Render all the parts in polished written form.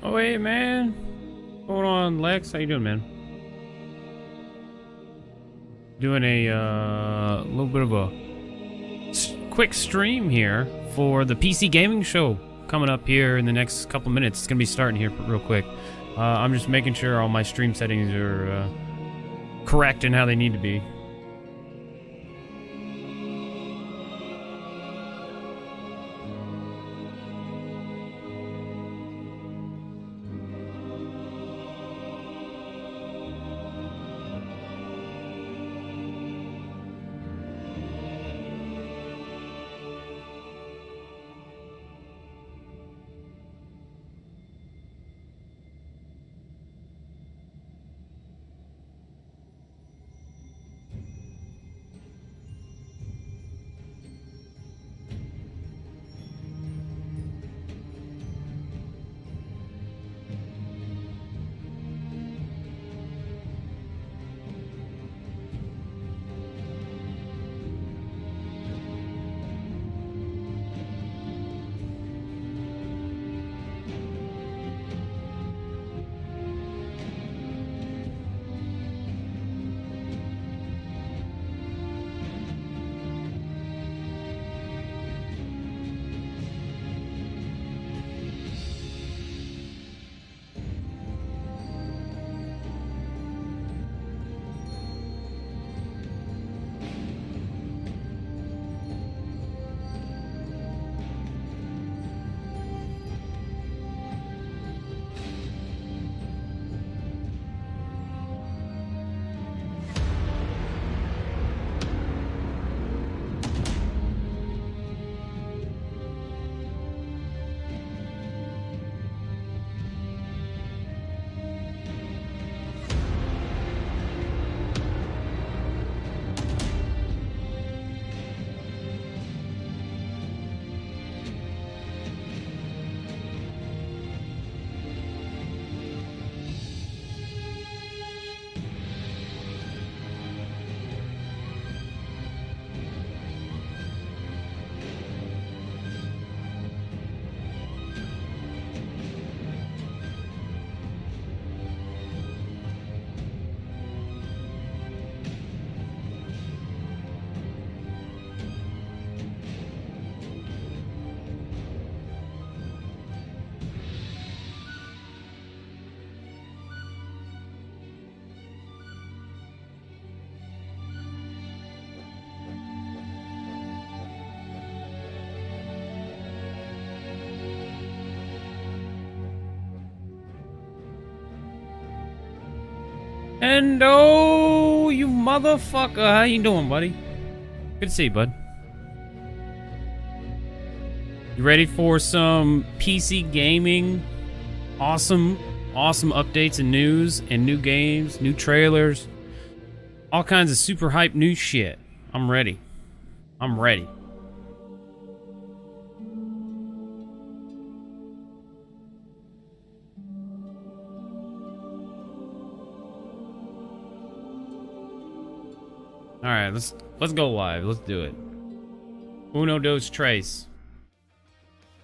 Oh, hey, man. What's going on, Lex? How you doing, man? Doing a little bit of a quick stream here for the PC Gaming Show coming up here in the next couple minutes. It's going to be starting here real quick. I'm just making sure all my stream settings are correct in how they need to be. And oh, you motherfucker. How you doing, buddy? Good to see you, bud. You ready for some PC gaming? Awesome updates and news and new games, new trailers. All kinds of super hype new shit. I'm ready. I'm ready. All right, let's go live. Let's do it. Uno, dos, tres.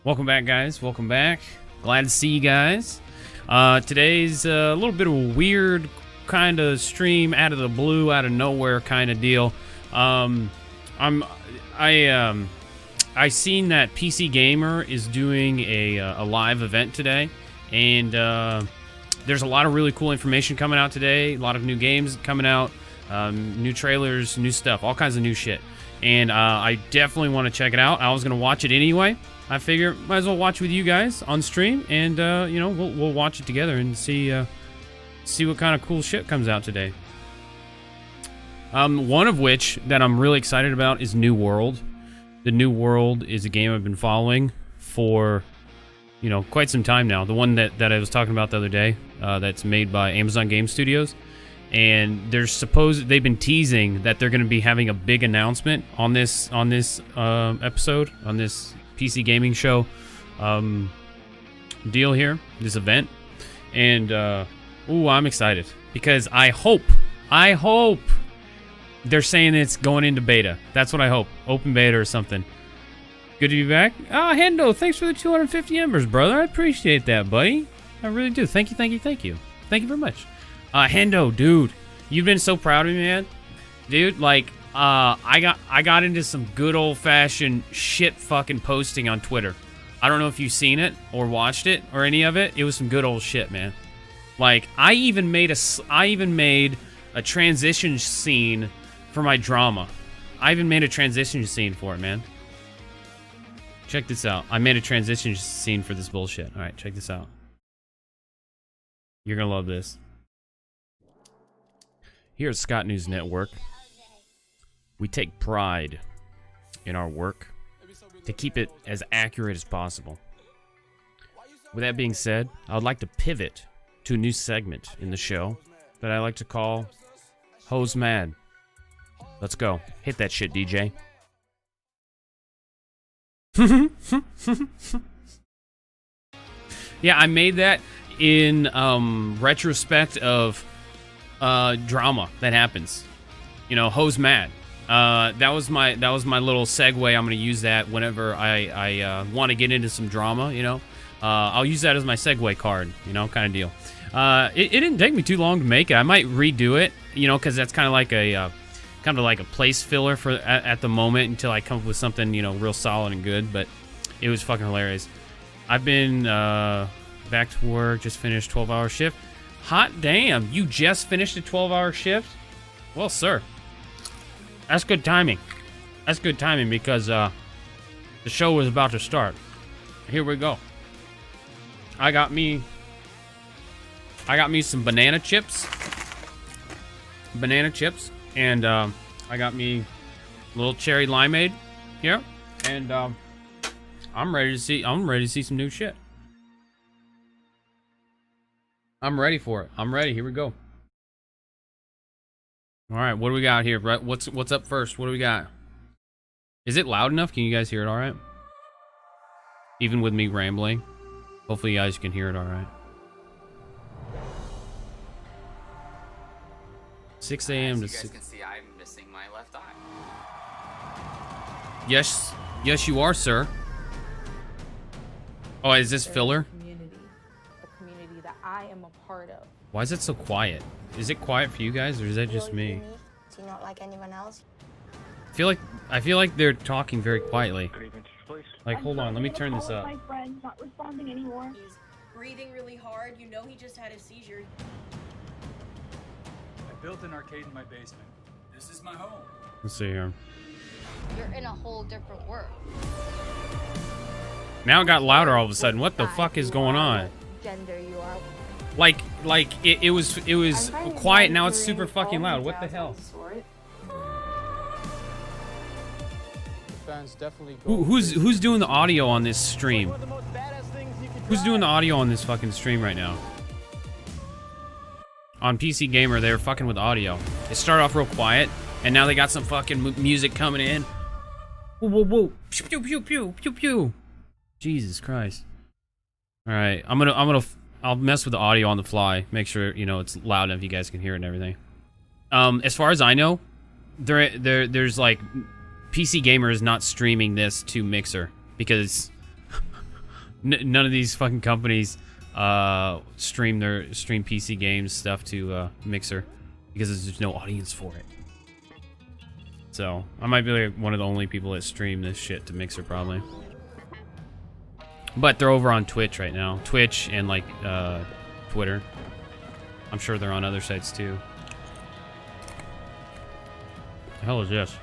Welcome back, guys. Welcome back. Glad to see you guys. Today's a little bit of a weird kind of stream, out of the blue, out of nowhere kind of deal. I seen that PC Gamer is doing a live event today, and there's a lot of really cool information coming out today. A lot of new games coming out. New trailers, new stuff, all kinds of new shit. And I definitely want to check it out. I was going to watch it anyway. I figure might as well watch with you guys on stream, and you know, we'll watch it together and see what kind of cool shit comes out today. One of which that I'm really excited about is New World. The New World is a game I've been following for, you know, quite some time now. The one that I was talking about the other day, that's made by Amazon Game Studios. And they've been teasing that they're going to be having a big announcement on this episode, on this PC gaming show deal here, this event. And I'm excited because I hope they're saying it's going into beta. That's what I hope. Open beta or something. Good to be back. Ah, Hendo, thanks for the 250 embers, brother. I appreciate that, buddy. I really do. Thank you, thank you, thank you. Thank you very much. Hendo, dude, you've been so proud of me, man. Dude, like, I got into some good old-fashioned shit fucking posting on Twitter. I don't know if you've seen it or watched it or any of it. It was some good old shit, man. Like, I even made a transition scene for my drama. I even made a transition scene for it, man. Check this out. I made a transition scene for this bullshit. All right, check this out. You're gonna love this. Here at Scott News Network, we take pride in our work to keep it as accurate as possible. With that being said, I would like to pivot to a new segment in the show that I like to call Hose Mad. Let's go. Hit that shit, DJ. Yeah, I made that in retrospect of drama that happens. You know, Hose Mad. That was my little segue. I'm gonna use that whenever I want to get into some drama. You know, I'll use that as my segue card. You know, kind of deal. It didn't take me too long to make it. I might redo it. You know, because that's kind of like a place filler for at the moment until I come up with something, you know, real solid and good. But it was fucking hilarious. I've been back to work. Just finished 12-hour shift. Hot damn! You just finished a 12-hour shift? Well, sir. That's good timing. That's good timing because the show was about to start. Here we go. I got me some banana chips. And I got me a little cherry limeade here. And I'm ready to see some new shit. I'm ready for it. I'm ready. Here we go. All right, what do we got here? What's up first? What do we got? Is it loud enough? Can you guys hear it all right? Even with me rambling? Hopefully you guys can hear it all right. 6 a.m. to 6. You guys can see I'm missing my left eye. Yes, you are, sir. Oh, is this filler? A community that I am a part of. Why is it so quiet? Is it quiet for you guys, or is that just me? Do you not like anyone else? I feel like they're talking very quietly. Like, hold on, let me turn this up. My friend's not responding anymore. He's breathing really hard. You know he just had a seizure. I built an arcade in my basement. This is my home. Let's see here. You're in a whole different world. Now it got louder all of a sudden. What the fuck is going on? Gender you are. Like it was quiet, now it's super fucking loud. What the hell? Who's doing the audio on this stream? Who's doing the audio on this fucking stream right now? On PC Gamer, they were fucking with audio. It started off real quiet, and now they got some fucking music coming in. Whoa, whoa, whoa! Pew pew pew pew pew pew. Jesus Christ! All right, I'll mess with the audio on the fly. Make sure you know it's loud enough you guys can hear it and everything. As far as I know, there's like PC Gamer is not streaming this to Mixer because none of these fucking companies stream PC games stuff to Mixer because there's no audience for it. So I might be like one of the only people that stream this shit to Mixer probably. But they're over on Twitch right now. Twitch and like Twitter. I'm sure they're on other sites too. The hell is this?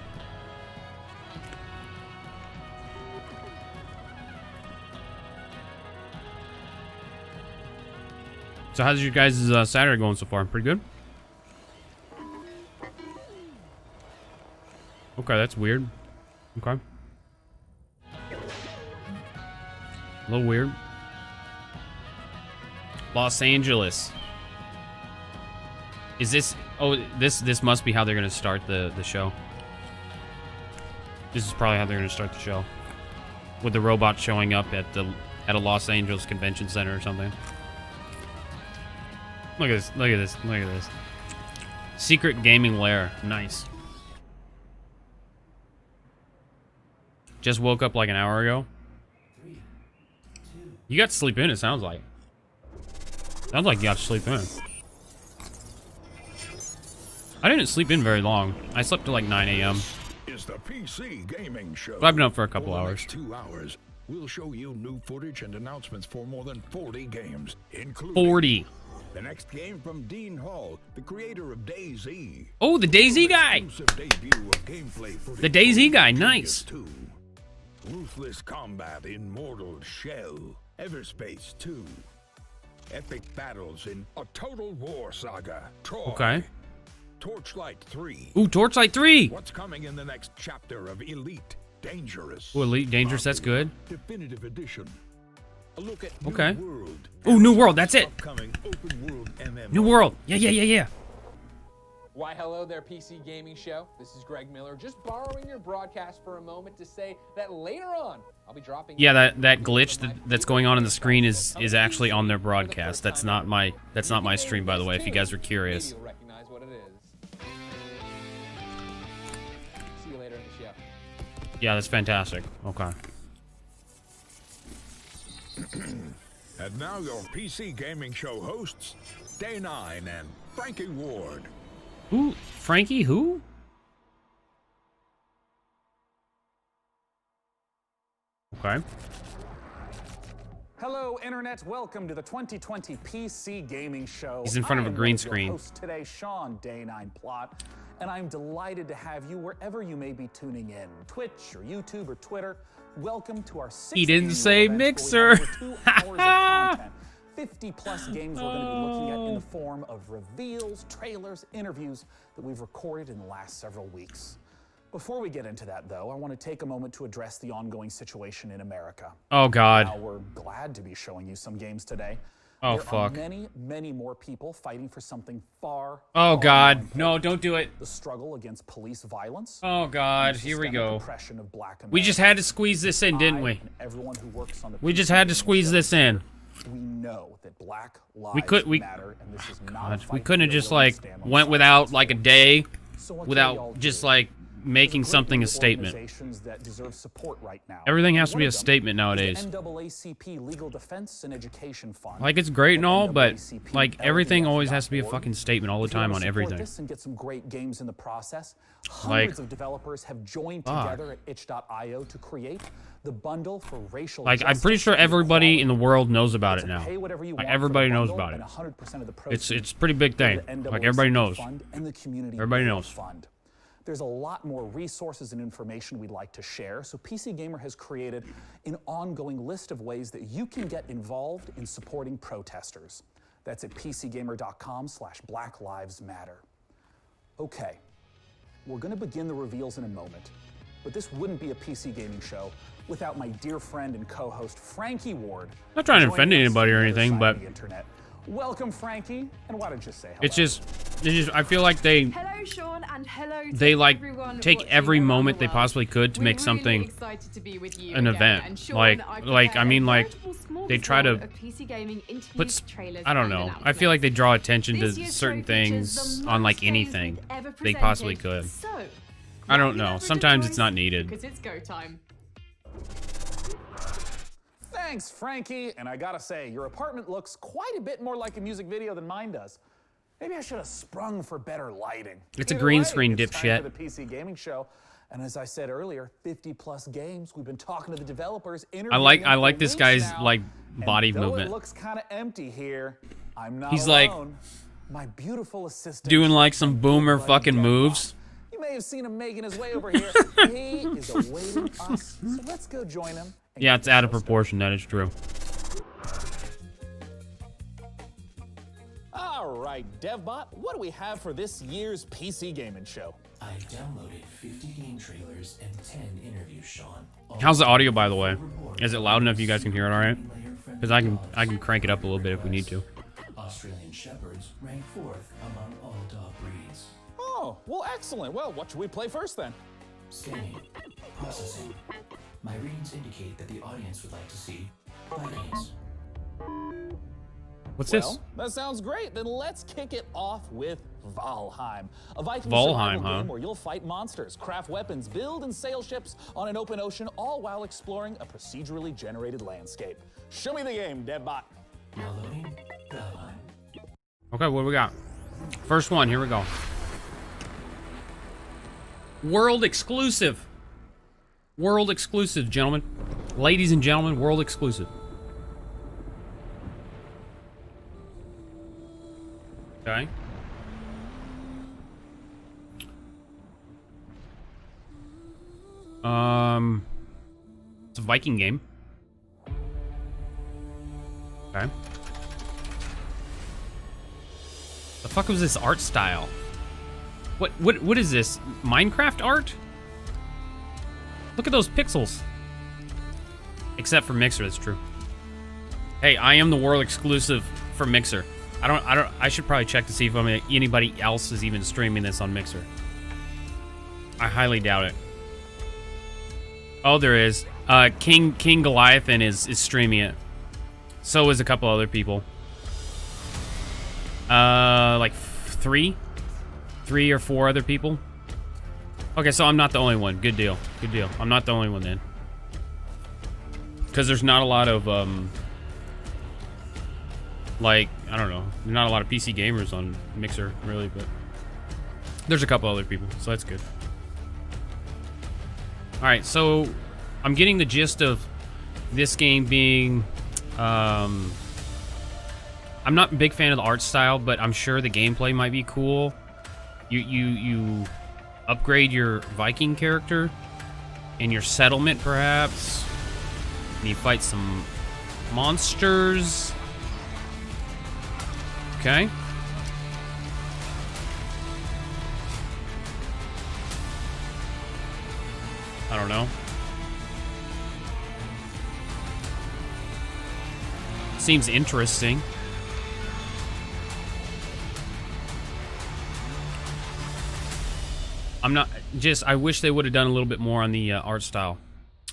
So how's your guys' Saturday going so far? Pretty good? Okay, that's weird. Okay. A little weird. Los Angeles. Is this... Oh, this must be how they're going to start the show. This is probably how they're going to start the show. With the robot showing up at a Los Angeles convention center or something. Look at this, look at this, look at this. Secret gaming lair. Nice. Just woke up like an hour ago. You got to sleep in, it sounds like. Sounds like you got to sleep in. I didn't sleep in very long. I slept till like 9 a.m. It's the PC Gaming Show. But I've been up for a couple the hours. Next 2 hours, we'll show you new footage and announcements for more than 40 games, including 40. the next game from Dean Hall, the creator of DayZ. Oh, the DayZ guy. Exclusive debut of gameplay footage The DayZ for guy, Insidious nice. 2. Ruthless combat in Mortal Shell, Everspace 2. Epic battles in A Total War Saga, Troy. Okay. Torchlight 3. Ooh, Torchlight 3. What's coming in the next chapter of Elite Dangerous? Ooh, Elite Dangerous, that's good. Definitive Edition. A look at Okay. New World. Ooh, New World, that's it. Upcoming open world MMO. New World. Yeah. Why, hello there, PC Gaming Show. This is Greg Miller, just borrowing your broadcast for a moment to say that later on, I'll be dropping... Yeah, that glitch that's going on the screen is actually on their broadcast. That's not my stream, by the way, if you guys are curious. Maybe you'll recognize what it is. See you later in the show. Yeah, that's fantastic. Okay. And now your PC Gaming Show hosts, Day9 and Frankie Ward. Who? Frankie who? Okay. Hello, Internet. Welcome to the 2020 PC Gaming Show. He's in front of a green screen. I'm your host today, Sean Day9 Plot, and I'm delighted to have you wherever you may be tuning in, Twitch or YouTube or Twitter. Welcome to our 6th He didn't annual say event where we Mixer. have over 2 hours of content. 50+ games we're going to be looking at in the form of reveals, trailers, interviews that we've recorded in the last several weeks. Before we get into that, though, I want to take a moment to address the ongoing situation in America. Oh, God. Now, we're glad to be showing you some games today. Oh, there fuck. are many, many more people fighting for something far, Oh, far God. more No, important. don't do it. The struggle against police violence. Oh, God. and the Here we systemic go. oppression of Black We just Americans. had to squeeze this in, didn't we? and everyone who works on the We just PC had to Gaming squeeze Show this in. We know that Black lives We- matter, and this is not a God, fight we couldn't have that just we're willing like to stand on went sides without for. like a day So what can we all without do? just like making There's a great something many a statement. organizations that deserve support right now. Everything has to One be of a them statement is nowadays. the NAACP Legal Defense and Education Fund. Like it's great and all, but NAACP like everything always has to be a LDF.org. fucking statement all the If you wanna time on support everything. This and get some great games in the process. Like- Hundreds of developers have joined Fuck. together at itch.io to create the bundle for racial Like I'm pretty justice sure and everybody in the equality. world knows about it To now. pay whatever you Like want for everybody the knows bundle, about it. and 100% of the It's proceeds a pretty big go to thing. the Like everybody NAACP knows. Fund and the Community Everybody Builder knows. Fund. There's a lot more resources and information we'd like to share, so PC Gamer has created an ongoing list of ways that you can get involved in supporting protesters. That's at pcgamer.com/Black Lives Matter. Okay, we're going to begin the reveals in a moment, but this wouldn't be a PC Gaming Show without my dear friend and co-host Frankie Ward. Not trying to offend joining us anybody or on the other anything, side but of the internet. Welcome, Frankie, and why don't you say hello? it's just I feel like they Hello, Sean, and hello to they like everyone take watching every around moment the they world. possibly could to We're make really something excited to be with you an again. event. And Sean, Like I've I prepared mean a like veritable they try to smorgasbord of PC gaming interviews, put trailers, I don't and know. I feel like they announcements. draw attention to This year's certain show features things the on like most games anything we've ever they possibly presented. could. So, I don't without know. further Sometimes ado, it's not needed. because it's go time. Thanks, Frankie. And I gotta say, your apartment looks quite a bit more like a music video than mine does. Maybe I should have sprung for better lighting. It's a Either green way, screen, it's time dipshit. for the PC Gaming Show. And as I said earlier, 50+ games. We've been talking to the developers. I like interviewing them for this weeks guy's now. like body And though movement. It looks kind of empty here. I'm not He's like alone. My beautiful assistant doing like some boomer Buddy fucking Deadbot. moves. You may have seen him making his way over here. He is awaiting us. So let's go join him. and Yeah, get it's the out of show started. proportion. That is true. All right, DevBot, what do we have for this year's PC Gaming Show? I downloaded 50 game trailers and 10 interviews, Sean. How's the audio, by the way? Is it loud enough you guys can hear it all right? Because I can crank it up a little bit if we need to. Australian Shepherds rank 4th among all dog breeds. Oh, well, excellent. Well, what should we play first then? Scanning. Processing. My readings indicate that the audience would like to see Vikings. What's Well, this? that sounds great. Then let's kick it off with Valheim, a Viking Valheim, survival huh? game where you'll fight monsters, craft weapons, build and sail ships on an open ocean, all while exploring a procedurally generated landscape. Show me the game, DevBot. Now loading Valheim. Okay, what do we got? First one, here we go. World exclusive. World exclusive, gentlemen. Ladies and gentlemen, world exclusive. Okay. It's a Viking game. Okay. The fuck was this art style? What is this? Minecraft art? Look at those pixels. Except for Mixer, that's true. Hey, I am the world exclusive for Mixer. I should probably check to see if anybody else is even streaming this on Mixer. I highly doubt it. Oh, there is. King Goliathan is streaming it. So is a couple other people. Like three or four other people. Okay, so I'm not the only one. Good deal. Good deal. I'm not the only one then. Because there's not a lot of, like, I don't know. There's not a lot of PC gamers on Mixer, really, but there's a couple other people, so that's good. Alright, so I'm getting the gist of this game being, I'm not a big fan of the art style, but I'm sure the gameplay might be cool. You upgrade your Viking character in your settlement, perhaps. And you fight some monsters. Okay. I don't know. Seems interesting. I'm not just. I wish they would have done a little bit more on the art style.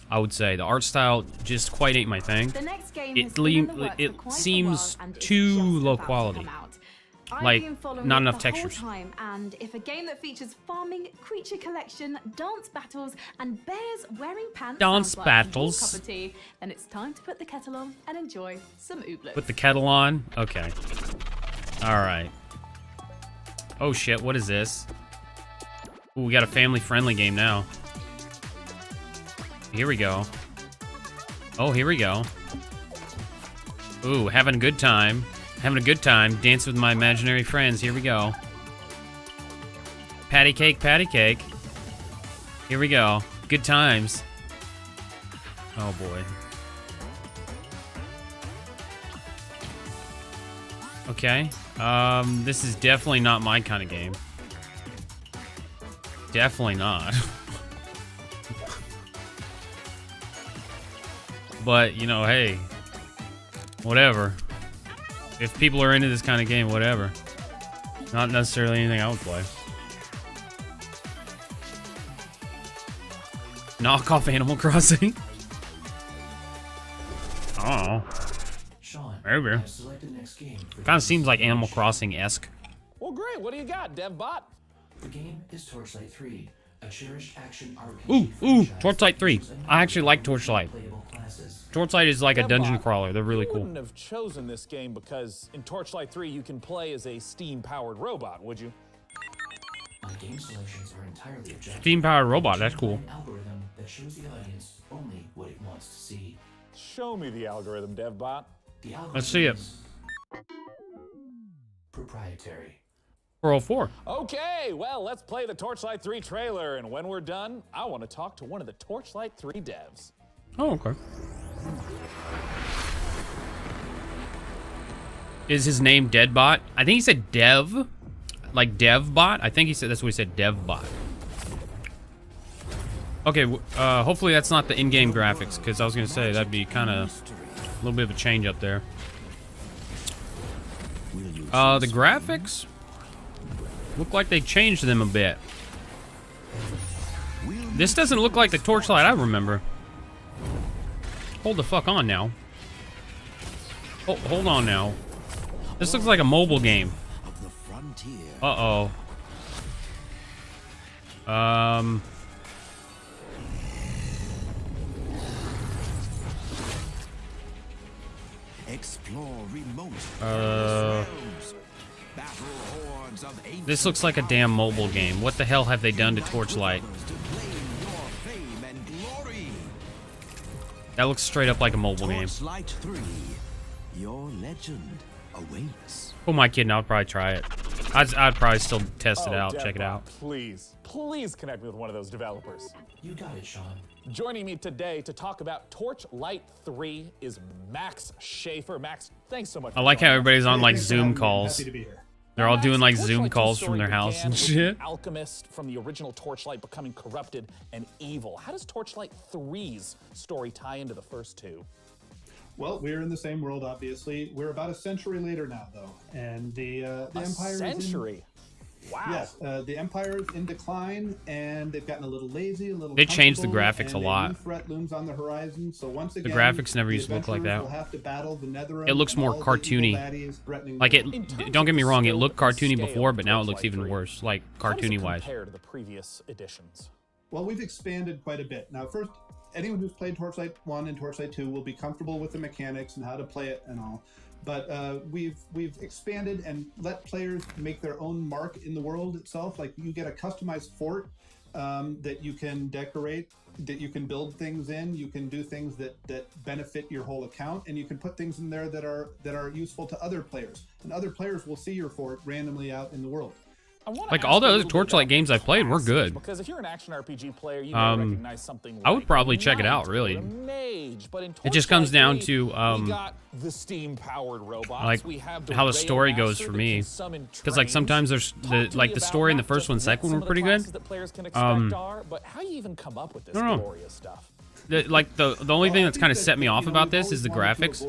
I would say the art style just quite ain't my thing. The next game It seems too low quality. Like not enough textures. And if a game that features farming, creature collection, dance battles, and bears wearing pants dance battles, cup of tea, then it's time to put the kettle on and enjoy some Ooblets. Put the kettle on. Okay. All right. Oh shit! What is this? Ooh, we got a family-friendly game now. Here we go. Oh, here we go. Ooh, having a good time. Having a good time. Dance with my imaginary friends. Here we go. Patty cake, patty cake. Here we go. Good times. Oh, boy. Okay. This is definitely not my kind of game. Definitely not. But, you know, hey, whatever. If people are into this kind of game, whatever. Not necessarily anything I would play. Knockoff Animal Crossing? Oh. Sean, maybe. I've selected the next game for Kind of seems like Animal Crossing-esque. Well, great. What do you got, DevBot? The game is Torchlight 3, a cherished action RPG. Ooh, Torchlight 3. I actually like Torchlight. Torchlight is like a dungeon crawler. They're really cool. You wouldn't have chosen this game because in Torchlight 3 you can play as a steam-powered robot, would you? My game selections are entirely objective. Steam-powered robot, that's cool. An algorithm that shows the audience only what it wants to see. Show me the algorithm, DevBot. The algorithm Let's see it. is proprietary. 404. Okay, well, let's play the Torchlight 3 trailer, and when we're done, I want to talk to one of the Torchlight 3 devs. Oh, okay. Is his name Deadbot? I think he said Dev. Like DevBot? I think he said that's what he said, DevBot. Okay, hopefully that's not the in-game graphics, because I was going to say that'd be kind of a little bit of a change up there. The graphics look like they changed them a bit. This doesn't look like the Torchlight I remember. Hold the fuck on now. Oh, hold on now. This looks like a mobile game. Uh-oh. Explore remote This looks like a damn mobile game. What the hell have they done to Torchlight? That looks straight up like a mobile game. Torchlight 3, your legend awaits. Who am I kidding? I would probably try it. I'd probably still test it out, check it out. Please connect me with one of those developers. You got it, Sean. Joining me today to talk about Torchlight 3 is Max Schaefer. Max, thanks so much. I like how everybody's on like Zoom Happy calls. to be here. They're all doing like Torchlight Zoom 2 calls story from their house began and with shit. the alchemist from the original Torchlight becoming corrupted and evil. How does Torchlight 3's story tie into the first two? Well, we're in the same world, obviously. We're about a century later now, though, and the Empire century. Wow. Yes, the Empire is in decline, and they've gotten a little lazy, a little. They changed the comfortable, graphics a and lot. A new threat looms on the horizon. So once again, The graphics never used to look like that. will have to battle the Netherim It looks and more all the evil cartoony. baddies threatening Like the it. world. Don't get me wrong. It looked scope and cartoony scale before, of but now it looks Torchlight even 3? worse, like How does it cartoony wise. compare to the previous editions? Well, we've expanded quite a bit. Now, first, anyone who's played Torchlight 1 and Torchlight 2 will be comfortable with the mechanics and how to play it and all. But we've expanded and let players make their own mark in the world itself. Like you get a customized fort that you can decorate, that you can build things in. You can do things that benefit your whole account, and you can put things in there that are useful to other players. And other players will see your fort randomly out in the world. Like all the other Torchlight games I've played were good. Because if you're an action RPG player, you may recognize something. I would like probably a check it out, knight really. or a mage, but in It just comes down Torchlight 3, to we got the steam-powered robots. like We have how the Rail story goes Master for that me. can summon Because like trains. sometimes there's the story in the first one, second one were pretty good. That players can expect are, but how you even come up with this I don't know. glorious stuff? The only thing that's kind of set me off about this is the graphics,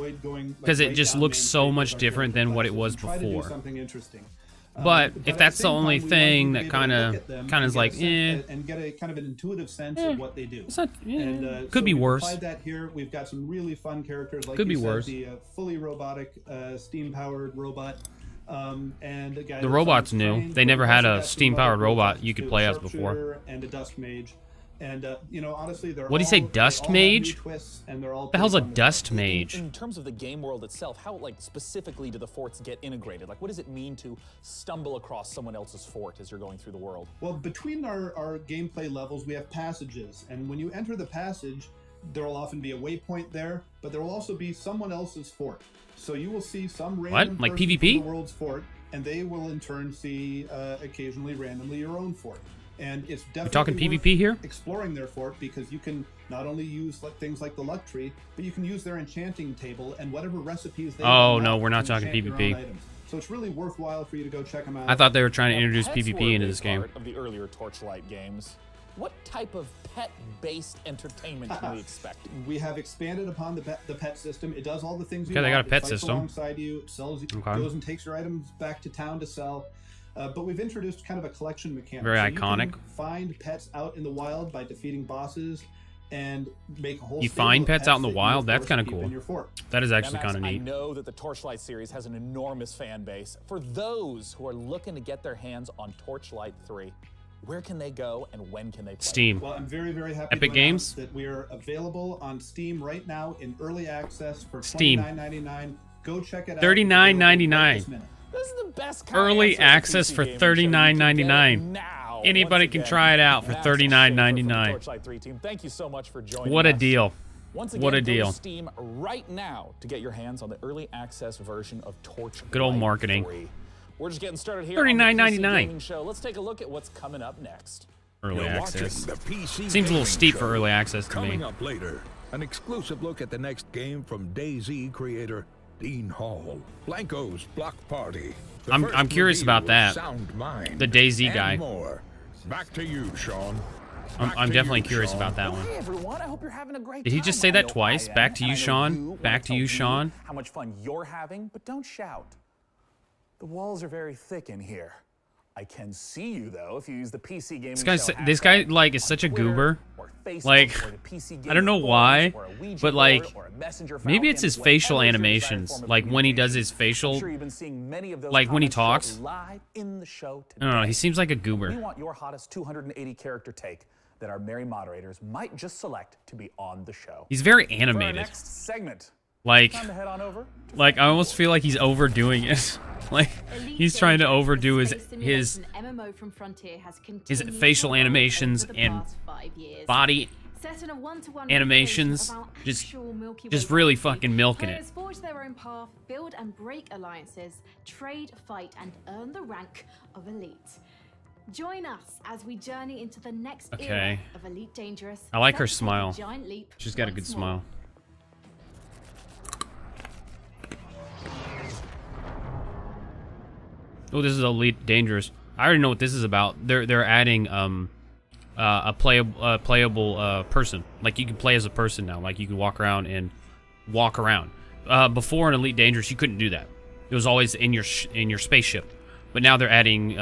because it just looks so much different than what it was before. But if that's the only thing that kind of is like, and get a kind of an intuitive sense of what they do. It's not, And, could be we've worse. applied that here. We've got some really fun characters, like Could you be said, worse. the fully robotic, steam-powered robot. And a guy The that's robot's on new. train. They never We've had also a got some steam-powered other robot robots you could too, play a as before. sharpshooter and a dust mage. And honestly, they're What'd he say, all- dust they all have new mage? twists, and they're all What the hell's a pretty fun. dust mage? In terms of the game world itself, how specifically do the forts get integrated? Like, what does it mean to stumble across someone else's fort as you're going through the world? Well, between our gameplay levels, we have passages, and when you enter the passage, there will often be a waypoint there, but there will also be someone else's fort. So you will see some random Like person PvP? from the world's fort, and they will in turn see occasionally randomly your own fort. And it's definitely talking worth PvP here? exploring their fort, because you can not only use things like the luck tree, but you can use their enchanting table and whatever recipes they Oh, have no, left we're not to talking enchant your own PvP. items. So it's really worthwhile for you to go check them out. I thought they were trying to introduce Pets were PvP a into big this game. part of the earlier Torchlight games. What type of pet-based entertainment can we expect? We have expanded upon the pet system. It does all the things you Okay, they got want. a pet It fights system. alongside you. It sells. It Okay. goes and takes your items back to town to sell. But we've introduced kind of a collection mechanic. Very So iconic. You can find pets out in the wild by defeating bosses and make a whole. You stable find of pets out in the that you, wild? of That's course, kinda keep cool. in your fort. That is actually Now, Max, kind of neat. I know that the Torchlight series has an enormous fan base. For those who are looking to get their hands on Torchlight 3, where can they go and when can they play? Steam. Well, I'm very, very happy Epic to announce Games? that we are available on Steam right now in early access for Steam. $29.99. Go check it out. $39.99. Right this minute. This is the best kind Early of answer to access PC for gaming show. You can $39.99. get it now. Anybody Once can again, try it out for Max Schaefer from the $39.99. Torchlight 3 team. Thank you so much for joining What a us. deal. Once again, What a go to deal. Steam right now to get your hands on the early access version of Torchlight Good old marketing. 3. We're just getting started here $39.99. on the PC Gaming Show. Let's take a look at what's coming up next. Early You're access. watching the PC Seems a little Gaming steep for Show. early access to Coming me. up later, an exclusive look at the next game from DayZ creator Dean Hall. Blanco's Block Party. The I'm first curious reveal about was that. Sound Mind. The DayZ and guy. More. Back to you, Sean. I'm Back to definitely you, curious Sean. about that one. Hey everyone, I hope you're having a great Did he time. just say I that know twice? I am, Back to and you, I know Sean? you wanna Back to tell you, me Sean? How much fun you're having, but don't shout. The walls are very thick in here. I can see you though if you use the PC Gaming Show This guy hashtag like is such a on Twitter goober. or Facebook Like, or the PC I don't know Gaming why, forums or a Ouija but like, board or a Messenger maybe it's Falcon, his facial whatever is your desired animations. form of Like when he does communication. his facial, I'm sure you've been seeing many of those like when he comments show talks. up live in the show I don't know. He seems like a we goober. want your hottest 280 character take that our merry moderators might just select to be on the show. He's very For our animated. next segment, Like, Time to head on over. I almost feel like he's overdoing it. Like, he's trying to overdo his MMO from Frontier has his continued facial to evolve animations over the and past 5 years. body Set in a one-to-one animations, replication of our just actual Milky Way really galaxy, fucking milking it. players forge their own path, build and break alliances, trade, fight, and earn the rank of elite. Join us as we journey into the next era Okay. of Elite Dangerous. I like her Set to take a smile. giant leap She's got a good once more. smile. Oh, this is Elite Dangerous. I already know what this is about. They're adding a playable person. Like, you can play as a person now. Like, you can walk around and walk around. Before in Elite Dangerous, you couldn't do that. It was always in your spaceship. But now they're adding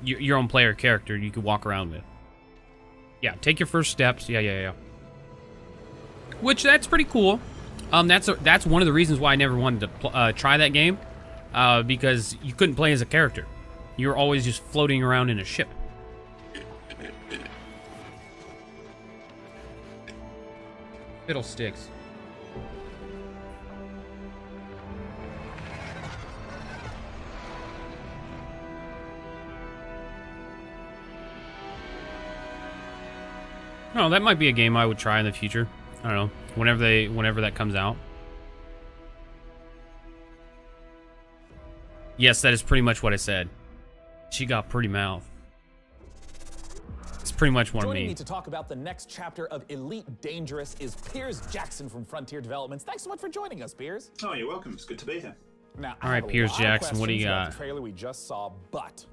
your own player character you can walk around with. Yeah, take your first steps. Yeah. Which, that's pretty cool. That's one of the reasons why I never wanted to try that game. Because you couldn't play as a character. You were always just floating around in a ship. Fiddlesticks. Oh, that might be a game I would try in the future. I don't know. Whenever that comes out. Yes, that is pretty much what I said. She got pretty mouth. It's pretty much what I Joining me mean. to talk about the next chapter of Elite Dangerous is Piers Jackson from Frontier Developments. Thanks so much for joining us, Piers. Oh, you're welcome. It's good to be here. Now, All right, Piers Jackson, what do you about got? the trailer we just saw, but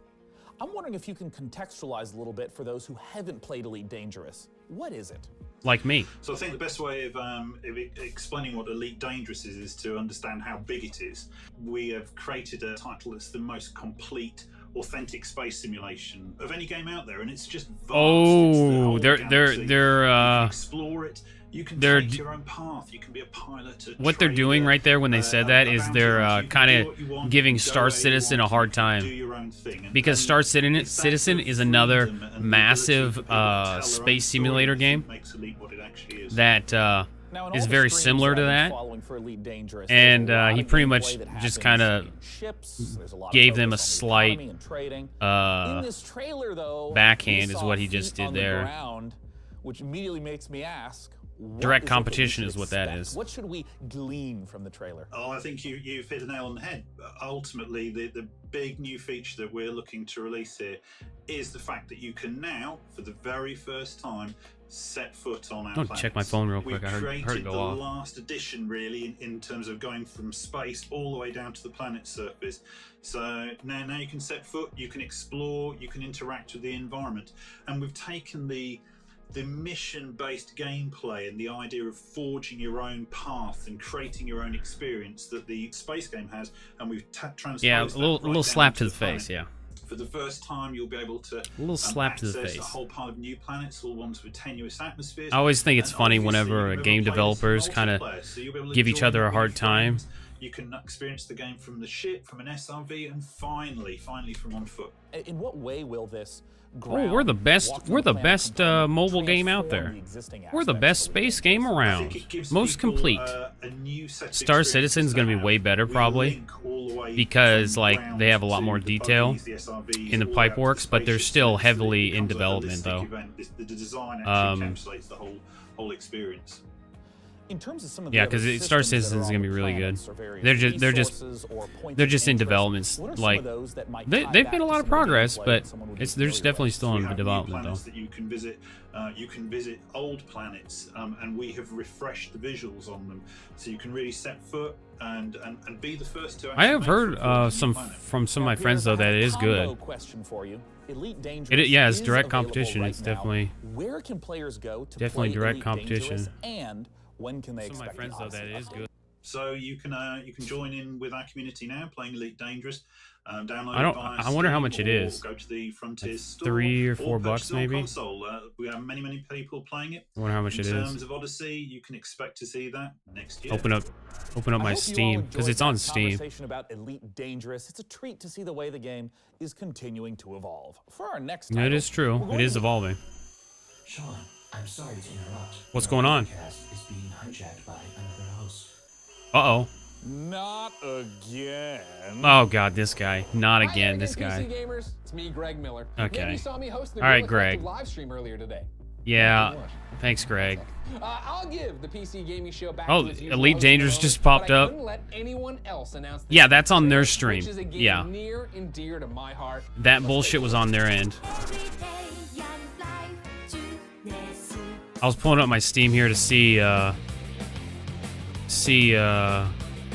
I'm wondering if you can contextualize a little bit for those who haven't played Elite Dangerous. What is it? Like me. So I think the best way of explaining what Elite Dangerous is to understand how big it is. We have created a title that's the most complete, authentic space simulation of any game out there, and it's just vast. Oh, It's the whole galaxy. You can explore it. You can take your own path. You can be a pilot. What they're doing right there when they said that is they're kind of giving Star Citizen a hard time. Because Star Citizen is another massive space simulator game that is very similar to that. And he pretty much just kind of gave them a slight backhand is what he just did there. Which immediately makes me ask, direct competition is what that is. What should we glean from the trailer? Oh, I think you've hit the nail on the head. Ultimately, the big new feature that we're looking to release here is the fact that you can now, for the very first time, set foot on our I'll planet. check my phone real quick. I heard it go off. The last edition, really, in terms of going from space all the way down to the planet's surface. So now you can set foot, you can explore, you can interact with the environment, and we've taken the mission-based gameplay and the idea of forging your own path and creating your own experience that the space game has, and we've transposed Yeah, a that little slap to the face, yeah. For the first time, you'll be able to slap to the access face. a whole pile of new planets, all ones with tenuous atmospheres. I always think it's And funny obviously, whenever whoever game plays developers kind of multiplayer, so you'll be able to give each join other up a with your hard time. friends. You can experience the game from the ship, from an SRV, and finally from on foot. In what way will this Oh, we're the best. We're the best mobile game out there. We're the best space game around. Most complete. Star Citizen's gonna be way better probably because like they have a lot more detail in the pipe works, but they're still heavily in development though. The design actually encapsulates the whole experience. In terms of some of the Yeah, other because Star systems that Citizen's are gonna on be the really good. planets or various They're resources or points just of in interest, development. what are some Like of those that might they've tie been back a to lot some of of the progress, gameplay but that someone would be they're familiar definitely with? still We in have development new though. planets that you can visit. You can visit old planets, and we have refreshed the visuals on them, so you can really set foot and be the first to. I have heard from some of my friends though that it is good. Question for you. Elite Dangerous Yeah, it's is direct available competition. right It's now. definitely Where can players go to definitely play direct Elite competition. Dangerous, and when can they Some of my expect friends the though that Odyssey it is update? good. So you can join in with our community now, playing Elite Dangerous. Download I wonder how much it is. Go to the Frontier store. $3 or $4 purchase it on maybe. console. We have many people playing it. I wonder how much it In is. terms of Odyssey, you can expect to see that next year. Open up my Steam because it's on Steam. Conversation about Elite Dangerous. It's a treat to see the way the game is continuing to evolve. For our next Yeah, it title, is true. we're It going is to- evolving. Sean, I'm sorry to interrupt. What's Your going on? podcast is being hijacked by another host. Uh-oh. Not again. Oh, God, this guy. Not Hi again, there this again, guy. PC gamers. It's me, Greg Miller. Okay. Maybe you saw me host the All right, Gorilla Greg. Collective live stream earlier today. Yeah. Thanks, Greg. I'll give the PC gaming show back Oh, to its usual Elite host Dangerous alone, just popped but I up. couldn't let anyone else announce this Yeah, that's on their which stream. is a game Yeah. near and dear to my heart. That bullshit was on their end. I was pulling up my Steam here to see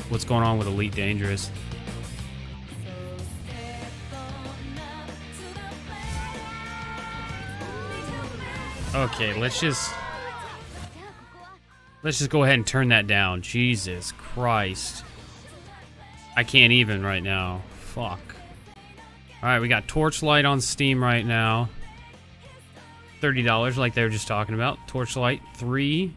what's going on with Elite Dangerous. Okay, let's just go ahead and turn that down. Jesus Christ. I can't even right now. Fuck. Alright, we got Torchlight on Steam right now. $30 like they were just talking about. Torchlight 3.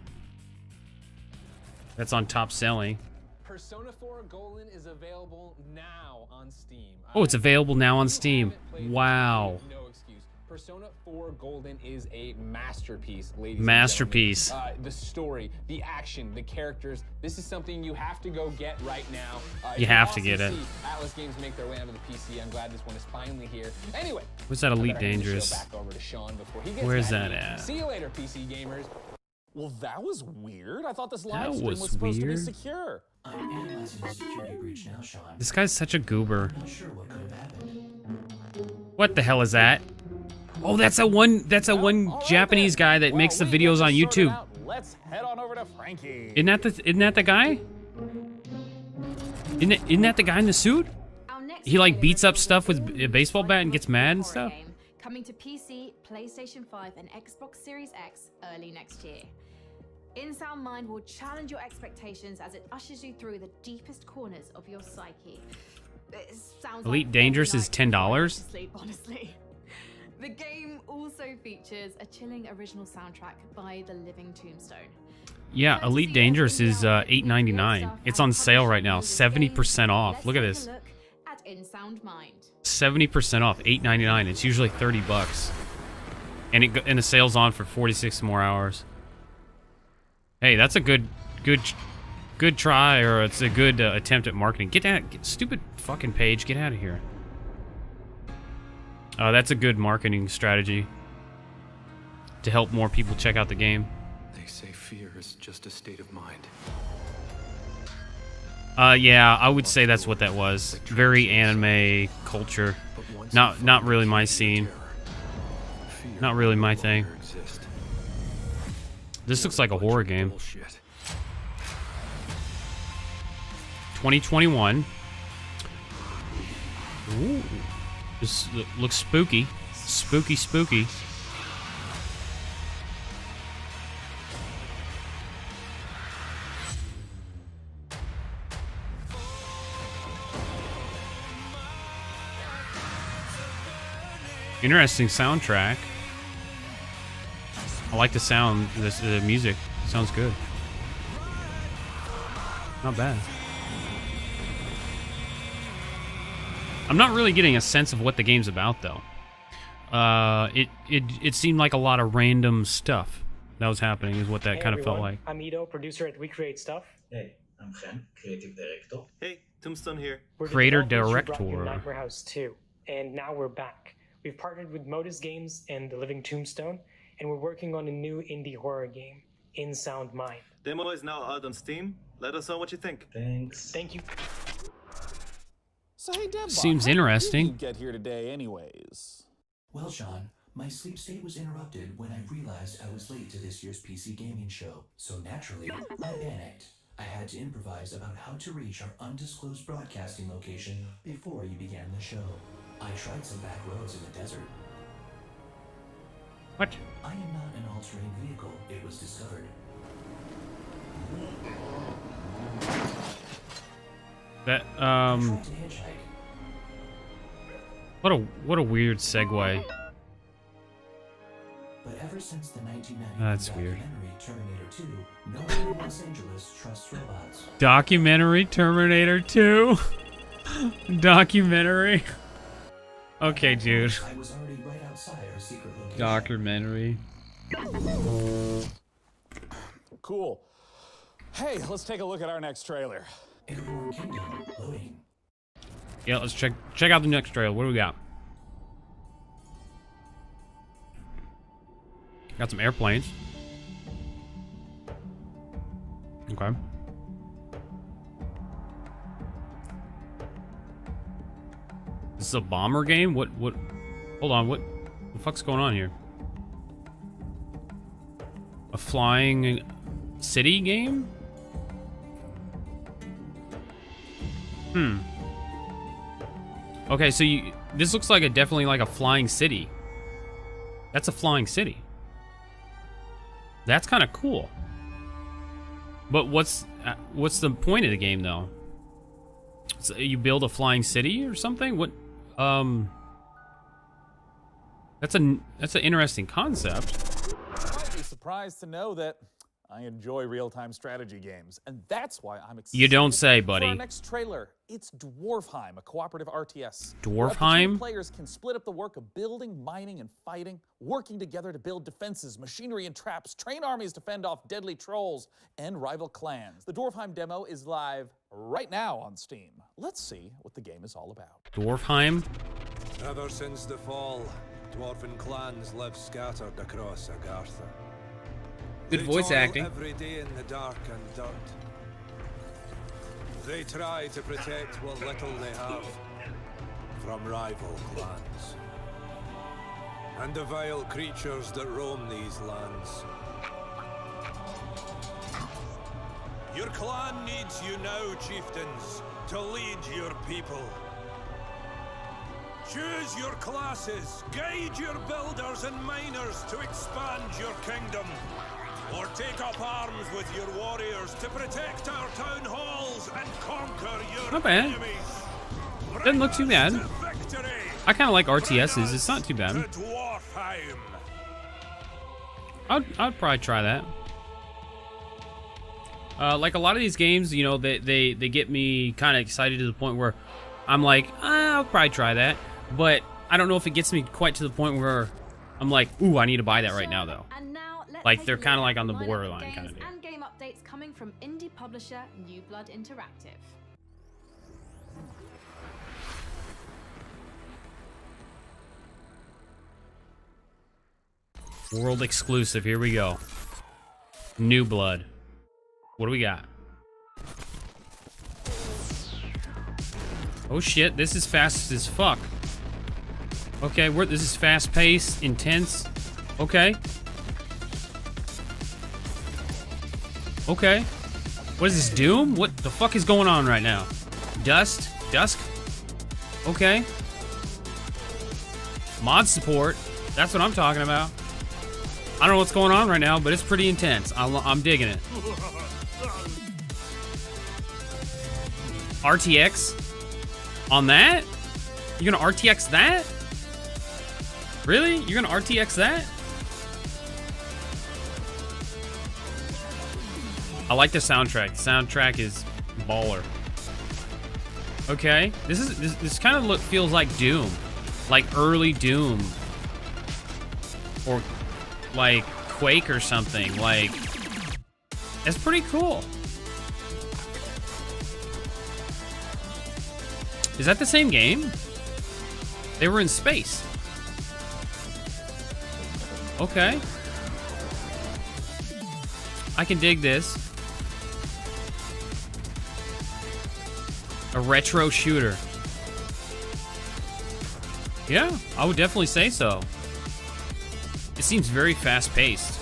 That's on top selling. Persona 4 Golden is available now on Steam. Oh, it's available now on Steam. Wow. No excuse. Persona 4 Golden is a masterpiece, ladies Masterpiece. and gentlemen. The story, the action, the characters. This is something you have to go get right now. You have to get it. Atlas games make their way onto the PC. I'm glad this one is finally here. Anyway, Where's that Elite I better hand the show Dangerous? back over to Sean before he gets Where's mad that me. at? See you later, PC gamers. Well, that was weird. I thought this That live stream was was supposed to be weird. secure. I'm analyzing the security breach now, Sean. This guy's such a goober. Not sure what could have happened. What the hell is that? Oh, that's a one Japanese guy that makes the videos on YouTube. Let's head on over to Frankie. Isn't that the guy? Isn't that the guy in the suit? He like beats up stuff with a baseball bat and gets mad and stuff? Coming to PC, PlayStation 5, and Xbox Series X early next year. InSound Mind will challenge your expectations as it ushers you through the deepest corners of your psyche. It sounds Elite like Dangerous every is night before I go $10? to sleep, honestly. The game also features a chilling original soundtrack by The Living Tombstone. Yeah, Elite Dangerous is $8.99. It's on sale right now, 70% off. Look at this. Look at InSound Mind. 70% off, $8.99. It's usually $30, and the sale's on for 46 more hours. Hey, that's a good try, or it's a good attempt at marketing. Get stupid fucking page. Get out of here. That's a good marketing strategy to help more people check out the game. They say fear is just a state of mind. Yeah, I would say that's what that was. Very anime culture. Not really my scene. Not really my thing. This looks like a horror game. 2021. Ooh. This looks spooky. Spooky. Interesting soundtrack. I like the sound, the music. Sounds good. Not bad. I'm not really getting a sense of what the game's about, though. It seemed like a lot of random stuff that was happening, is what that kind of felt like. I'm Ido, producer at We Create Stuff. Hey, I'm Chen, creative director. Hey, Tombstone here. We're Creator developers who brought you director. Nightmare House 2, and now we're back. We've partnered with Modus Games and The Living Tombstone, and we're working on a new indie horror game, In Sound Mind. Demo is now out on Steam. Let us know what you think. Thanks. Thank you. So hey, Deb, Seems how interesting. did you get here today, anyways? Well, Sean, my sleep state was interrupted when I realized I was late to this year's PC gaming show. So naturally, I panicked. I had to improvise about how to reach our undisclosed broadcasting location before you began the show. I tried some back roads in the desert. What? I am not an all-terrain vehicle, it was discovered. That I tried to hitchhike. what a weird segue. But ever since the 1990 That's weird. documentary Terminator 2, no one in Los Angeles trusts robots. Documentary Terminator 2. Documentary. Okay, dude. I was already right outside our secret location. Documentary. Cool. Hey, let's take a look at our next trailer. Yeah, let's check out the next trailer. What do we got? Got some airplanes. Okay. This is a bomber game? What hold on, what the fuck's going on here? A flying city game? Okay, so this looks like definitely like a flying city. That's a flying city. That's kind of cool. But what's the point of the game though? So you build a flying city or something? What? That's an interesting concept. You might be surprised to know that I enjoy real-time strategy games, and that's why I'm excited. You don't say, buddy. For our next trailer, it's Dwarfheim, a cooperative RTS. Dwarfheim? Players can split up the work of building, mining, and fighting, working together to build defenses, machinery, and traps, train armies to fend off deadly trolls and rival clans. The Dwarfheim demo is live right now on Steam. Let's see what the game is all about. Dwarfheim? Ever since the fall, dwarven clans live scattered across Agartha. Good voice acting. Every day in the dark and dirt. They try to protect what little they have from rival clans and the vile creatures that roam these lands. Your clan needs you now, chieftains, to lead your people. Choose your classes, guide your builders and miners to expand your kingdom. Or take up arms with your warriors to protect our town halls and conquer your Not bad. enemies. Doesn't look too bad. Victory. I kind of like RTSs. It's not too bad. Dwarfheim. I'd probably try that. Like a lot of these games, you know, they get me kind of excited to the point where I'm like, I'll probably try that. But I don't know if it gets me quite to the point where I'm like, ooh, I need to buy that right now, though. Like, they're kind of like on the borderline kind of deal. And game updates coming from indie publisher New Blood Interactive. World exclusive, here we go. New Blood. What do we got? Oh shit, this is fast as fuck. Okay, this is fast paced, intense. Okay. Okay. What is this, Doom? What the fuck is going on right now? Dusk? Okay. Mod support. That's what I'm talking about. I don't know what's going on right now, but it's pretty intense. I'm digging it. RTX? On that? You're gonna RTX that? Really? You're gonna RTX that? I like the soundtrack. The soundtrack is baller. Okay, this kind of feels like Doom, like early Doom, or like Quake or something. Like, it's pretty cool. Is that the same game? They were in space. Okay. I can dig this. A retro shooter. Yeah, I would definitely say so. It seems very fast-paced.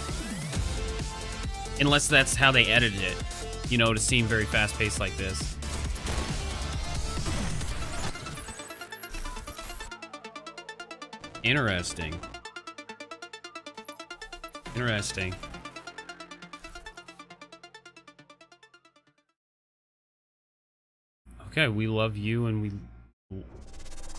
Unless that's how they edited it, you know, to seem very fast-paced like this. Interesting. Interesting. Okay, we love you and we...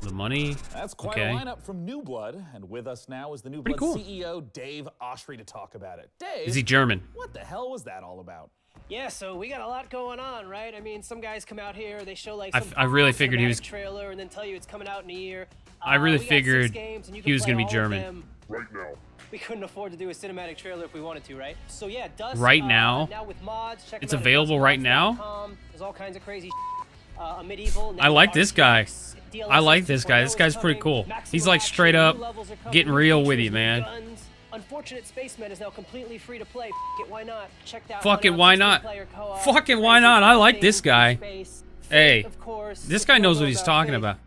The money. That's quite a lineup from New Blood, and with us now is the New Blood CEO, Dave Oshry, to talk about it. Dave, is he German? What the hell was that all about? Yeah, so we got a lot going on, right? I mean, some guys come out here, they show like I really figured he was trailer, and then tell you it's coming out in a year. I really figured he was gonna be German. Right now. we couldn't afford to do a cinematic trailer if we wanted to, right? So yeah, Dusk. Right now? Now with mods, check It's them out at available right dustmods.com. There's all kinds of crazy a medieval. I like this guy. I like this guy. This guy's pretty cool. He's like straight up getting real with you, man. Unfortunate Spaceman is now completely free to play. F it, why not? Check that. Fuck it, why not? Fuck it, why not? I like this guy. Hey, this guy knows what he's talking about.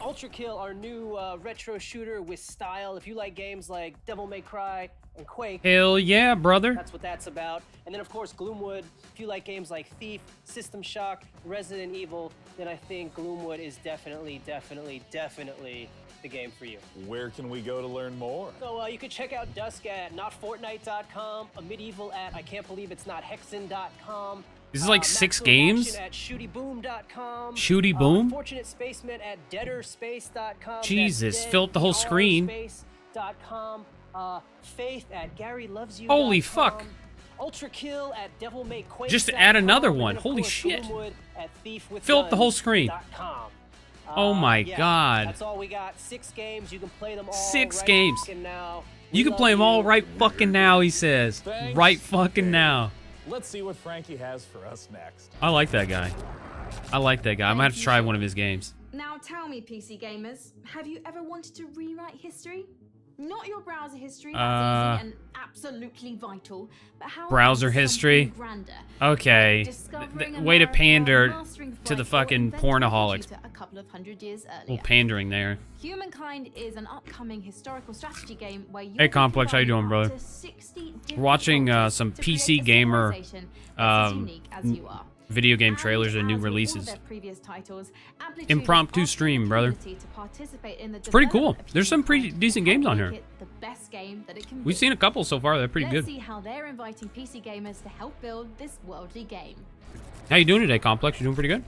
Ultra Kill, our new retro shooter with style. If you like games like Devil May Cry and Quake, Hell yeah, brother. that's what that's about. And then of course Gloomwood. If you like games like Thief, System Shock, Resident Evil, then I think Gloomwood is definitely the game for you. Where can we go to learn more? So you can check out Dusk at notfortnite.com, a medieval at I can't believe it's not hexen.com. This is like 6 games? At shootyboom.com. Shooty Boom? Unfortunate Spaceman at deaderspace.com. Jesus, fill up the whole screen. Faith at GaryLovesYou. Holy fuck. Ultra Kill at Devil May Quake. Just to add another one. Holy shit. Fill up the whole screen. Oh my god. That's all we got. 6 games. You can play them all 6 right games. fucking now. You can play them all right fucking now, he says. Thanks. Right fucking now. Let's see what Frankie has for us next. I like that guy. I like that guy. I might have to try one of his games. Now tell me, PC gamers, have you ever wanted to rewrite history? Not your browser history, that's easy and absolutely vital, but how Browser history? grander, Okay. discovering Way to America, pander mastering to the flight, or fucking inventing a pornaholics. computer a couple of hundred years A earlier. little pandering there. Humankind is an upcoming historical strategy game where you Hey, Complex, how you doing, brother? We're watching some PC Gamer video game trailers and new releases. Impromptu stream, brother. It's pretty cool. There's some pretty decent games on here. We've seen a couple so far. They're pretty Let's good. see how they're inviting PC gamers to help build this worldly game. How you doing today, Complex? You doing pretty good?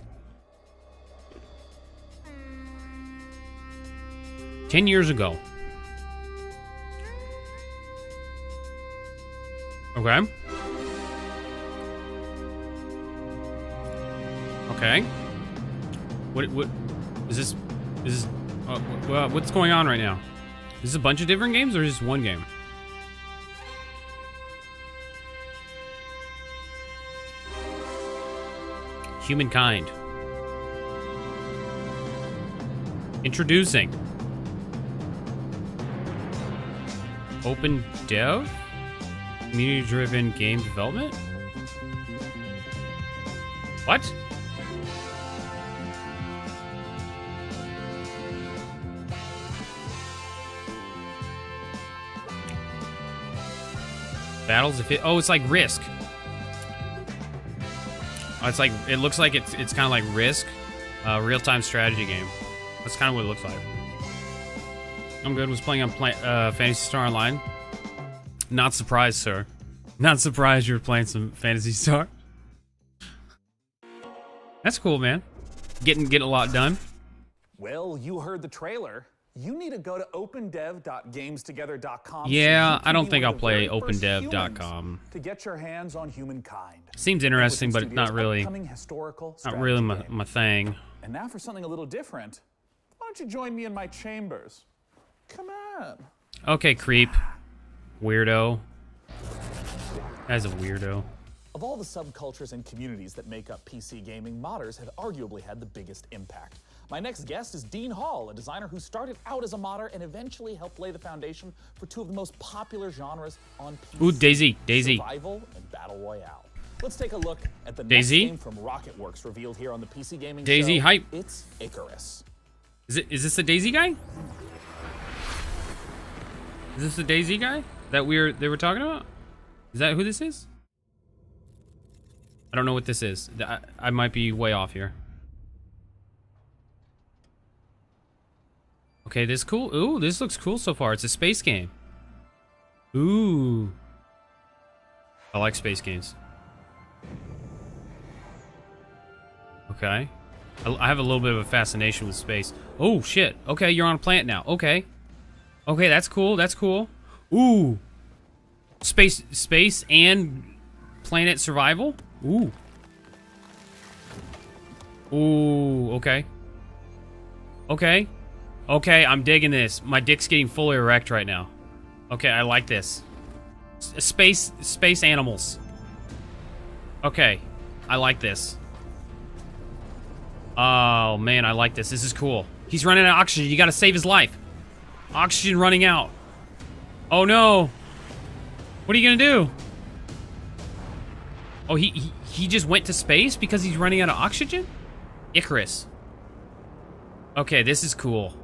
10 years ago. Okay. Okay. What is this? What's going on right now? Is this a bunch of different games or just one game? Humankind. Introducing. Open Dev? Community-driven game development? What? Battles if it it's like Risk. Oh, it's like it looks like it's kind of like Risk, real-time strategy game. That's kind of what it looks like. I'm good. Was playing on Phantasy Star Online. Not surprised, sir. Not surprised you were playing some Phantasy Star. That's cool, man. Getting a lot done. Well, you heard the trailer. You need to go to opendev.gamestogether.com. Yeah, I don't think I'll play opendev.com. To get your hands on Humankind. Seems interesting, but not really. Not really my thing. And now for something a little different. Why don't you join me in my chambers? Come on. Okay, creep. Weirdo. That's a weirdo. Of all the subcultures and communities that make up PC gaming, modders have arguably had the biggest impact. My next guest is Dean Hall, a designer who started out as a modder and eventually helped lay the foundation for 2 of the most popular genres on PC. Ooh, Daisy. Survival and Battle Royale. Let's take a look at the Daisy? next game from Rocketworks revealed here on the PC Gaming Daisy Show. hype. It's Icarus. Is this the Daisy guy? Is this the Daisy guy that they were talking about? Is that who this is? I don't know what this is. I might be way off here. Okay, this is cool. Ooh, this looks cool so far. It's a space game. Ooh. I like space games. Okay. I have a little bit of a fascination with space. Oh, shit. Okay, you're on a planet now. Okay. Okay, that's cool. That's cool. Ooh. Space and planet survival? Ooh. Ooh, okay. Okay. Okay, I'm digging this. My dick's getting fully erect right now. Okay, I like this. Space animals. Okay, I like this. Oh man, I like this. This is cool. He's running out of oxygen. You gotta save his life. Oxygen running out. Oh no. What are you gonna do? Oh, he just went to space because he's running out of oxygen? Icarus. Okay, this is cool.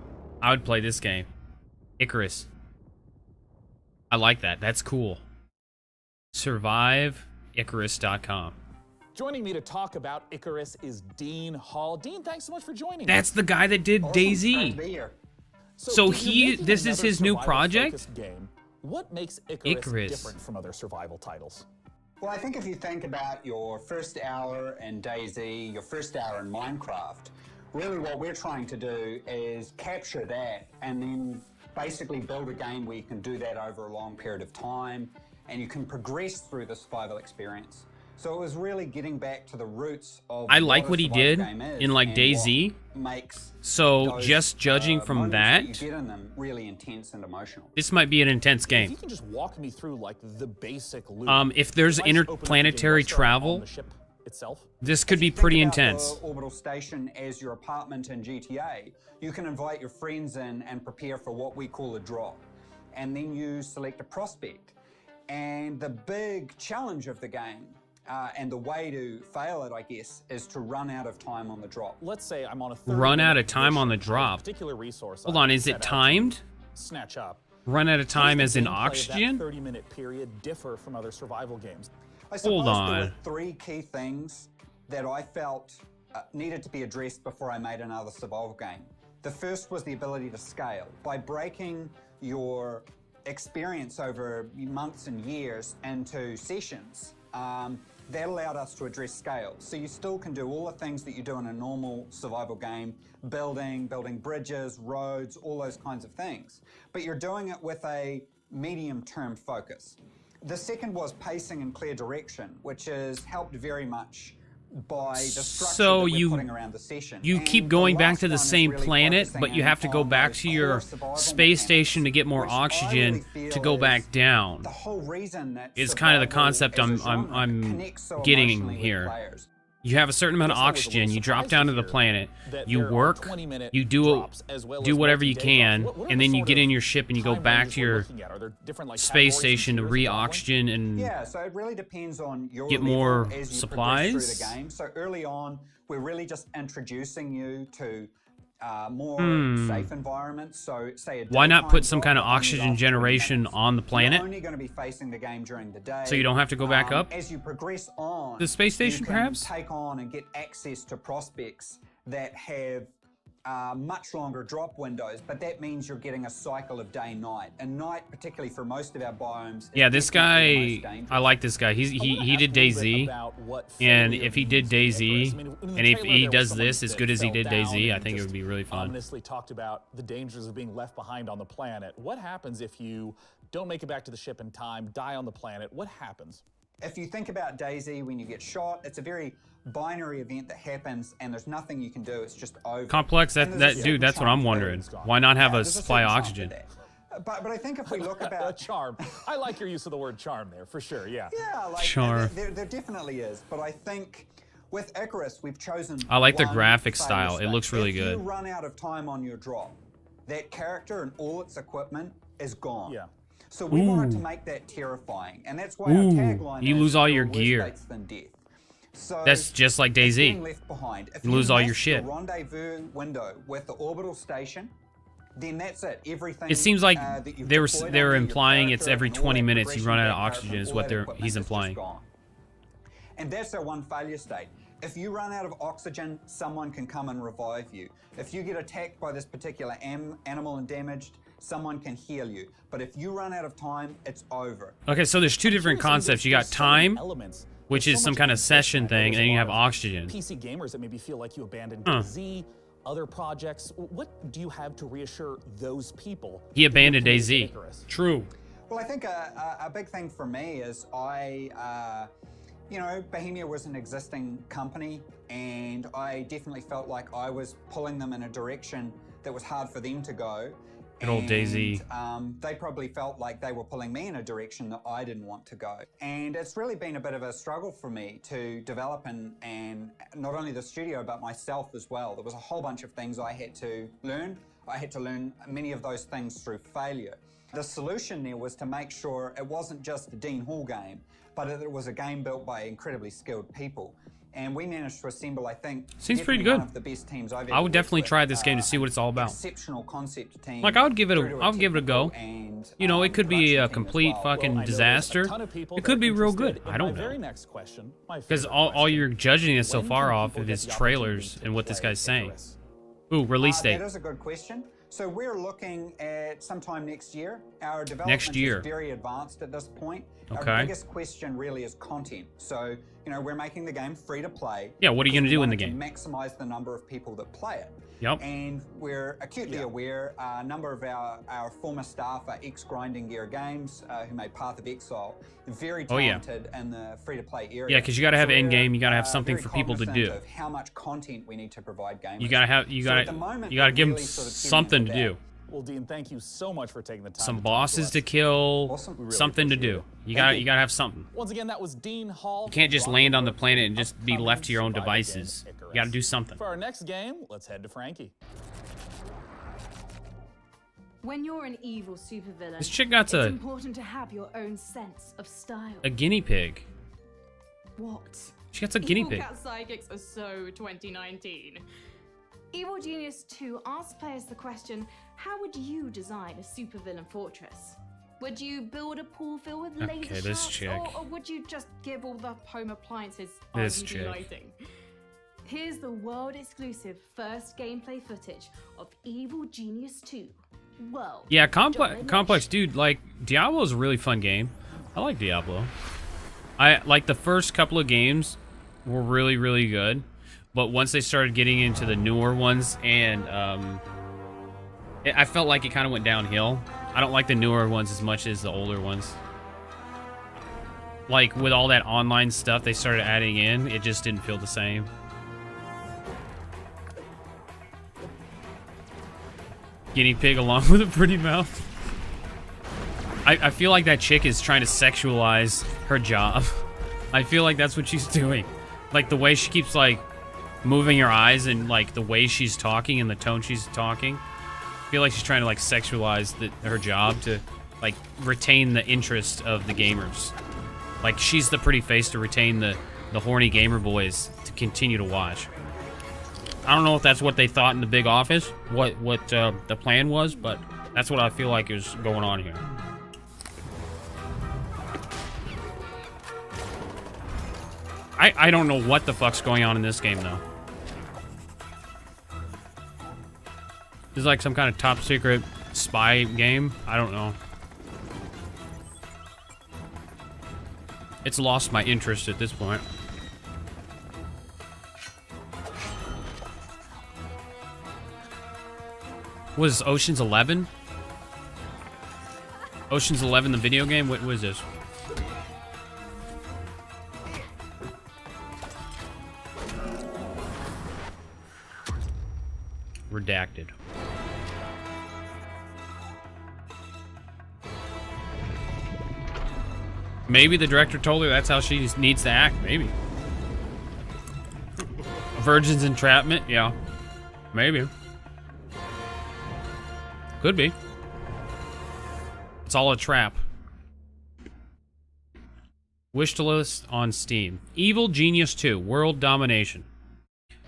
I would play this game. Icarus. I like that. That's cool. SurviveIcarus.com. Joining me to talk about Icarus is Dean Hall. Dean, thanks so much for joining That's us. the guy that did DayZ. Great to be here. So Dean, you're making this is another his new survival-focused project? Game. What makes Icarus different from other survival titles? Well, I think if you think about your first hour in DayZ, your first hour in Minecraft, really what we're trying to do is capture that and then basically build a game where you can do that over a long period of time and you can progress through the survival experience. So it was really getting back to the roots of I like what he did in like DayZ. So just judging from that, you get in them really intense and emotional. this might be an intense If game. you can just walk me through like the basic loop. If there's If I just open up the game, interplanetary let's start on travel, the ship itself. this could be Think pretty about intense. the orbital station as your apartment in GTA. You can invite your friends in and prepare for what we call a drop. And then you select a prospect. And the big challenge of the game, and the way to fail it, I guess, is to run out of time on the drop. Let's say I'm on a Run out of time on the drop. particular resource. Hold on, is it timed? Snatch up. Run out of time as in Gameplay of that oxygen? 30-minute period differ from other survival games. I suppose Hold on. there were three key things that I felt needed to be addressed before I made another survival game. The first was the ability to scale. By breaking your experience over months and years into sessions, that allowed us to address scale. So you still can do all the things that you do in a normal survival game, building bridges, roads, all those kinds of things. But you're doing it with a medium-term focus. The second was pacing and clear direction, which is helped very much by the structure So that we're you putting around the session. you And keep the going back last to the one is same really planet, focusing but you have to go on back those to your core survival space mechanics, station to get more which I oxygen really feel to go is back down. The whole reason that Is kind of the survival concept as a I'm genre connects so getting emotionally with here. players. You have a certain amount of Guess I was a oxygen. little You drop surprised down to to the hear planet. that You there are work. 20-minute You do drops as well do as whatever you multi-day can, drops. What are and the then you sort get of in your ship and you go time back ranges to we're your looking at? Are there different, like, space categories and station to tiers of traveling? re-oxygen and Yeah, so it really depends on your get level more as you progress supplies. through the game. So early on, we're really just introducing you to more safe environments. So say a Why not daytime put some drop kind of will only oxygen last 20 generation minutes. on the planet? You're only going to be facing the game during the day. So you don't have to go back up? As you progress on, The space station, you can perhaps? take on and get access to prospects that have much longer drop windows, but that means you're getting a cycle of day-night. And night, particularly for most of our biomes, is Yeah, this definitely the most guy, dangerous. I like this guy. He did DayZ, and if he did DayZ, and if he does this as good as he did DayZ, I think it would be really fun. Ominously talked about the dangers of being left behind on the planet. What happens if you don't make it back to the ship in time, die on the planet? What happens? If you think about DayZ, when you get shot, it's a very binary event that happens, and there's nothing you can do. It's just over. Complex, And that there's a dude, certain that's what charm I'm to wondering. that. Why not have Yeah, a there's supply of certain charm to oxygen? that. But I think if we look about charm, I like your use of the word charm there for sure. Yeah. Yeah, like Charm. there definitely is. But I think with Icarus, we've chosen. I like the one graphic failure style. It state. looks really If good. you run out of time on your drop, that character and all its equipment is gone. Yeah. So we wanted to Ooh. make that terrifying, and that's why our Ooh, tagline you is lose all your "Worse gear." fates than death." So That's just like it's DayZ. being left behind. If You lose all your miss shit. The rendezvous window with the orbital station, then that's it. Everything. It seems like that you've they were deployed they were onto your implying it's character every and all 20 that minutes you run out of progression, oxygen is all what that equipment he's is just implying. gone. And that's our one failure state. If you run out of oxygen, someone can come and revive you. If you get attacked by this particular animal and damaged, someone can heal you. But if you run out of time, it's over. Okay, so there's two different concepts. You got time, which is some kind of session thing, and then you have oxygen. PC gamers that maybe feel like you abandoned Huh. DayZ, other projects. What do you have to reassure those people? He abandoned who DayZ. created Icarus? True. Well, I think a big thing for me is you know, Bohemia was an existing company, and I definitely felt like I was pulling them in a direction that was hard for them to go. Good old DayZ. They probably felt like they were pulling me in a direction that I didn't want to go. And it's really been a bit of a struggle for me to develop and not only the studio, but myself as well. There was a whole bunch of things I had to learn. I had to learn many of those things through failure. The solution there was to make sure it wasn't just a Dean Hall game, but it was a game built by incredibly skilled people. And we managed to assemble, I think, seems pretty good. One of the best teams I've ever I would definitely worked try with. this game to see what it's all about. Exceptional concept team. Like, I would give it a go. You know, it could be a complete fucking disaster. It could be real good. I don't know. Because all you're judging is so far off of his trailers and what this guy's saying. Ooh, release date. That is a good question. So we're looking at sometime next year. Our development Next year. is very advanced at this point. Okay. Our biggest question really is content. So, you know, we're making the game free to play. Yeah, what are you going to do in the to game? maximize the number of people that play it. Yep. And we're acutely aware a number of our former staff are ex-Grinding Gear Games who made Path of Exile. Very talented in the free-to-play area. Yeah, because you got to have So end game. You got to we're, have something very for people to cognizant do. of how much content we need to provide gamers. You gotta have. You So at gotta. the moment, You gotta we're give them really sort of getting something into to do. Well, Dean, thank you so much for taking the time. Some to talk bosses us. to kill. Awesome. We really Something to appreciate do. it. You Thank gotta have something. Once again, that was Dean Hall. You can't just from land on the Rockford, planet and just be left to your own survival game devices. You Icarus. gotta do something. For our next game, let's head to Frankie. When you're an evil supervillain, This chick got it's to- important to have your own sense of style. A guinea pig. What? She gets a guinea Evil pig. Cat Psychics are so 2019. Evil Genius 2 asks players the question, how would you design a supervillain fortress? Would you build a pool filled with laser Okay, this shots, chick. or would you just give all the home appliances This RGB chick. lighting? Here's the world-exclusive first gameplay footage of Evil Genius 2. World. Yeah, complex, dude. Like Diablo's a really fun game. I like Diablo. I like the first couple of games were really, really good, but once they started getting into the newer ones, and I felt like it kind of went downhill. I don't like the newer ones as much as the older ones. Like with all that online stuff they started adding in, it just didn't feel the same. Guinea pig along with a pretty mouth. I feel like that chick is trying to sexualize her job. I feel like that's what she's doing. Like the way she keeps like moving her eyes and like the way she's talking and the tone she's talking. I feel like she's trying to like sexualize her job to like retain the interest of the gamers. Like she's the pretty face to retain the horny gamer boys to continue to watch. I don't know if that's what they thought in the big office, what the plan was, but that's what I feel like is going on here. I don't know what the fuck's going on in this game, though. This is like some kind of top secret spy game. I don't know. It's lost my interest at this point. Was Ocean's 11? Ocean's 11, the video game? What was this? Redacted. Maybe the director told her that's how she needs to act. Maybe. Virgin's Entrapment? Yeah. Maybe. Could be. It's all a trap. Wish to list on Steam. Evil Genius 2, World Domination.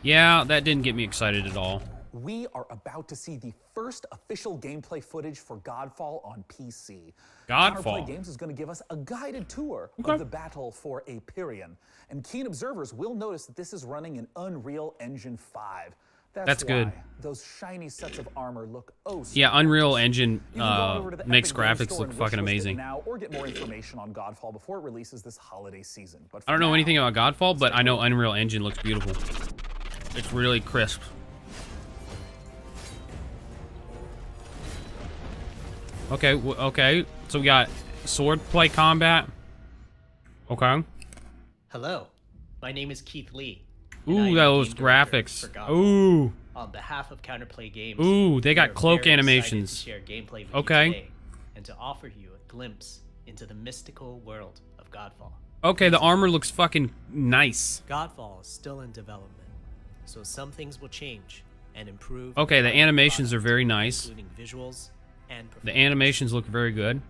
Yeah, that didn't get me excited at all. We are about to see the first official gameplay footage for Godfall on PC. Godfall. Counterplay Games is going to give us a guided tour of the battle for Aperion. And keen observers will notice that this is running in Unreal Engine 5. That's why good. Those shiny sets of armor look so Yeah, Unreal Engine You can go on over to the makes Epic Games graphics Store look and fucking wishlist it amazing. now, or get more information on Godfall before it releases this holiday season. But I don't know anything about Godfall, but I know Unreal Engine looks beautiful. It's really crisp. Okay, okay. So we got swordplay combat. Okay. Hello, my name is Keith Lee. Ooh, those graphics. Ooh. On behalf of Counterplay Games, Ooh, they got we are cloak very animations. excited to share gameplay with Okay. you today and to offer you a glimpse into the mystical world of Godfall. Okay, the armor looks fucking nice. Godfall is still in development, so some things will change and improve. Okay, the animations are very nice. Including visuals and The animations look very good.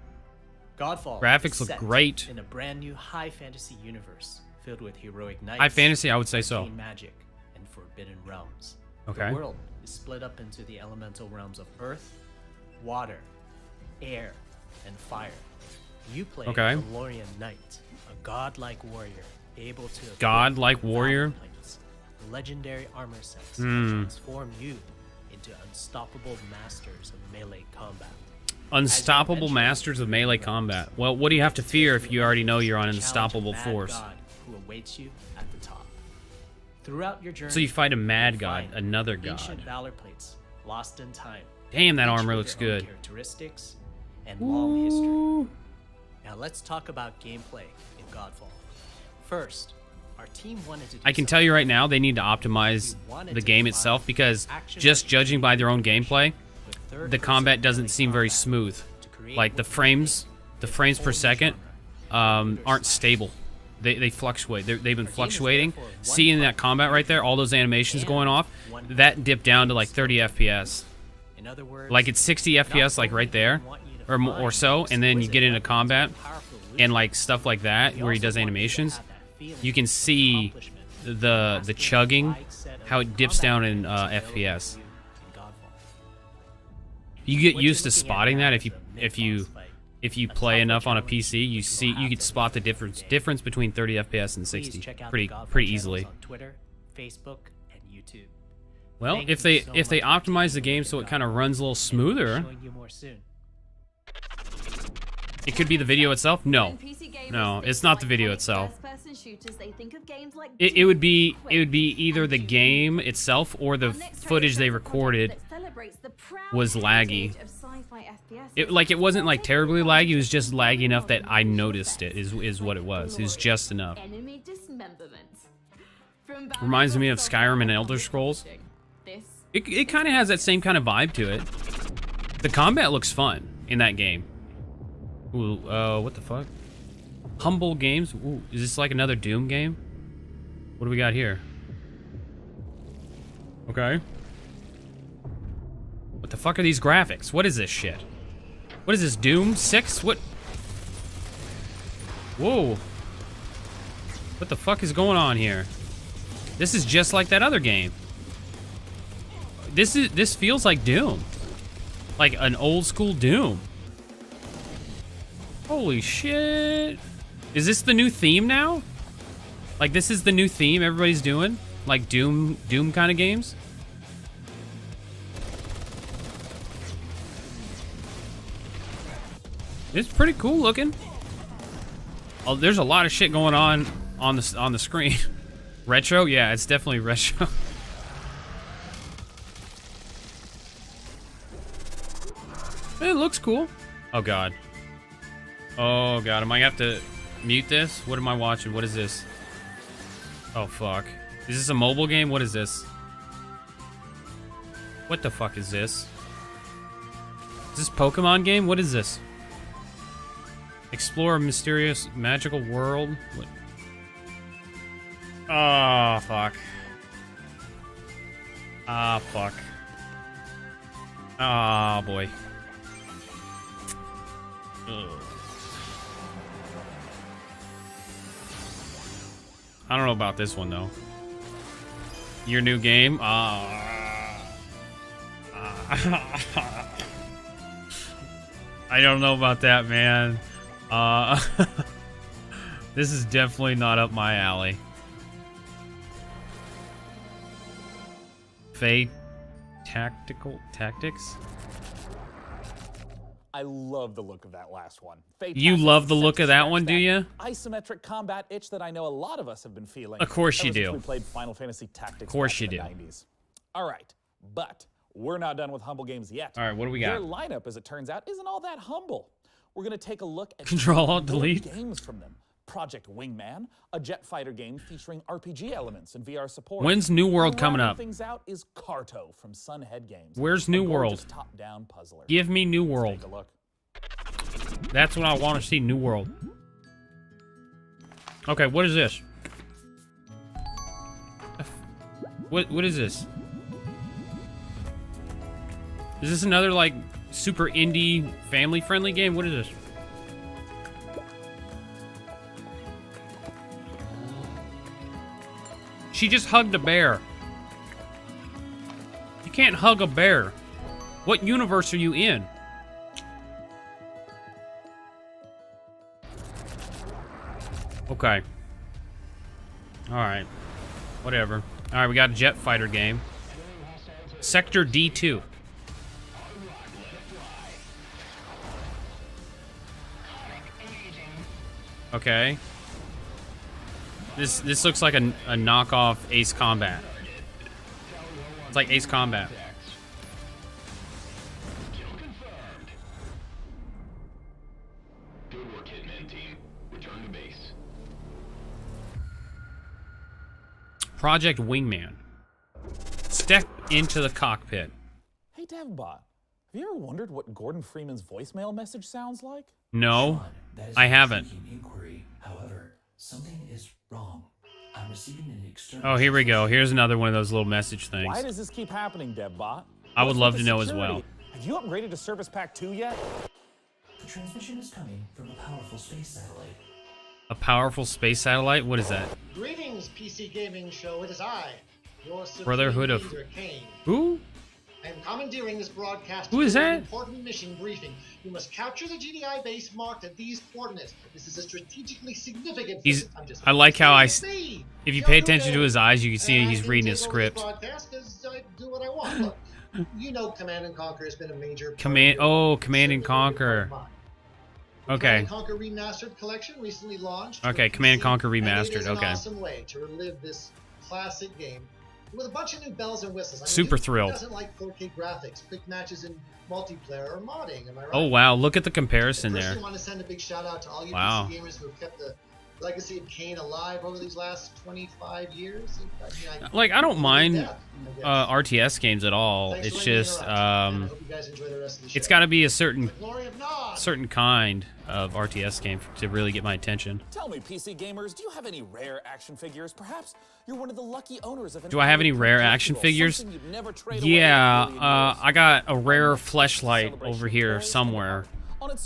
Godfall Graphics is look set great. in a brand new high fantasy universe filled with heroic knights. High fantasy, I would say so. arcane magic, and forbidden realms. Okay. The world is split up into the elemental realms of earth, water, air, and fire. You play Okay. the Lorien Knight, a godlike warrior able to equip Godlike warrior? valor plates, legendary armor sets, Hmm. and transform you into unstoppable masters of melee combat. Unstoppable masters of melee combat. Well, what do you have to fear if you already know you're on unstoppable Mad force? God who awaits you at the top. Throughout your journey, So you fight a mad you'll god, find another ancient god. valor plates lost in time. Damn, that each armor with looks their own good. Characteristics and long history. Now let's talk about gameplay in Godfall. First, our team wanted to do I can tell you right now, they need to optimize the game itself because just judging by their own gameplay, the combat doesn't seem very smooth. Like the frames per second aren't stable. They fluctuate. They've been fluctuating. Seeing that combat right there, all those animations going off, that dipped down to like 30 FPS. In other words, Like it's 60 FPS, like right there, or so, and then you get into combat, and like stuff like that where he does animations, you can see the chugging, how it dips down in FPS. You get used to spotting that if you play enough on a PC, you can spot the difference between 30 FPS and 60 pretty easily. on Twitter, Facebook, and YouTube. Well, Thank if you they so if they much optimize the game so it kind of runs a little smoother, Showing you more soon. it could be the video itself. No, it's not the video itself. First-person shooters, they think of games like It would be either the game itself or the footage they recorded was laggy. It wasn't like terribly laggy. It was just laggy enough that I noticed it. Is what it was. It was just enough. enemy dismemberment. From Reminds me of Skyrim and Elder Scrolls. It kind of has that same kind of vibe to it. The combat looks fun in that game. Ooh, what the fuck? Humble Games? Ooh, is this like another Doom game? What do we got here? Okay. What the fuck are these graphics? What is this shit? What is this, Doom 6? What? Whoa. What the fuck is going on here? This is just like that other game. This feels like Doom. Like an old school Doom. Holy shit. Is this the new theme now? Like this is the new theme everybody's doing? Like Doom kind of games? It's pretty cool looking. Oh, there's a lot of shit going on the screen. Retro? Yeah, it's definitely retro. It looks cool. Oh god. Oh god, am I gonna have to mute this? What am I watching? What is this? Oh fuck. Is this a mobile game? What is this? What the fuck is this? Is this Pokemon game? What is this? Explore a mysterious magical world. What? Oh fuck. Ah fuck. Oh boy. Ugh. I don't know about this one though. Your new game? I don't know about that, man. This is definitely not up my alley. Faye Tactics? I love the look of that last one. You love the look of that one, do you? Isometric combat itch that I know a lot of us have been feeling. Of course you ever since do. We played Final Fantasy Tactics. Of course back you in the do. 90s. All right, but we're not done with Humble Games yet. All right, what do we got? Their lineup, as it turns out, isn't all that humble. We're going to take a look at Control, Alt, more Delete. games from them. Project Wingman, a jet fighter game featuring RPG elements and VR support. When's New World coming up? Things out is Carto from Sunhead Games. Where's New World? Top-down puzzler. Give me New World. Take a look. That's what I want to see, New World. Okay, what is this? What is this? Is this another, like, super indie, family-friendly game? What is this? She just hugged a bear. You can't hug a bear. What universe are you in? Okay. Alright. Whatever. Alright, we got a jet fighter game. Sector D2. Okay. This looks like a knockoff Ace Combat. It's like Ace Combat. Good work, Hitman team. Return to base. Project Wingman. Step into the cockpit. Hey, DevBot, have you ever wondered what Gordon Freeman's voicemail message sounds like? No, I haven't. Inquiry. However, something is wrong. I'm receiving an external. Oh, here we go. Here's another one of those little message things. Why does this keep happening, DevBot? I would love to know as well. Have you upgraded to Service Pack 2 yet? The transmission is coming from a powerful space satellite. A powerful space satellite? What is that? Greetings, PC Gaming Show. It is I, your Brotherhood of... leader, Kane. Who? I am commandeering this broadcast. Who is to an that? Important mission briefing. You must capture the GDI base marked at these coordinates. This is a strategically significant. I like how if you pay attention to his eyes, you can see he's reading his script. Broadcast because I do what I want. Look, you know, Command and Conquer has been a major. Command and Conquer. Okay. Command and Conquer Remastered Collection recently launched. Okay, Command and Conquer And it Remastered. is an Okay. awesome way to relive this classic game with a bunch of new bells and whistles. I mean, Super who thrilled. doesn't like 4K graphics, quick matches in multiplayer or modding? Am I right? Oh wow, look at the comparison First, there. I want to send a big shout out to all you Wow. PC gamers who have kept the legacy of Kane alive over these last 25 years. I mean, Like, I don't mind I guess. RTS games at all. Thanks It's for letting me just interrupt, and I hope you guys enjoy the rest of the show. it's got to be a certain Glory of Nod. kind of RTS game to really get my attention. Tell me, PC gamers, do you have any rare action figures? Perhaps you're one of the lucky owners of an Do I have any rare action figures? Yeah, I got a rare fleshlight over here somewhere.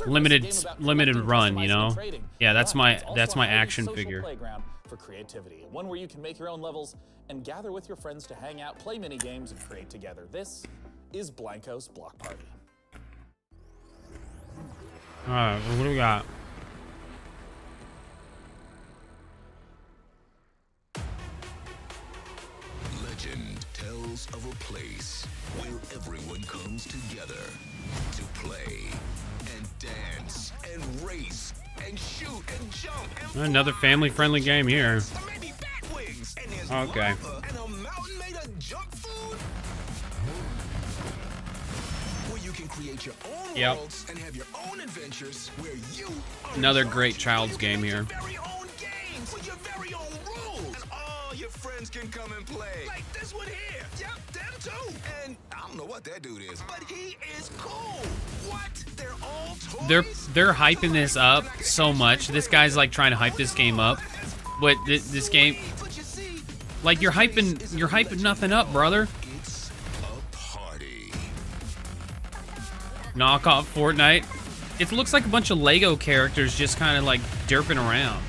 Limited run, you know. Yeah, that's my action figure. Playground for creativity, one where you can make your own levels and gather with your friends to hang out, play mini games, and create together. This is Blankos Block Party. All right, what do we got? Legend tells of a place where everyone comes together to play and dance and race and shoot and jump and Another family-friendly game here. maybe bat wings. And there's Okay. lava and a mountain made of junk food. Where you can create your own Yep. worlds and have your own adventures where you are Another great child's game here. very own games with your very own rules. All your friends can come and play. Like this one here. Yep, them too. And I don't know what that dude is, but he is cool. What? They're all toys? They're hyping this up so much. This guy's like trying to hype this game up, but this game, like you're hyping nothing up, brother. It's a party. Knockoff Fortnite. It looks like a bunch of Lego characters just kind of like derping around.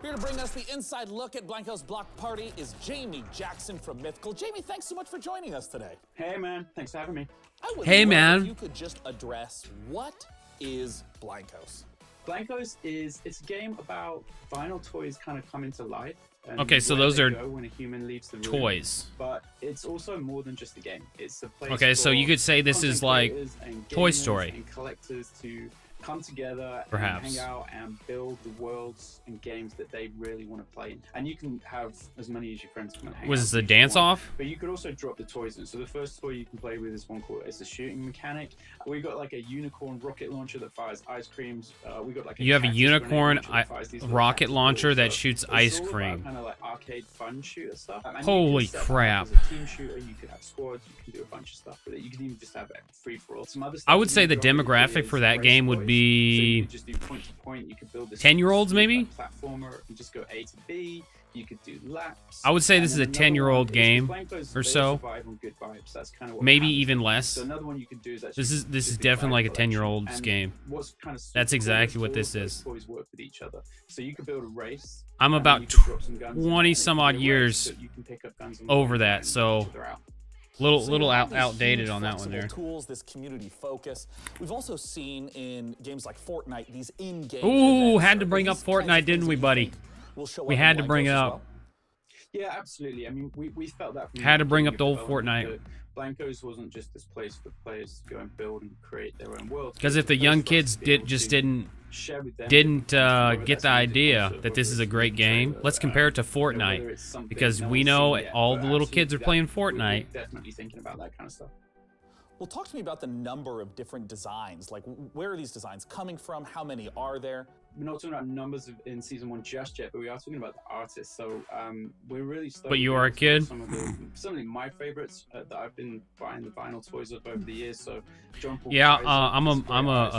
Here to bring us the inside look at Blankos Block Party is Jamie Jackson from Mythical. Jamie, thanks so much for joining us today. Hey, man. Thanks for having me. I would Hey, love man. If you could just address what is Blankos? Blankos it's a game about vinyl toys kind of coming to life. And Okay, so where those they are go when a human leaves the room. toys. But it's also more than just a game. It's a place Okay, so for you could say this is content like creators and Toy gamers Story. and collectors to come together Perhaps. and hang out and build the worlds and games that they really want to play in. And you can have as many as your friends come and hang out. Was the if you dance want. off? But you could also drop the toys in. So the first toy you can play with is one called, it's a shooting mechanic. We got like a unicorn rocket launcher that fires ice creams. We got like You have a cactus unicorn grenade launcher that fires these little rocket cactus launcher balls. that So shoots it's ice all about cream. kind of like arcade fun shooter stuff. And you Holy can set up crap. as a team shooter, you could have squads, you can do a bunch of stuff with it. You can even just have it free for all. Some other stuff I would you say can the drop in demographic is for that race game would toys. So be you could just do point to point. You could build this 10-year-olds maybe? platformer and just go A to B. You could do laps. I would say And this is then a another 10-year-old one is game the Blankos, or they so. survive on good vibes. That's kind of what Maybe happens. even less. So another one you can do is actually This is just definitely like a collection. 10-year-old's And game. what's kind of That's super exactly cool what all this of those is. toys work with each other. So you could build a race. I'm and about you could drop some guns in 20 and some it odd could be a race, years so you can pick up guns and over and that, so each other out. little you have these outdated huge on that one flexible there. Tools, this community focus. We've also seen in games like Fortnite these in-game. Ooh, events had to or bring these up kinds of Fortnite, things didn't that we, you buddy? think will show We up had in to bring it Blankos as up. well? Yeah, absolutely. I mean, we felt that from Had to the bring beginning up the of old development Fortnite. that Blankos wasn't just this place for players to go and build and create their own world. Because if the young kids didn't share with them get whether the that's idea music, that this whether is a it's great game, let's compare it to whether Fortnite. it's something Because no we one's know seen yet, all but the little kids are absolutely playing that- we're Fortnite. definitely thinking about that kind of stuff. Well, talk to me about the number of different designs. Like, where are these designs coming from? How many are there? We're not talking about numbers in season 1 just yet, but we are talking about the artists. So we're really stoked. But you are a to kid? some of my favorites that I've been buying the vinyl toys of over the years. So John Paul Yeah, Kaiser, I'm this great a artist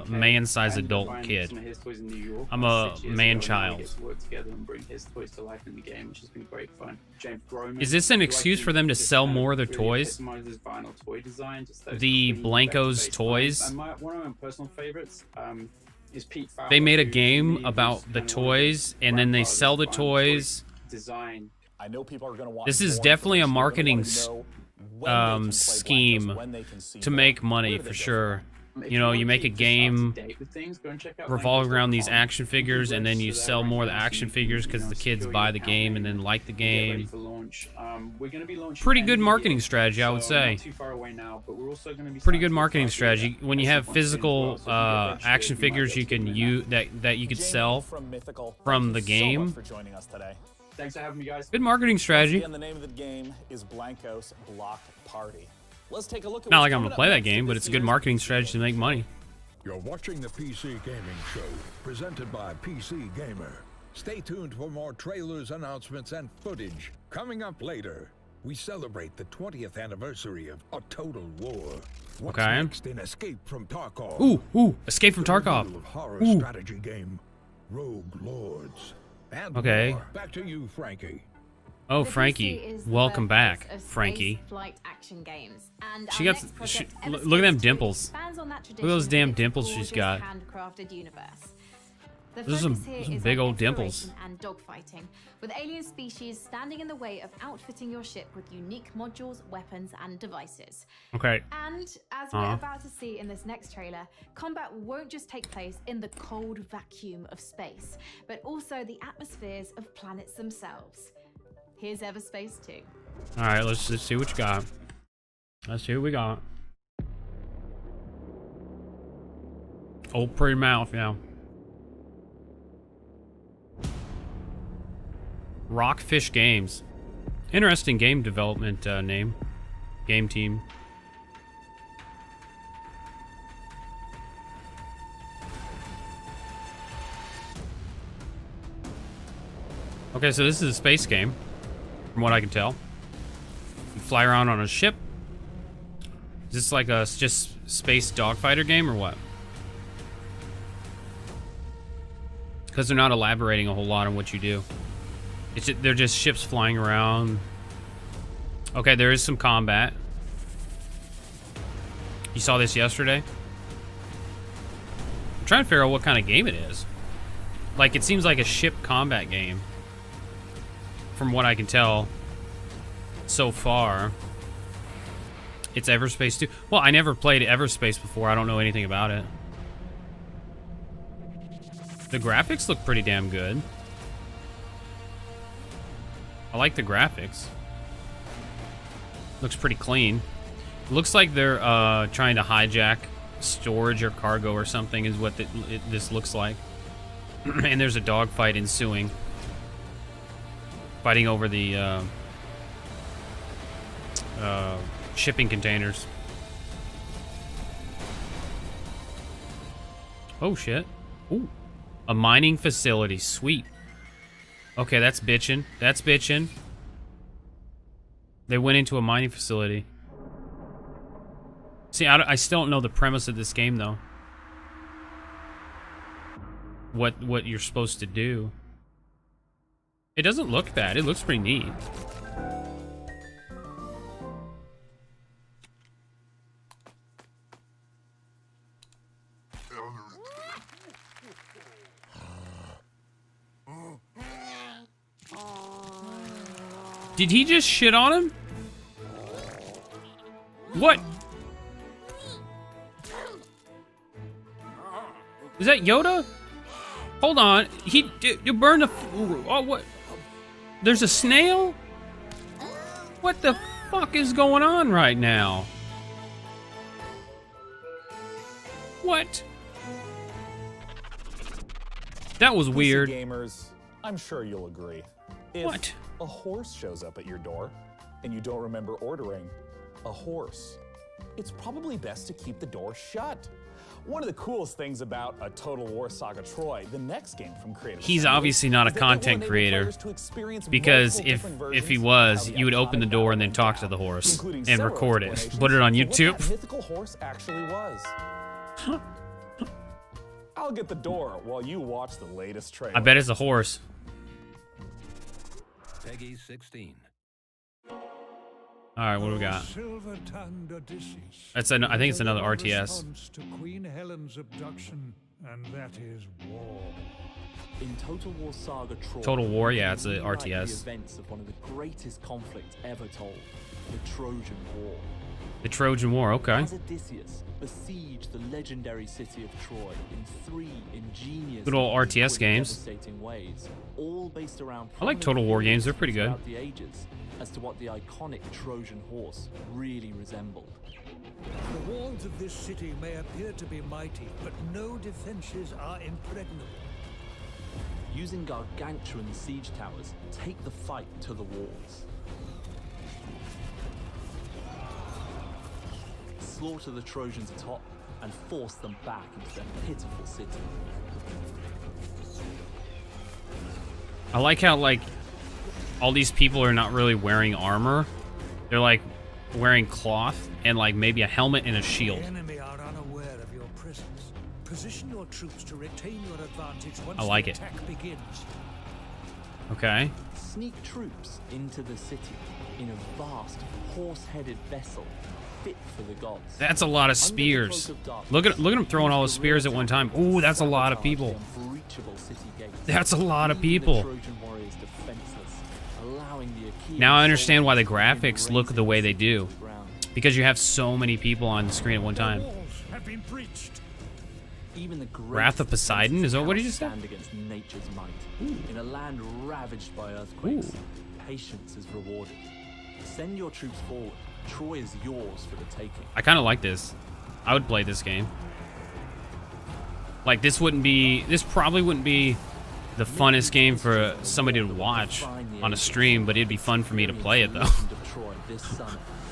from the UK. man-sized I ended up adult buying kid. some of his toys in New York I'm about a 6 years man-child. ago, and we get to work together and bring his toys to life in the game, which has been great fun. James Groman, Is this an who I excuse think for them to just sell kind of more of their really toys? epitomizes vinyl toy design, just those The clean, Blankos vector-based toys? lines. And one of my personal favorites is Pete Fowler. They made a who, to game me, about was the kind of one of toys, and then they grandfathers sell the of vinyl toys. Design. I know people are going to want. This is more definitely a information. They're gonna marketing wanna know when they can play Blankos, scheme when they can see to more. make Where money do for they go sure. If You know, wanna you make a keep just up to game date with things, go and check out revolving around these Blankos.com. action figures, and then you Register sell there more of right the now, so action you can, figures you because know, the kids secure buy your the account game and name then like the and get ready game. for launch. We're going to be launching Pretty end good of the marketing year, strategy, I would so say. Not too far away now, but we're also going to be Pretty signing good to marketing 5 strategy. year When you at have some point soon as physical well, so if you get registered, action you might figures be you able to can win use that you could Jamie sell from Mythical, from thank the you so game. much for joining us today. Thanks for having me, guys. Good marketing strategy. Again, the name of the game is Blankos Block Party. Let's take a look at Not what's like I'm coming gonna up play that next game, in but this it's a good year's marketing strategy to make money. You're watching the PC Gaming Show, presented by PC Gamer. Stay tuned for more trailers, announcements, and footage. Coming up later, we celebrate the 20th anniversary of A Total War. What's Okay. next in Escape from Tarkov? Ooh, Escape from The Tarkov. reveal of horror Ooh. strategy game, Rogue Lords. And Okay. more. Back to you, Frankie. Oh, The Frankie, PC is the welcome back, birthplace of Frankie. space flight action games. And She our got next project, Ever look at them Space 2, dimples. expands on that Look at those tradition damn with its dimples she's gorgeous got. handcrafted universe. The Those are some- focus here those are is big on old dimples. exploration and dogfighting, with alien species standing in the way of outfitting your ship with unique modules, weapons, and devices. Okay. And as we're about to see in this next trailer, combat won't just take place in the cold vacuum of space, but also the atmospheres of planets themselves. Here's Everspace 2. All right, let's just see what you got. Let's see what we got. Old pretty mouth, yeah. Rockfish Games. Interesting game development name. Game team. Okay, so this is a space game, from what I can tell. You fly around on a ship. Is this like a just space dogfighter game or what? Because they're not elaborating a whole lot on what you do. They're just ships flying around. Okay, there is some combat. You saw this yesterday? I'm trying to figure out what kind of game it is. Like, it seems like a ship combat game. From what I can tell so far. It's Everspace 2. Well, I never played Everspace before. I don't know anything about it. The graphics look pretty damn good. I like the graphics. Looks pretty clean. Looks like they're trying to hijack storage or cargo or something is what this looks like. And there's a dogfight ensuing, fighting over the shipping containers. Oh shit! Ooh, a mining facility. Sweet. Okay, that's bitchin'. That's bitchin'. They went into a mining facility. See, I still don't know the premise of this game, though. What you're supposed to do. It doesn't look bad. It looks pretty neat. Did he just shit on him? What? Is that Yoda? Hold on. You burned the... Oh, what? There's a snail? What the fuck is going on right now? What? That was weird. Gamers, I'm sure you'll agree. If a horse shows up at your door and you don't remember ordering a horse, it's probably best to keep the door shut. One of the coolest things about a Total War Saga Troy, the next game from Creative He's Assembly, obviously not a is that it will content enable creator, players to experience because multiple if different he versions was, of the you would open the iconic door and then Battle talk Path, to the horse including and several record it, explanations put it on of what YouTube. that mythical horse actually was. I'll get the door while you watch the latest trailer. I bet it's a horse. Peggy 16. All right, what do we got? Silver-tongued Odysseus. That's I think it's another In RTS. response to Queen Helen's abduction, and that is war. In Total War Saga Troy, Total War, yeah, it's a we write RTS. The events of one of the greatest conflicts ever told, the Trojan War. The Trojan War, okay. As Odysseus besieged the legendary city of Troy in 3 ingenious, Good old RTS equally games. devastating ways, all based around I like Total War games, they're pretty good. throughout the ages as to what the iconic Trojan horse really resembled. The walls of this city may appear to be mighty, but no defenses are impregnable. Using gargantuan siege towers, take the fight to the walls. Slaughter the Trojans atop and force them back into their pitiful city. I like how, like, all these people are not really wearing armor. They're, like, wearing cloth and, like, maybe a helmet and a shield. The enemy are unaware of your presence. Position your troops to retain your advantage once I like the it. attack begins. Okay. Sneak troops into the city in a vast, horse-headed vessel fit for the gods. That's a lot of spears. Look at them throwing all the spears at one time. Ooh, that's a lot of people. Unbreachable city gates. That's a lot of Leaving people. the Trojan warriors defenseless, allowing the Achaean Now I understand why the soldiers to graphics look the way they do. Because you have so many people on the screen at one time. Have been breached. Even the Wrath of Poseidon? Is that what he just said? stand against nature's might. In a land ravaged by earthquakes, patience is rewarded. Send your troops forward. Troy is yours for the taking. I kind of like this. I would play this game. Like, this probably wouldn't be the funnest game for somebody to watch on a stream, but it'd be fun for me to play it, though.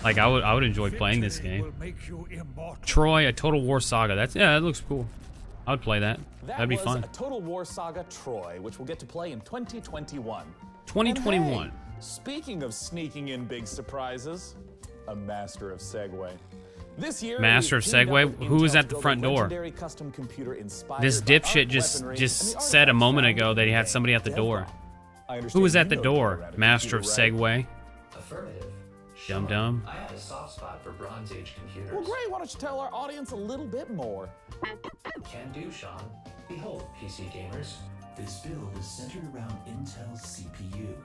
Like, I would enjoy playing this game. Troy, a Total War Saga. That looks cool. I would play that. That'd be was fun. a Total War Saga Troy, which we'll get to play in 2021. 2021. And hey, speaking of sneaking in big surprises, a master of Segway. This year, Master of we've teamed up Segway? with Who was Intel at the to build front a door? legendary custom computer inspired This by dipshit arc just weaponry and the said a moment ago that he had somebody at the door. I Who understand was at you the know door? Colorado Master of computer, right? Segway. Affirmative. Dum dum. I have a soft spot for Bronze Age computers. Well, great. Why don't you tell our audience a little bit more? Can do, Sean. Behold, PC gamers. This build is centered around Intel's CPU.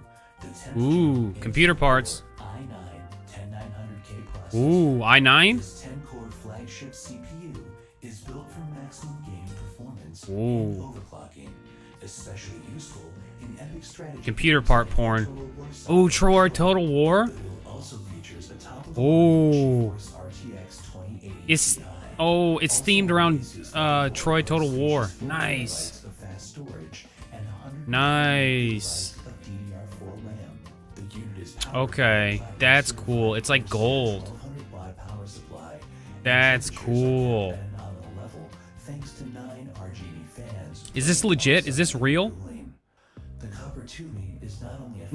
The 10th Ooh, computer parts. i9-10900K plus. Ooh, i9? This 10-core flagship CPU is built for maximum gaming performance Ooh. and overclocking, especially useful in epic strategy. Computer part porn. Oh, Troy Total War. Also features a top of Oh. RTX 2080. It's themed around Troy Total War. Nice. Of fast storage and 100 Nice. of DDR4 RAM. The unit is Okay, that's cool. It's like gold. 100 watt power supply. That's cool. At a nominal level, thanks to 9 RGB fans. Is this legit? Is this real? The copper tubing is not only a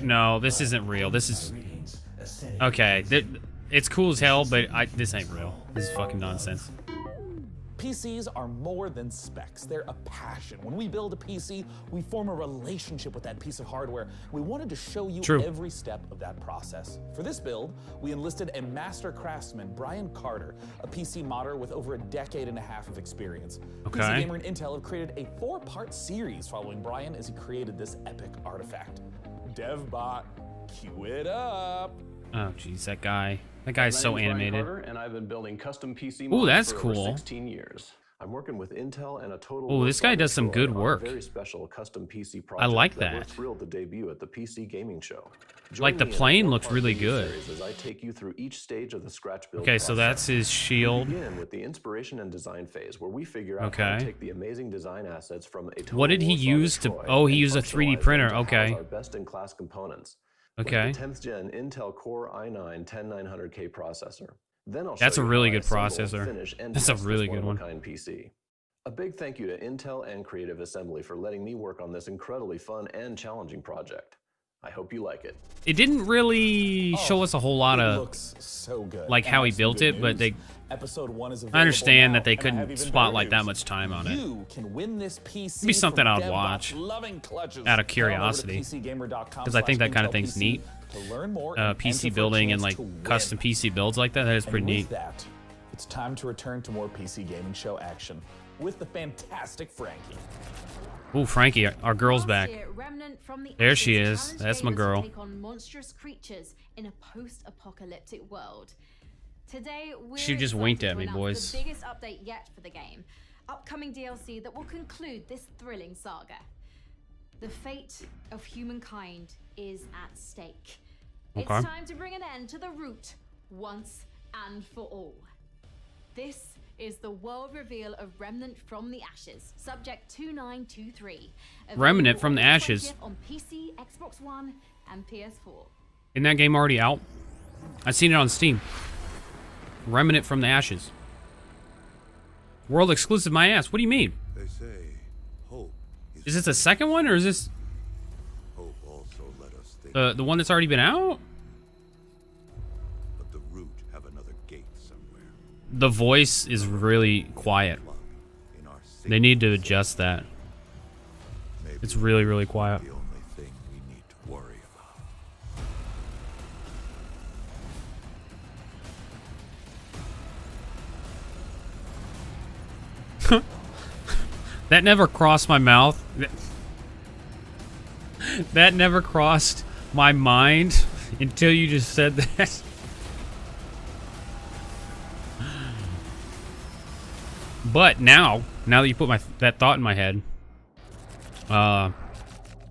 No. This isn't real. This is okay. It's cool as hell, but this ain't real. This is fucking nonsense. PCs are more than specs. They're a passion. When we build a PC, we form a relationship with that piece of hardware. We wanted to show you True. every step of that process. For this build, we enlisted a master craftsman, Brian Carter, a PC modder with over a decade and a half of experience. Okay. PC Gamer and Intel have created a 4-part series following Brian as he created this epic artifact. DevBot, cue it up. Oh, jeez, that guy. That guy's so My name's Brian animated. Carter, and I've been building custom PC Ooh, mods that's for over cool. 16 years. I'm working with Intel and a total. Ooh, this guy does some good work. Very special custom PC project I like We're that. thrilled to debut at the PC Gaming Show. Like, the Join me in a plane looks 4-part really video good. series As I take you through each stage of the Scratch build Okay, so that's his shield. We begin with the inspiration and design phase, where we figure out how Okay. to take the amazing design assets from a Total What did he War Saga use to? Troy Oh, he and used a 3D functionalize printer. them to Okay. house our best-in-class components. Okay. With the 10th gen Intel Core i9 10900K processor. Then I'll That's show a you really how I good assemble, processor. finish, and That's a test really this good one. one-of-a-kind PC. A big thank you to Intel and Creative Assembly for letting me work on this incredibly fun and challenging project. I hope you like it. It didn't really show us a whole lot it of looks so good. like And how I he have some built good it, but news. they. Episode 1 is I available understand now, that they and I have couldn't even spotlight better that news. much time on it. You can win this PC It'd be something from I would DevBot's watch loving clutches. out of Head on over to curiosity, because I think that kind of thing's neat. to learn more and PC enter for a building and chance like to win. custom PC builds like that. That is And pretty with neat. that, it's time to return to more PC Gaming Show action with the fantastic Frankie. Ooh, Frankie, our girl's back. Remnant from the There she Ashes is. challenged That's my gamers to girl. Take on monstrous creatures in a post-apocalyptic world. Today, we're She just excited winked to at me, announce boys. The biggest update yet for the game. Upcoming DLC that will conclude this thrilling saga. The fate of humankind is at stake. Okay. It's time to bring an end to the root once and for all. This is the world reveal of Remnant from the Ashes, subject 2923. Remnant from the Available Ashes. on PC, Xbox One, and PS4. Isn't that game already out? I've seen it on Steam. Remnant from the Ashes. World exclusive, my ass. What do you mean? They say hope Is this the second one, or is this hope also let us think the one that's already been out? but the root have another gate somewhere. The voice is really quiet. They need to adjust that. It's really, really quiet. The only thing we need to worry about. That never crossed my mouth. That never crossed my mind until you just said that. But now that you put that thought in my head, now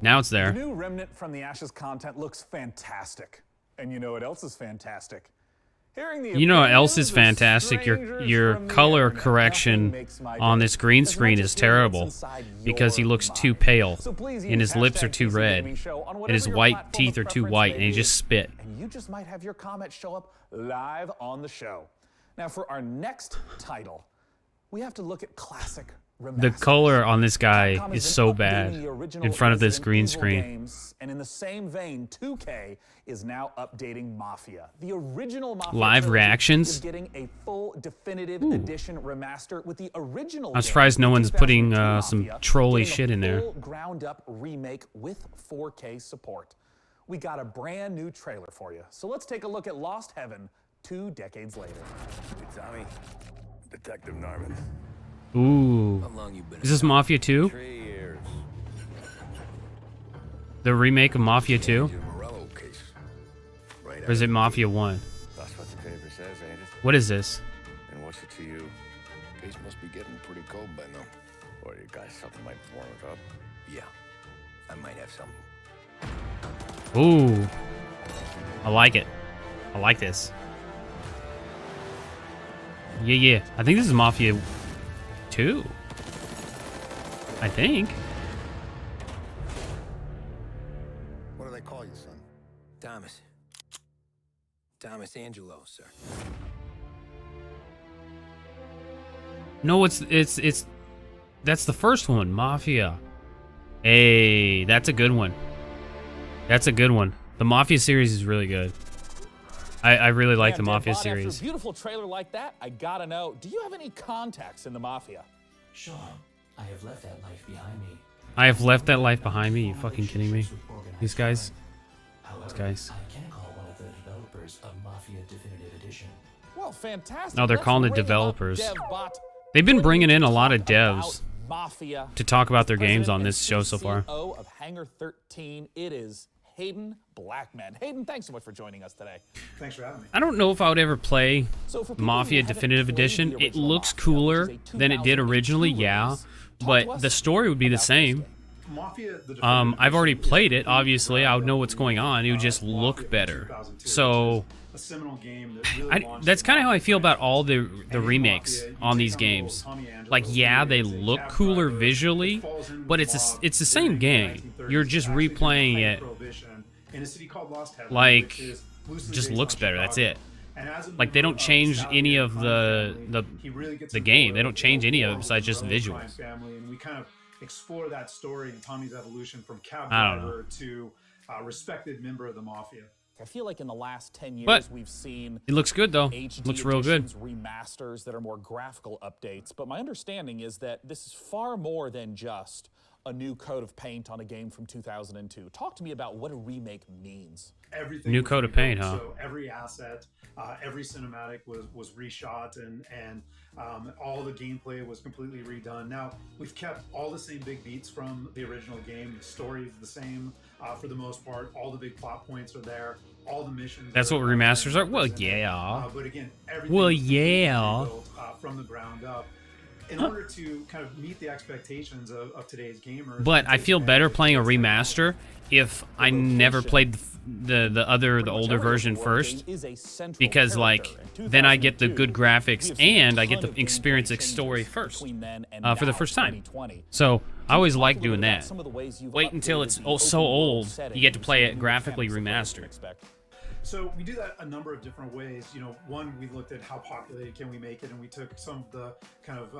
it's The there. new Remnant from the Ashes content looks fantastic. And you know what else is fantastic? Hearing the You know what else opinions is of fantastic? Your color correction on this green screen is terrible because he looks too pale and his lips are too red and his white teeth are too white and he just spit. And you just might have your comment show up live on the show. Now for our next title, we have to look at classic The color on this guy is so bad in front of this green screen. games, and in the same vein, 2K is now updating Mafia. The original Mafia Live trilogy reactions? is getting a full definitive edition remaster with the original. I'm surprised no one's putting some Mafia trolly getting a shit in there. full ground-up remake with 4K support. We got a brand new trailer for you, so let's take a look at Lost Heaven 2 decades later. Hey, Tommy. Detective Norman. Ooh. How long you been Is this in Mafia 2? 3 years. The remake of Mafia 2? Your Morello case. Right Or is it Mafia 1? That's what the paper says, ain't it? What is this? And what's it to you? Case must be getting pretty cold by now. Or you got something like warm it up? Yeah, I might have something. Ooh. I like it. I like this. Yeah. I think this is Mafia 2. I think. What do they call you, son? Thomas. Thomas Angelo, sir. No, it's that's the first one, Mafia. Hey, that's a good one. That's a good one. The Mafia series is really good. I really like the Mafia series. After a beautiful trailer like that, I gotta know, do you have any contacts in the Mafia? Sean, I have left that life behind me. I have left that life behind me. You fucking kidding me? These guys. These guys. I can call one of the developers of Mafia Definitive Edition. Well, fantastic. No, they're Let's calling it bring up developers. DevBot. They've been bringing in a lot of devs Mafia. to talk about their games on this show so far. CEO of Hangar 13, it is Hayden Blackman. Hayden, thanks so much for joining us today. Thanks for having me. I don't know if I would ever play Mafia Definitive Edition. It looks cooler than it did originally, yeah, but the story would be the same. Mafia, I've already played it, obviously. I would know what's going on. It would just look better. So a seminal game that really that's kind of how I feel about all the remakes on these games. Like, yeah, they look cooler visually, but it's the same game. You're just replaying it. Like, just looks better. That's it. Like, they don't change any of the game. They don't change any of it besides just visuals. And we kind of explore that story in Tommy's evolution from cab I don't driver to respected member of the Mafia. I feel like in the last 10 years But we've seen it looks good though. HD Looks real good. editions, remasters that are more graphical updates. But my understanding is that this is far more than just a new coat of paint on a game from 2002. Talk to me about what a remake means. Everything New was coat of rebuilt, paint, huh? So every asset, every cinematic was reshot, and all the gameplay was completely redone. Now we've kept all the same big beats from the original game. The story is the same for the most part. All the big plot points are there. All the missions. That's what remasters are? Well, yeah. But again, everything Well, was completely yeah. rebuilt, from the ground up. In order to kind of meet the expectations of today's gamers. But I feel better playing a remaster if I never played the older version first, because like then I get the good graphics and I get the experience the story first for the first time. So I always like doing that. Wait until it's so old you get to play it graphically remastered. So we do that a number of different ways. You know, one, we looked at how populated can we make it, and we took some of the kind of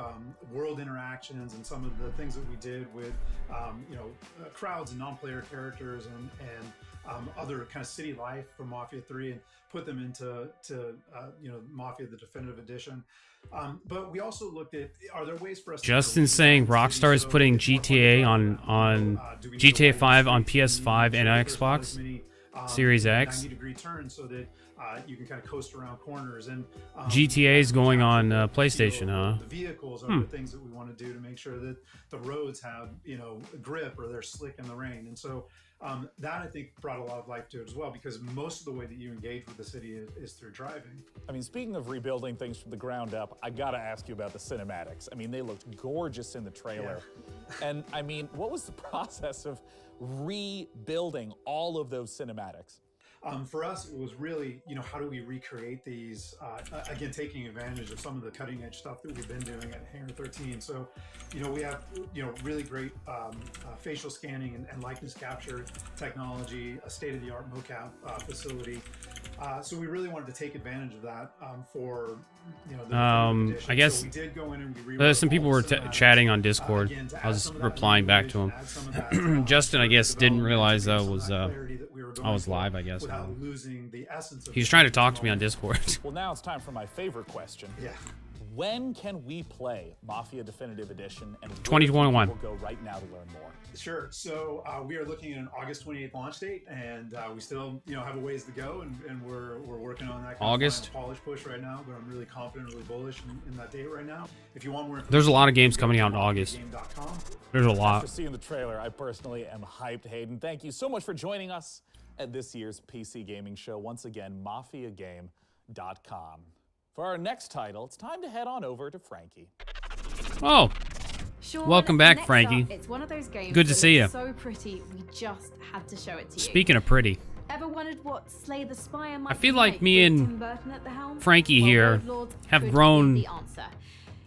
world interactions and some of the things that we did with, crowds and non-player characters and other kind of city life from Mafia 3 and put them into Mafia the Definitive Edition. But we also looked at, are there ways for us Justin saying Rockstar is putting GTA on GTA 5 on PS5 and Xbox Series X. 90-degree turn so that you can kind of coast around corners, and GTA is going on PlayStation, huh? The vehicles are the things that we want to do to make sure that the roads have grip or they're slick in the rain, and so that I think brought a lot of life to it as well, because most of the way that you engage with the city is through driving. I mean, speaking of rebuilding things from the ground up, I gotta ask you about the cinematics. I mean, they looked gorgeous in the trailer. Yeah. And I mean, what was the process of rebuilding all of those cinematics? For us, it was really, how do we recreate these? Again, taking advantage of some of the cutting edge stuff that we've been doing at Hangar 13. So, we have, really great facial scanning and likeness capture technology, a state-of-the-art mocap facility. So we really wanted to take advantage of that for, the I guess so we did go in and we some people were chatting on Discord. I was replying back to him. Justin, I guess, didn't realize I was live, I guess. He's trying to talk to me on Discord. Well, now it's time for my favorite question. Yeah. When can we play Mafia Definitive Edition? And 2021. We'll go right now to learn more. Sure. So we are looking at an August 28th launch date, and we still, have a ways to go, and we're working on that kind August. of polish push right now. But I'm really confident, really bullish in that date right now. If you want more, there's a lot of games coming out in August. There's a lot. After seeing the trailer, I personally am hyped. Hayden, thank you so much for joining us at this year's PC Gaming Show. Once again, MafiaGame.com. For our next title, it's time to head on over to Frankie. Oh, Sean, Welcome back, next Frankie. up, it's one of those games Good to that see looks you. So pretty, we just had to show it to you. Speaking of pretty, Ever wondered what Slay the Spire might I feel be like me with and Tim Burton at the helm? Frankie Well, here Rogue Lords have could be grown the answer.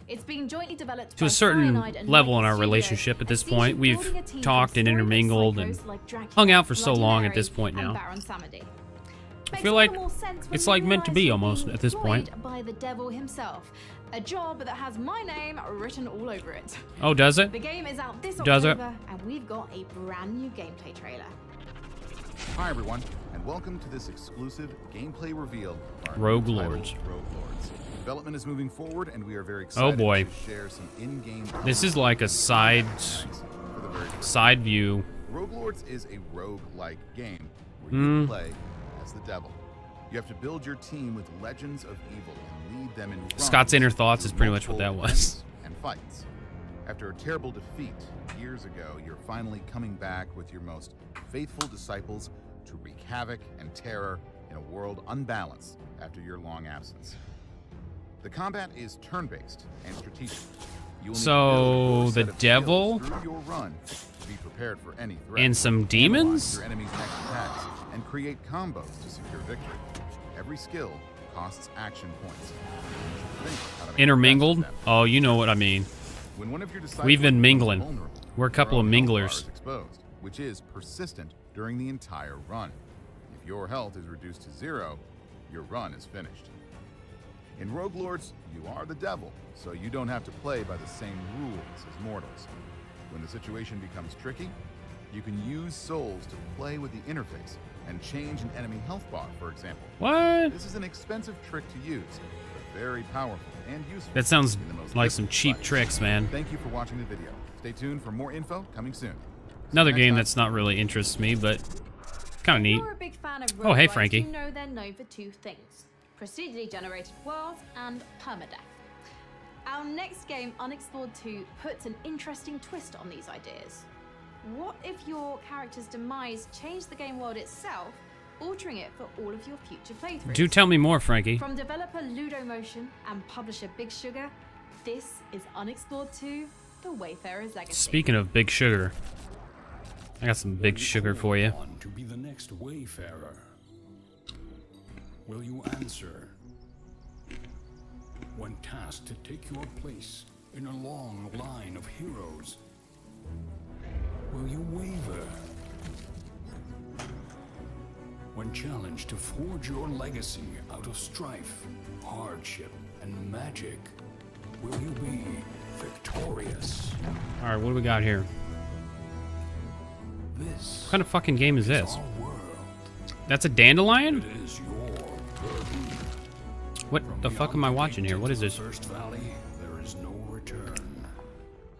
It's being jointly developed to by a certain Cyanide and level in Mighty our Studios, relationship at this and sees point. you We've building a team talked and from intermingled and psychos like Dracula, hung out for so Bloody long Mary, at this point and now. Baron Samedi. I Makes feel all like the more sense when it's you like meant to realise be you're almost being at this point. employed by the devil himself. A job that has my name written all over it. Oh, does it? The game is out this Does it? October, and we've got a brand new gameplay trailer. Hi everyone, and welcome to this exclusive gameplay reveal of our Rogue new title, Lords. Rogue Lords. Development is moving forward, and we are very Oh excited boy. to share some in-game. This is like a side view. Rogue Lords is a rogue-like game where you play as the devil. You have to build your team with legends of evil and lead them in runs Scott's inner thoughts is pretty much what that multiple was. events and fights. After a terrible defeat years ago, you're finally coming back with your most faithful disciples to wreak havoc and terror in a world unbalanced after your long absence. The combat is turn-based and strategic. You will need to So, build your the set of devil skills through your run to be prepared for any threat. and some Analyze demons? your enemy's next attacks and create combos to secure victory. Every skill costs action points. You should think how to make Intermingled? the best of them. Oh, you know what I mean. When one of your We've been disciples mingling. becomes vulnerable, We're a couple of your own health bar minglers. is exposed, which is persistent during the entire run. If your health is reduced to 0, your run is finished. In Rogue Lords, you are the devil, so you don't have to play by the same rules as mortals. When the situation becomes tricky, you can use souls to play with the interface and change an enemy health bar, for example. What? This is an expensive trick to use, but very powerful and useful. That sounds in the most like some difficult cheap fights. tricks, man. Thank you for watching the video. Stay tuned for more info coming soon. Another game that's not really interests me, but kind of neat. If you're a big fan of Oh, hey, roguelikes, Frankie. You know they're known for two things: procedurally generated worlds and permadeath. Our next game, Unexplored 2, puts an interesting twist on these ideas. What if your character's demise changed the game world itself, altering it for all of your future playthroughs? Do tell me more, Frankie. From developer Ludomotion and publisher Big Sugar, this is Unexplored 2: The Wayfarer's Legacy. Speaking of Big Sugar, I got some Big Sugar for you. To be the next wayfarer, will you answer when tasked to take your place in a long line of heroes? Will you waver when challenged to forge your legacy out of strife, hardship, and magic? Will you be victorious? All right, what do we got here? This What kind of fucking game is this? our world. That's a dandelion? It is your burden. What the fuck am I watching here? What is this? First Valley, there is no return.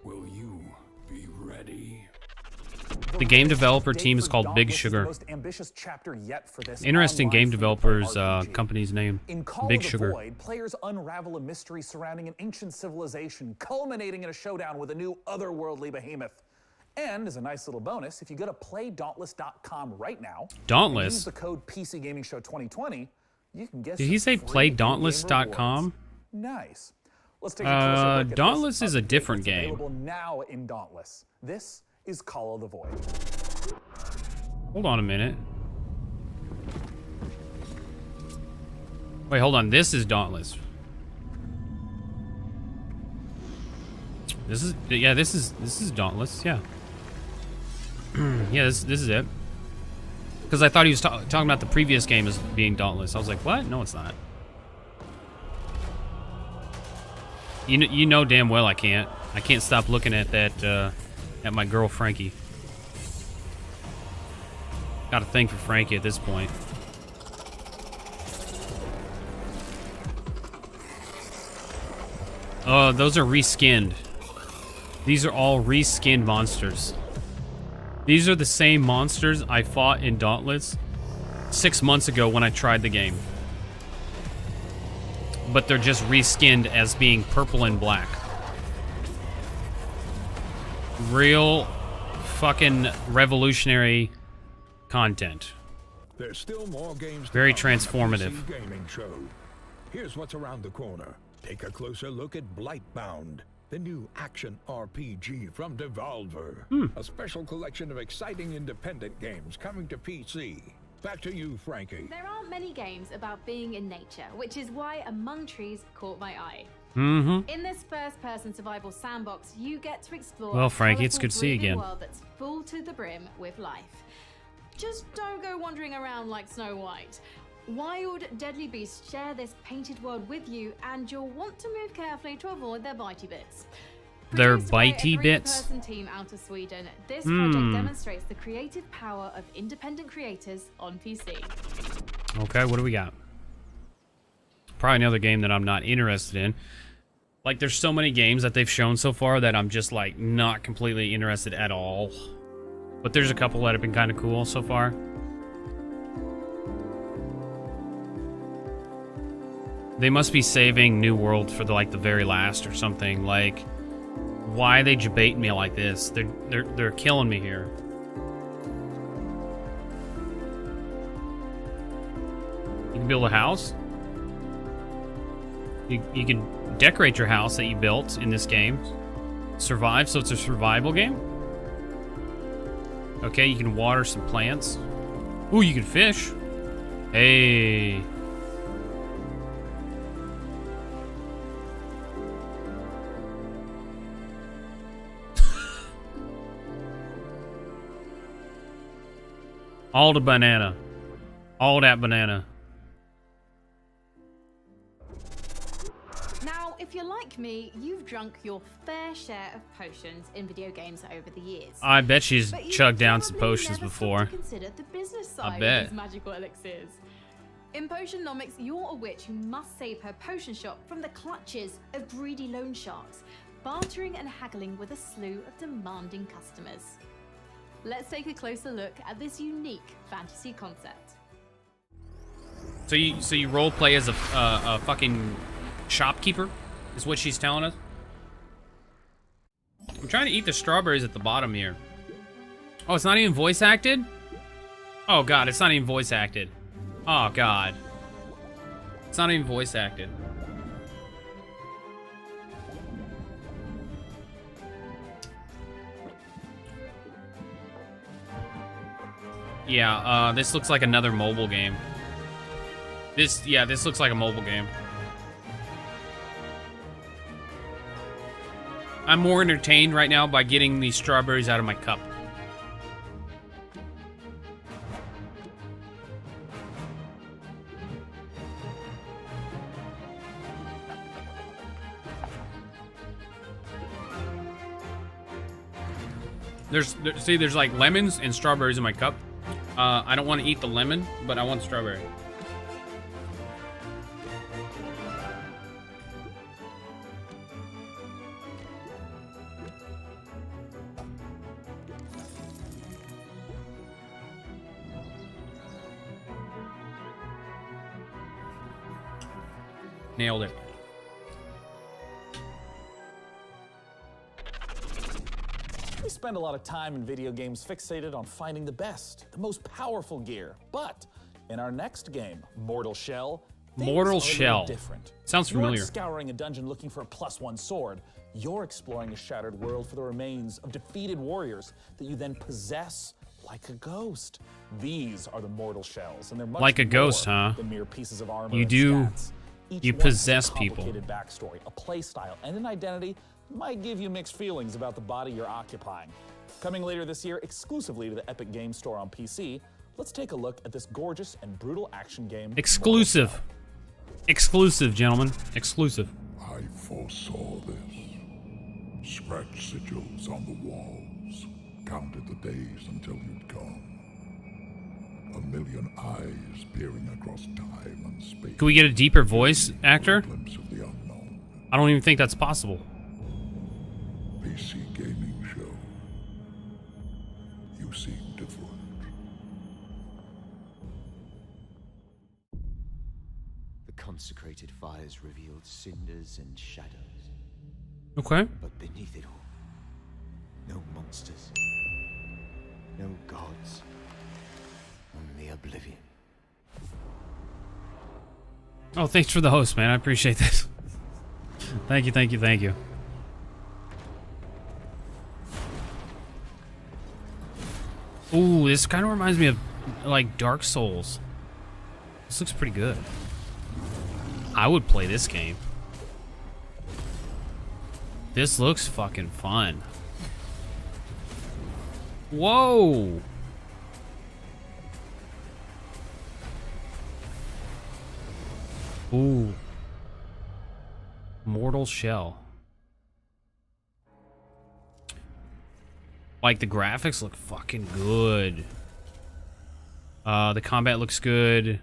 Will you be ready? The game developer team is called Big Dauntless is the Sugar. most ambitious chapter yet for this Interesting online game free-to-play developer's RPG. company's name. In Call Big of the Sugar. Void, players unravel a mystery surrounding an ancient civilization, culminating in a showdown with a new otherworldly behemoth. And as a nice little bonus, if you go to playdauntless.com right now, Dauntless? and use the code PC Gaming Show 2020, you can get Did some he say free in-game playdauntless.com? rewards. Nice. Let's take a closer look at Dauntless this is a update different that's game. Available now in Dauntless. This is Call of the Void. Hold on a minute. Wait, hold on. This is Dauntless. This is Dauntless. Yeah. Yeah, this is it. Because I thought he was talking about the previous game as being Dauntless. I was like, what? No, it's not. You know damn well I can't. I can't stop looking at that at my girl Frankie. Got a thing for Frankie at this point. Oh, those are reskinned. These are all reskinned monsters. These are the same monsters I fought in Dauntless 6 months ago when I tried the game. But they're just reskinned as being purple and black. Real fucking revolutionary content. There's still more games to Very come on the transformative. PC Gaming Show. Here's what's around the corner. Take a closer look at Blightbound, the new action RPG from Devolver. A special collection of exciting independent games coming to PC. Back to you, Frankie. There aren't many games about being in nature, which is why Among Trees caught my eye. In this first-person survival sandbox, you get to explore Well, a Frankie, it's colourful, good to see you breathing again. world that's full to the brim with life. Just don't go wandering around like Snow White. Wild, deadly beasts share this painted world with you, and you'll want to move carefully to avoid their bitey bits. Their Produced by a bitey bits? three-person team out of Sweden, this project demonstrates the creative power of independent creators on PC. Okay, what do we got? Probably another game that I'm not interested in. Like, there's so many games that they've shown so far that I'm just, like, not completely interested at all. But there's a couple that have been kind of cool so far. They must be saving New World for, the very last or something. Like, why are they debating me like this? They're killing me here. You can build a house? You can decorate your house that you built in this game. Survive, so it's a survival game? Okay, you can water some plants. Ooh, you can fish. Hey. All the banana. All that banana. Now, if you're like me, you've drunk your fair share of potions in video games over the years. I bet she's But you've chugged down some probably potions never stopped before. to consider the business I side bet. of these magical elixirs. In Potionomics, you're a witch who must save her potion shop from the clutches of greedy loan sharks, bartering and haggling with a slew of demanding customers. Let's take a closer look at this unique fantasy concept. So you role play as a fucking shopkeeper, is what she's telling us. I'm trying to eat the strawberries at the bottom here. Oh, it's not even voice acted? Oh god, it's not even voice acted. Oh god. It's not even voice acted. Yeah, this looks like another mobile game. This looks like a mobile game. I'm more entertained right now by getting these strawberries out of my cup. There's like lemons and strawberries in my cup. I don't want to eat the lemon, but I want strawberry. Nailed it. We spend a lot of time in video games fixated on finding the best, the most powerful gear. But in our next game, Mortal Shell, things Mortal are a little Shell. different. Sounds You aren't familiar. scouring a dungeon looking for a +1 sword. You're exploring a shattered world for the remains of defeated warriors that you then possess like a ghost. These are the Mortal Shells, and they're much Like a ghost, more huh? than mere pieces of armor You and do. stats. Each You one has a possess people. complicated backstory, a play style, and an identity that might give you mixed feelings about the body you're occupying. Coming later this year exclusively to the Epic Games Store on PC, let's take a look at this gorgeous and brutal action game. Exclusive. Exclusive, gentlemen. Exclusive. I foresaw this. Scratched sigils on the walls. Counted the days until you'd come. A million eyes peering across time and space. Can we get a deeper voice actor? Glimpse of the unknown. I don't even think that's possible. PC gaming show. You seem different. The consecrated fires revealed cinders and shadows. Okay. But beneath it all, no monsters, no gods, only oblivion. Oh, thanks for the host, man. I appreciate this. Thank you, thank you, thank you. Ooh, this kind of reminds me of like Dark Souls. This looks pretty good. I would play this game. This looks fucking fun. Whoa! Ooh. Mortal Shell. Like, the graphics look fucking good. The combat looks good.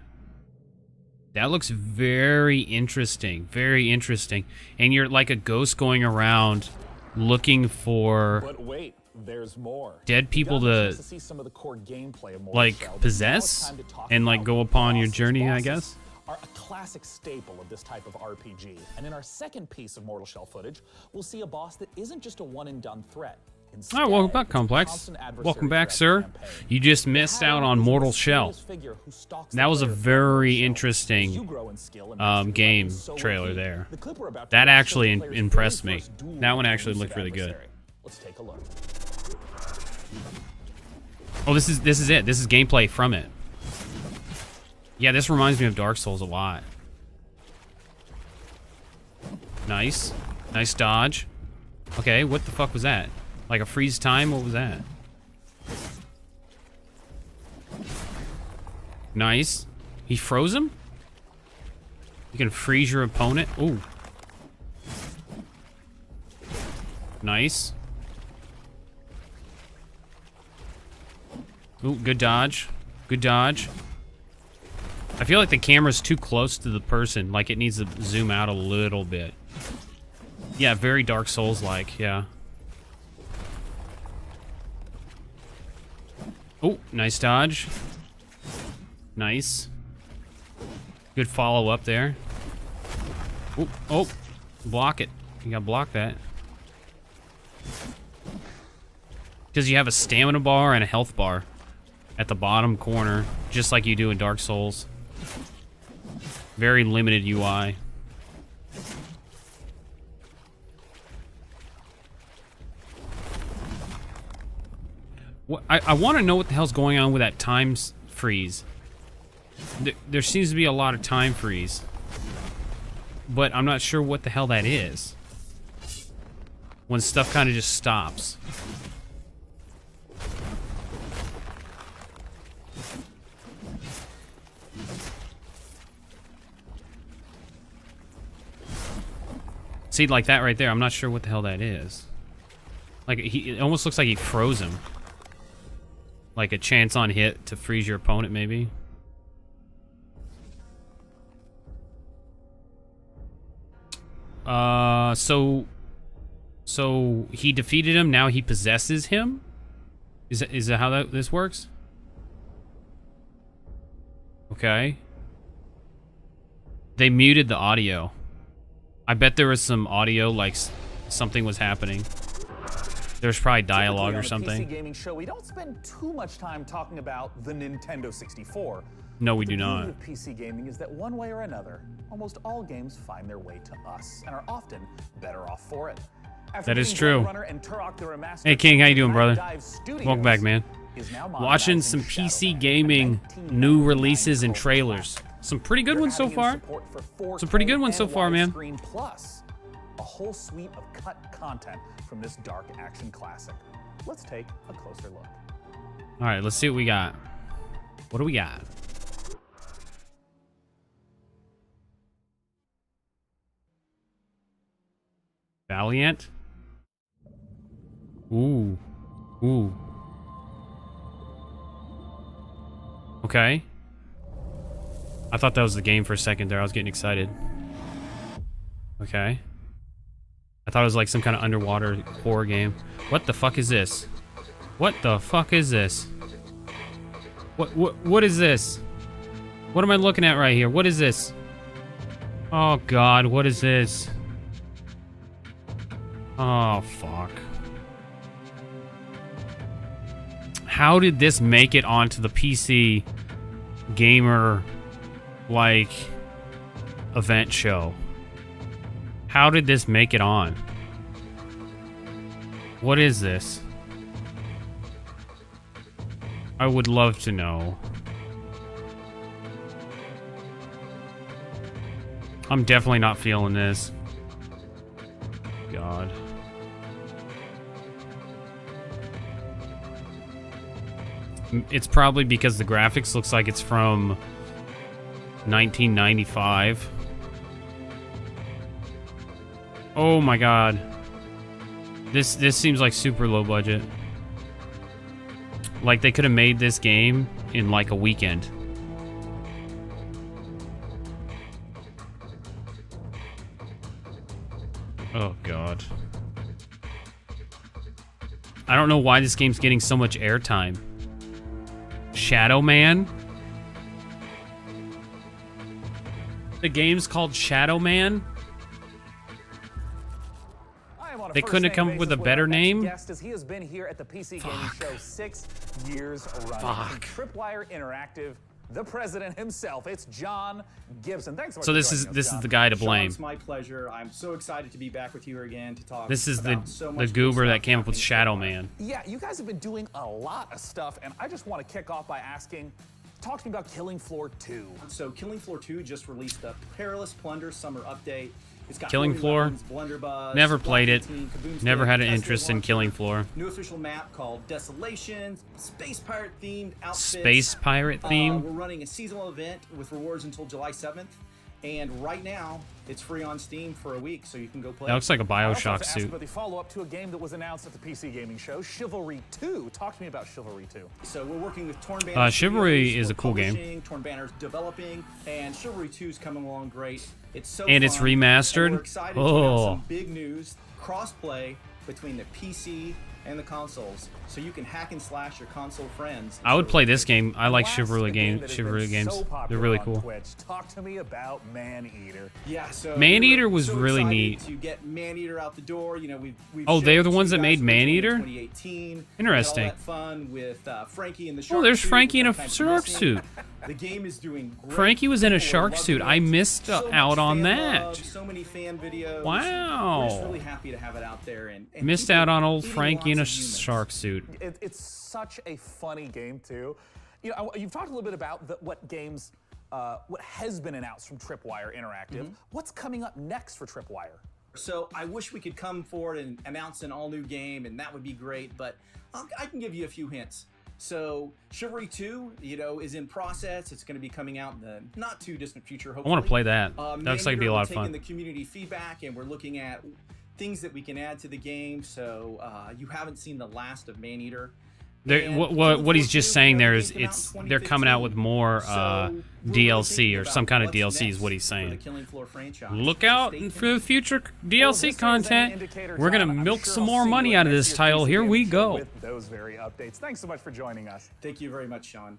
That looks very interesting. Very interesting. And you're like a ghost going around looking for... But wait, there's more. Dead people to see some of the core gameplay of Mortal like Shell, possess and like go upon your journey, I guess. Are a classic staple of this type of RPG. And in our second piece of Mortal Shell footage, we'll see a boss that isn't just a one-and-done threat. Instead, Alright, welcome back, Complex. Welcome back, sir. You just missed out on Mortal Shell. That was a very interesting game trailer there. That actually impressed me. That one actually looked really good. Let's take a look. Oh, this is it. This is gameplay from it. Yeah, this reminds me of Dark Souls a lot. Nice. Nice dodge. Okay, what the fuck was that? Like a freeze time? What was that? Nice. He froze him? You can freeze your opponent? Ooh. Nice. Ooh, good dodge. Good dodge. I feel like the camera's too close to the person. Like, it needs to zoom out a little bit. Yeah, very Dark Souls-like, yeah. Oh, nice dodge. Nice. Good follow-up there. Oh, oh, block it. You gotta block that. Because you have a stamina bar and a health bar at the bottom corner, just like you do in Dark Souls. Very limited UI. What, I want to know what the hell's going on with that time freeze. There seems to be a lot of time freeze. But I'm not sure what the hell that is. When stuff kind of just stops. See, like that right there, I'm not sure what the hell that is. Like, it almost looks like he froze him. Like a chance on hit to freeze your opponent, maybe. So he defeated him, now he possesses him? Is that how this works? Okay. They muted the audio. I bet there was some audio, like something was happening. There's probably dialogue or something. PC gaming show, we don't spend too much time talking about the Nintendo 64. No, we do not. The beauty of PC gaming is that one way or another, almost all games find their way to us and are often better off for it. That is true. Hey King, how you doing, brother? Welcome back, man. Watching some PC gaming new releases and trailers. Some pretty good ones so far. Some pretty good ones so far, man. Plus, a whole suite of cut content from this dark action classic. Let's take a closer look. All right, let's see what we got. What do we got? Valiant. Ooh. Ooh. Okay. I thought that was the game for a second there. I was getting excited. Okay. I thought it was like some kind of underwater horror game. What the fuck is this? What the fuck is this? What is this? What am I looking at right here? What is this? Oh god, what is this? Oh fuck. How did this make it onto the PC gamer like event show? How did this make it on? What is this? I would love to know. I'm definitely not feeling this. God. It's probably because the graphics looks like it's from 1995. Oh my god. This seems like super low budget. Like they could have made this game in like a weekend. Oh god. I don't know why this game's getting so much airtime. Shadow Man? The game's called Shadow Man? They couldn't have come up with a better name? Guest, as he has been here at the PC Gaming Show 6 years running. From Tripwire Interactive, the president himself. It's John Gibson. Thanks so much. So this is the guy to blame. It's my pleasure. I'm so excited to be back with you again to talk. This is about so much the goober that came up with Shadow Man. Yeah, you guys have been doing a lot of stuff, and I just want to kick off by asking, talk to me about Killing Floor 2. So Killing Floor 2 just released the Perilous Plunder Summer Update. It's got Killing Floor. Blunderbuss, Never played it. Kaboom Never Stick, had an Tesla interest in Launcher, Killing Floor. New official map called Desolation, Space Pirate themed outfits. Space Pirate theme? We're running a seasonal event with rewards until July 7th. And right now, it's free on Steam for a week, so you can go play. That looks like a I also have BioShock to ask suit. about the follow-up to a game that was announced at the PC Gaming Show, Chivalry 2. Talk to me about Chivalry 2. So we're working with Torn Banner. Chivalry Studios, is a we're cool game. publishing, Torn Banner's developing, and Chivalry 2 is coming along great. It's so And it's fun, remastered? and we're excited to announce some big news: cross-play between the PC and the consoles, so you can hack and slash your console friends. I would play this game. I like Last, Chivalry a game that has been games. so They're popular really on cool. Twitch. Talk to me about Maneater. Yeah, so Maneater was so really excited neat. To get Maneater out the door, you know, we've Oh, they're showed the it ones to that you made guys originally in Maneater? 2018. Interesting. We had all that fun with Frankie in the shark there's suit, Frankie in a which I'm shark missing. suit. The game is doing great. Frankie was in a People are shark loving suit. it. I missed So out much on fan that. love, so many fan videos. Wow. We're just really happy to have it out there. And Missed people out on old eating Frankie in a lots of humans. shark suit. It's such a funny game too. You know, you've talked a little bit about what games, what has been announced from Tripwire Interactive. What's coming up next for Tripwire? So I wish we could come forward and announce an all-new game, and that would be great. But I can give you a few hints. So Chivalry 2, you know, is in process. It's going to be coming out in the not too distant future. Hopefully. I want to play that. That looks like it'd be a lot of We're taking fun. the community feedback, and we're looking at things that we can add to the game. So you haven't seen the last of Maneater. What he's just saying there is they're coming out with more DLC or some kind of DLC is what he's saying. Look out for the future DLC content. We're gonna milk some more money out of this title. Here we go. With those very updates. Thanks so much for joining us. Thank you very much, Sean.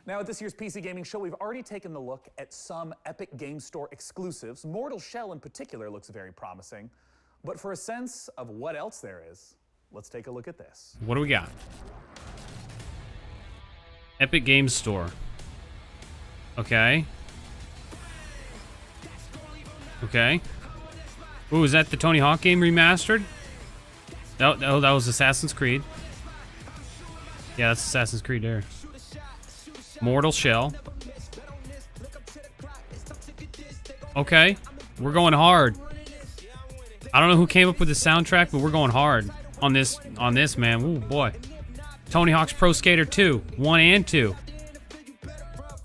Now, at this year's PC Gaming Show, we've already taken a look at some Epic Game Store exclusives. Mortal Shell in particular looks very promising. But for a sense of what else there is, let's take a look at this. What do we got? Epic Games Store. Okay. Okay. Ooh, is that the Tony Hawk game remastered? That was Assassin's Creed. Yeah, that's Assassin's Creed there. Mortal Shell. Okay. We're going hard. I don't know who came up with the soundtrack, but we're going hard on this man. Ooh, boy. Tony Hawk's Pro Skater 2, 1 and 2.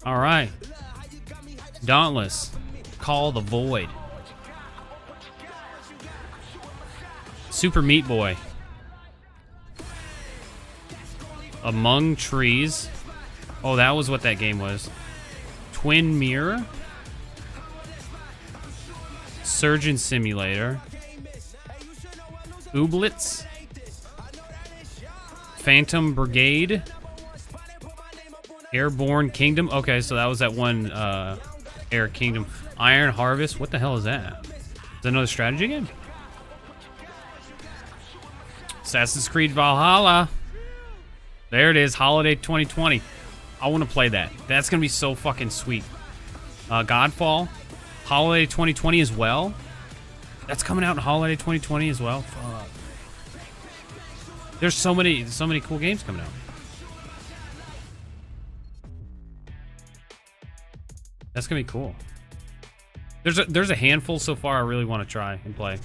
All right. Dauntless. Call the Void. Super Meat Boy. Among Trees. Oh, that was what that game was. Twin Mirror. Surgeon Simulator. Ooblets. Phantom Brigade. Airborne Kingdom. Okay, so that was that one Air Kingdom. Iron Harvest. What the hell is that? Is that another strategy game? Assassin's Creed Valhalla. There it is. Holiday 2020. I want to play that. That's going to be so fucking sweet. Godfall. Holiday 2020 as well. That's coming out in Holiday 2020 as well. Fuck. There's so many cool games coming out. That's gonna be cool. There's a handful so far I really want to try and play.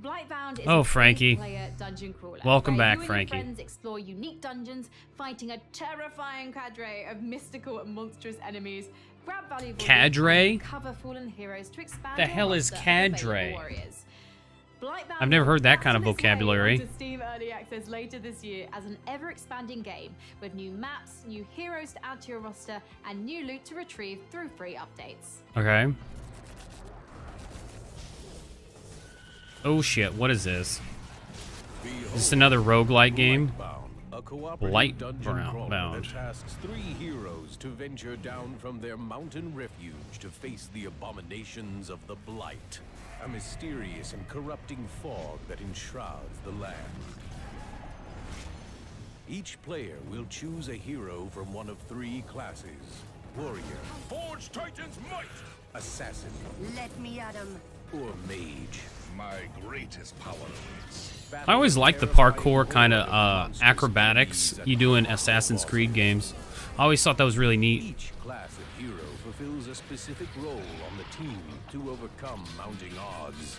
Blightbound is Oh, a Frankie. player dungeon crawler. Welcome where back, you and Frankie. your friends explore unique dungeons, fighting a terrifying cadre of mystical and monstrous enemies. Grab valuable Cadre? and cover fallen heroes to expand The your hell is roster of available cadre? warriors. Blightbound I've never heard that kind of is on its way vocabulary. onto Steam Early Access later this year as an ever-expanding game with new maps, new heroes to add to your roster, and new loot to retrieve through free updates. Okay. Oh shit, what is this? Is this another roguelike game? A cooperative Light dungeon crawler bound. that tasks 3 heroes to venture down from their mountain refuge to face the abominations of the Blight, a mysterious and corrupting fog that enshrouds the land. Each player will choose a hero from one of 3 classes: warrior, Forge Titan's might! assassin, Let me at him. or mage. My greatest power awaits. I always like the parkour kind of acrobatics you do in Assassin's Creed games. I always thought that was really neat. Each class of hero fulfills a specific role on the team to overcome mounting odds,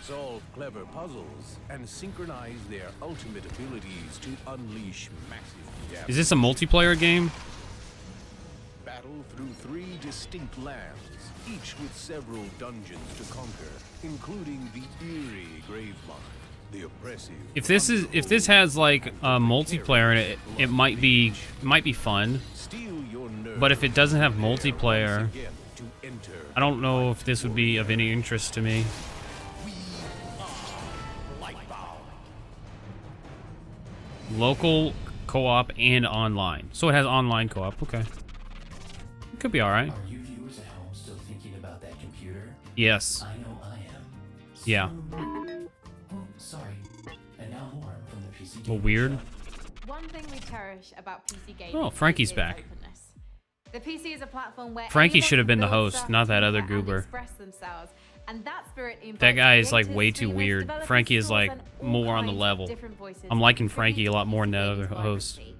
solve clever puzzles, and synchronize their ultimate abilities to unleash massive damage. Is this a multiplayer game? Battle through 3 distinct lands, each with several dungeons to conquer, including the eerie Gravemind, the oppressive. If this has like a multiplayer in it, it might be fun. But if it doesn't have multiplayer, I don't know if this would be of any interest to me. Local co-op and online. So it has online co-op. Okay. It could be all right. Are you viewers at home still thinking about that computer? Yes. I know I am. Yeah. Oh, sorry. And now more from the PC. A little weird. One thing we cherish about PC gaming. Oh, Frankie's is back. openness. The PC is a platform where Frankie anyone should have been can the build host, stuff, not that other tinker, and goober. express themselves. And that spirit That invites guy is like creators, way too streamers, weird. developers, Frankie is stores, like and all more on the kinds of level. different voices I'm to liking contribute Frankie a lot more than to that PC other gaming's host. vibrancy.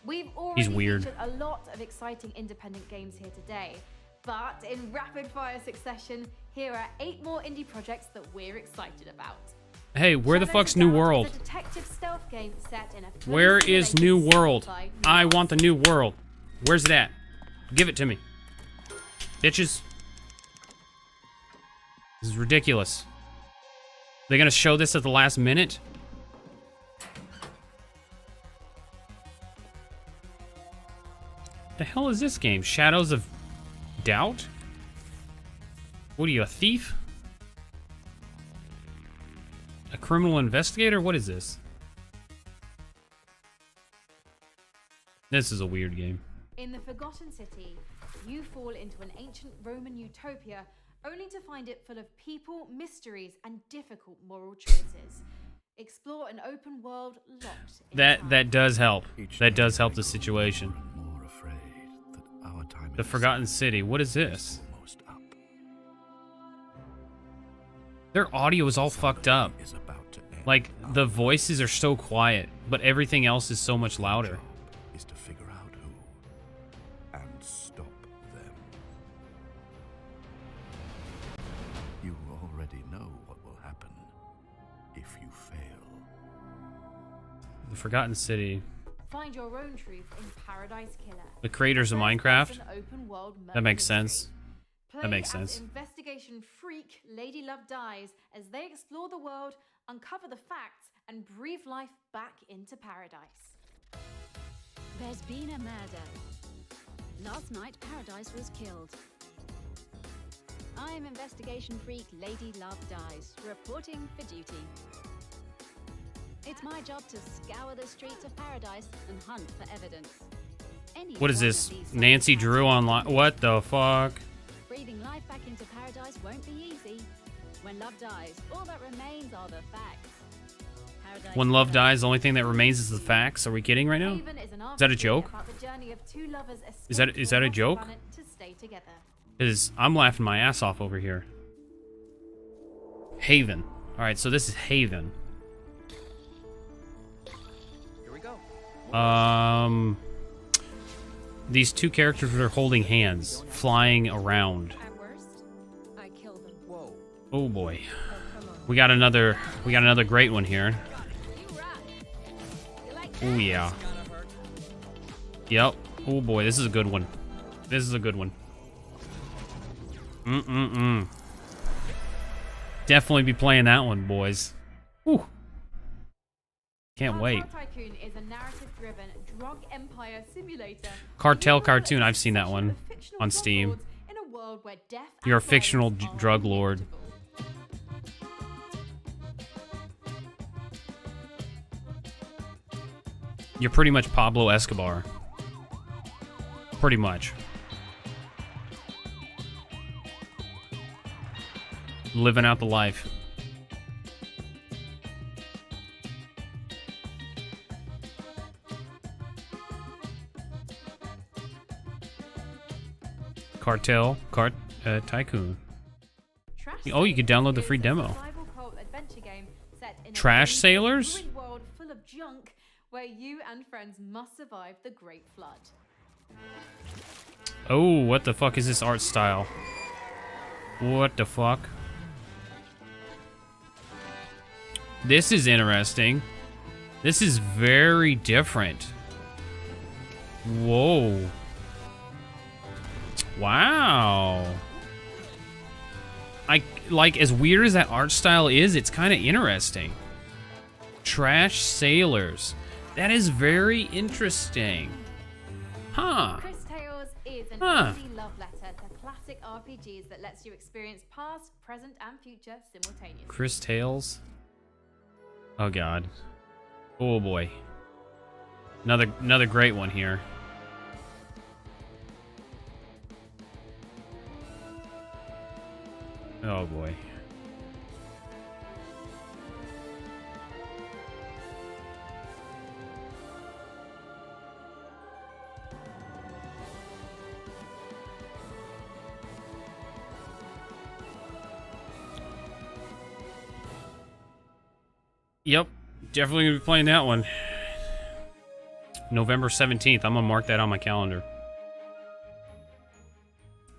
We've already He's weird. featured a lot of exciting independent games here today, but in rapid fire succession, here are 8 more indie projects that we're excited about. Hey, where the Shadows fuck's of New Doubt is World? a detective stealth game set in a fully Where is simulated New World? sci-fi I want the New World. Where's it at? Give it to me. Bitches. This is ridiculous. They're gonna show this at the last minute? The hell is this game? Shadows of Doubt? What are you, a thief? A criminal investigator? What is this? This is a weird game. In the Forgotten City, you fall into an ancient Roman utopia only to find it full of people, mysteries, and difficult moral choices. Explore an open world locked in time. That does help. That does help the situation. The Forgotten City. What is this? Their audio is all fucked up. Like, the voices are so quiet, but everything else is so much louder. Is to figure out who and stop them. You already know what will happen if you fail. The Forgotten City. Find your own truth in Paradise Killer. The creators of Minecraft. An open-world That makes murder sense. Play That makes as sense. investigation freak Lady Love Dies as they explore the world, uncover the facts, and breathe life back into paradise. There's been a murder. Last night, Paradise was killed. I'm investigation freak Lady Love Dies, reporting for duty. It's my job to scour the streets of Paradise and hunt for evidence. Any What is one this? of these Nancy signs Drew has online? What the fuck? Breathing life back into Paradise won't be easy. When love dies, all that remains are the facts. Paradise When love Killer. dies, the only thing that remains is the facts. Are we kidding right now? Haven is an Is that a RPG joke? about the journey of two lovers Is that escaped is to that a lost joke? planet to stay together. Because I'm laughing my ass off over here. Haven. All right, so this is Haven. Here we go. these two characters are holding hands, flying around. Oh boy. We got another great one here. Oh yeah. Yep. Oh boy, this is a good one. This is a good one. Definitely be playing that one, boys. Whew. Can't wait. Tycoon is a narrative-driven drug empire simulator. Cartel cartoon. I've seen that one on Steam. In a world where death You're a fictional drug lord. You're pretty much Pablo Escobar. Pretty much. Living out the life. Cartel Tycoon. Oh, you could download the free demo. Trash Sailors? World full of junk where you and friends must survive the Great Flood. Oh, what the fuck is this art style? What the fuck? This is interesting. This is very different. Whoa. Wow. Like, as weird as that art style is, it's kind of interesting. Trash Sailors. That is very interesting. Huh. Cris Tales is an easy love letter to classic RPGs that lets you experience past, present, and future simultaneously. Cris Tales. Oh god. Oh boy. Another great one here. Oh boy. Yep, definitely gonna be playing that one. November 17th, I'm gonna mark that on my calendar.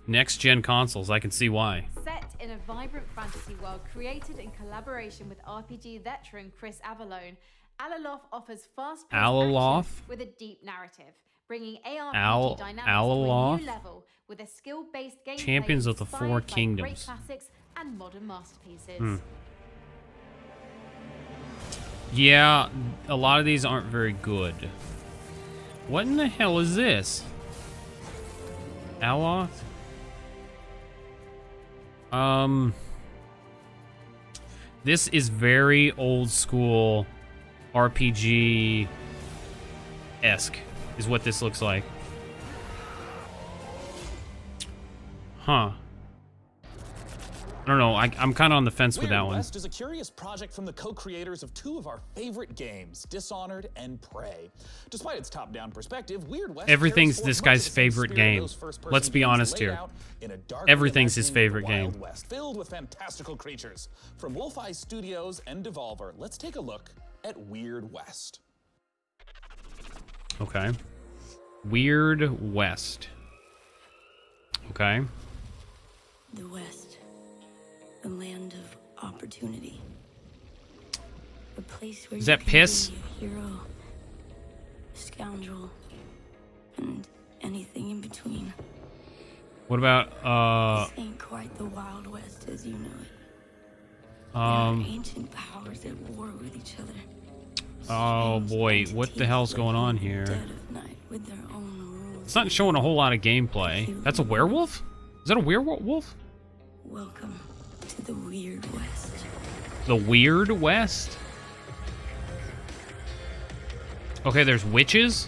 Next gen consoles, I can see why. Set in a vibrant fantasy world created in collaboration with RPG veteran Chris Avellone, Alaloth offers fast-paced action with a deep narrative, bringing ARPG dynamics to a new level with a skill-based gameplay Champions of the Four inspired by Kingdoms. great classics and modern masterpieces. Yeah, a lot of these aren't very good. What in the hell is this? Aloth? This is very old school RPG-esque, is what this looks like. Huh. I don't know, I'm kind of on the fence with that one. West is a curious project from the co-creators of two of our favorite games, Dishonored and Prey. Despite its top-down perspective, Weird West Everything's this guy's favorite game. Let's be honest here. Everything's his favorite game. West, filled with fantastical creatures. From Wolf Eye Studios and Devolver, let's take a look at Weird West. Okay. Weird West. Okay. The West. The land of opportunity. A place where Is you that can piss? be a hero, a scoundrel, and anything in between. What about This ain't quite the Wild West as you know it. There are ancient powers at war with each other. Oh boy, what the hell's going on here? Dead of night with their own rules. It's not showing a whole lot of gameplay. That's a werewolf? Is that a werewolf? Welcome to the Weird West. The Weird West? Okay, there's witches?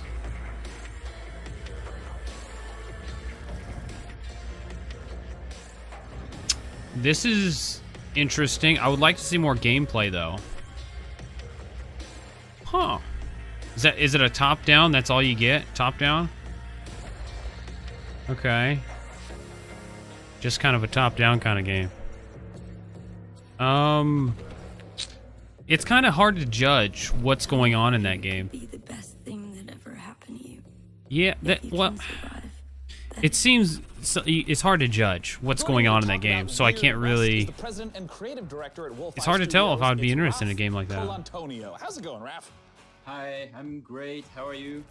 This is interesting. I would like to see more gameplay though. Huh. Is it a top down? That's all you get? Top down? Okay. Just kind of a top down kind of game. It's kind of hard to judge what's going on in that game. Be the best thing that ever happened to you. Yeah, If you well, can survive. It seems it's hard to judge what's going on in that game, so I can't really. The president and creative director at Wolf It's hard to tell if I would be It's interested in a Ralph game like that. Colantonio. How's it going, Raph? Hi, I'm great. How are you?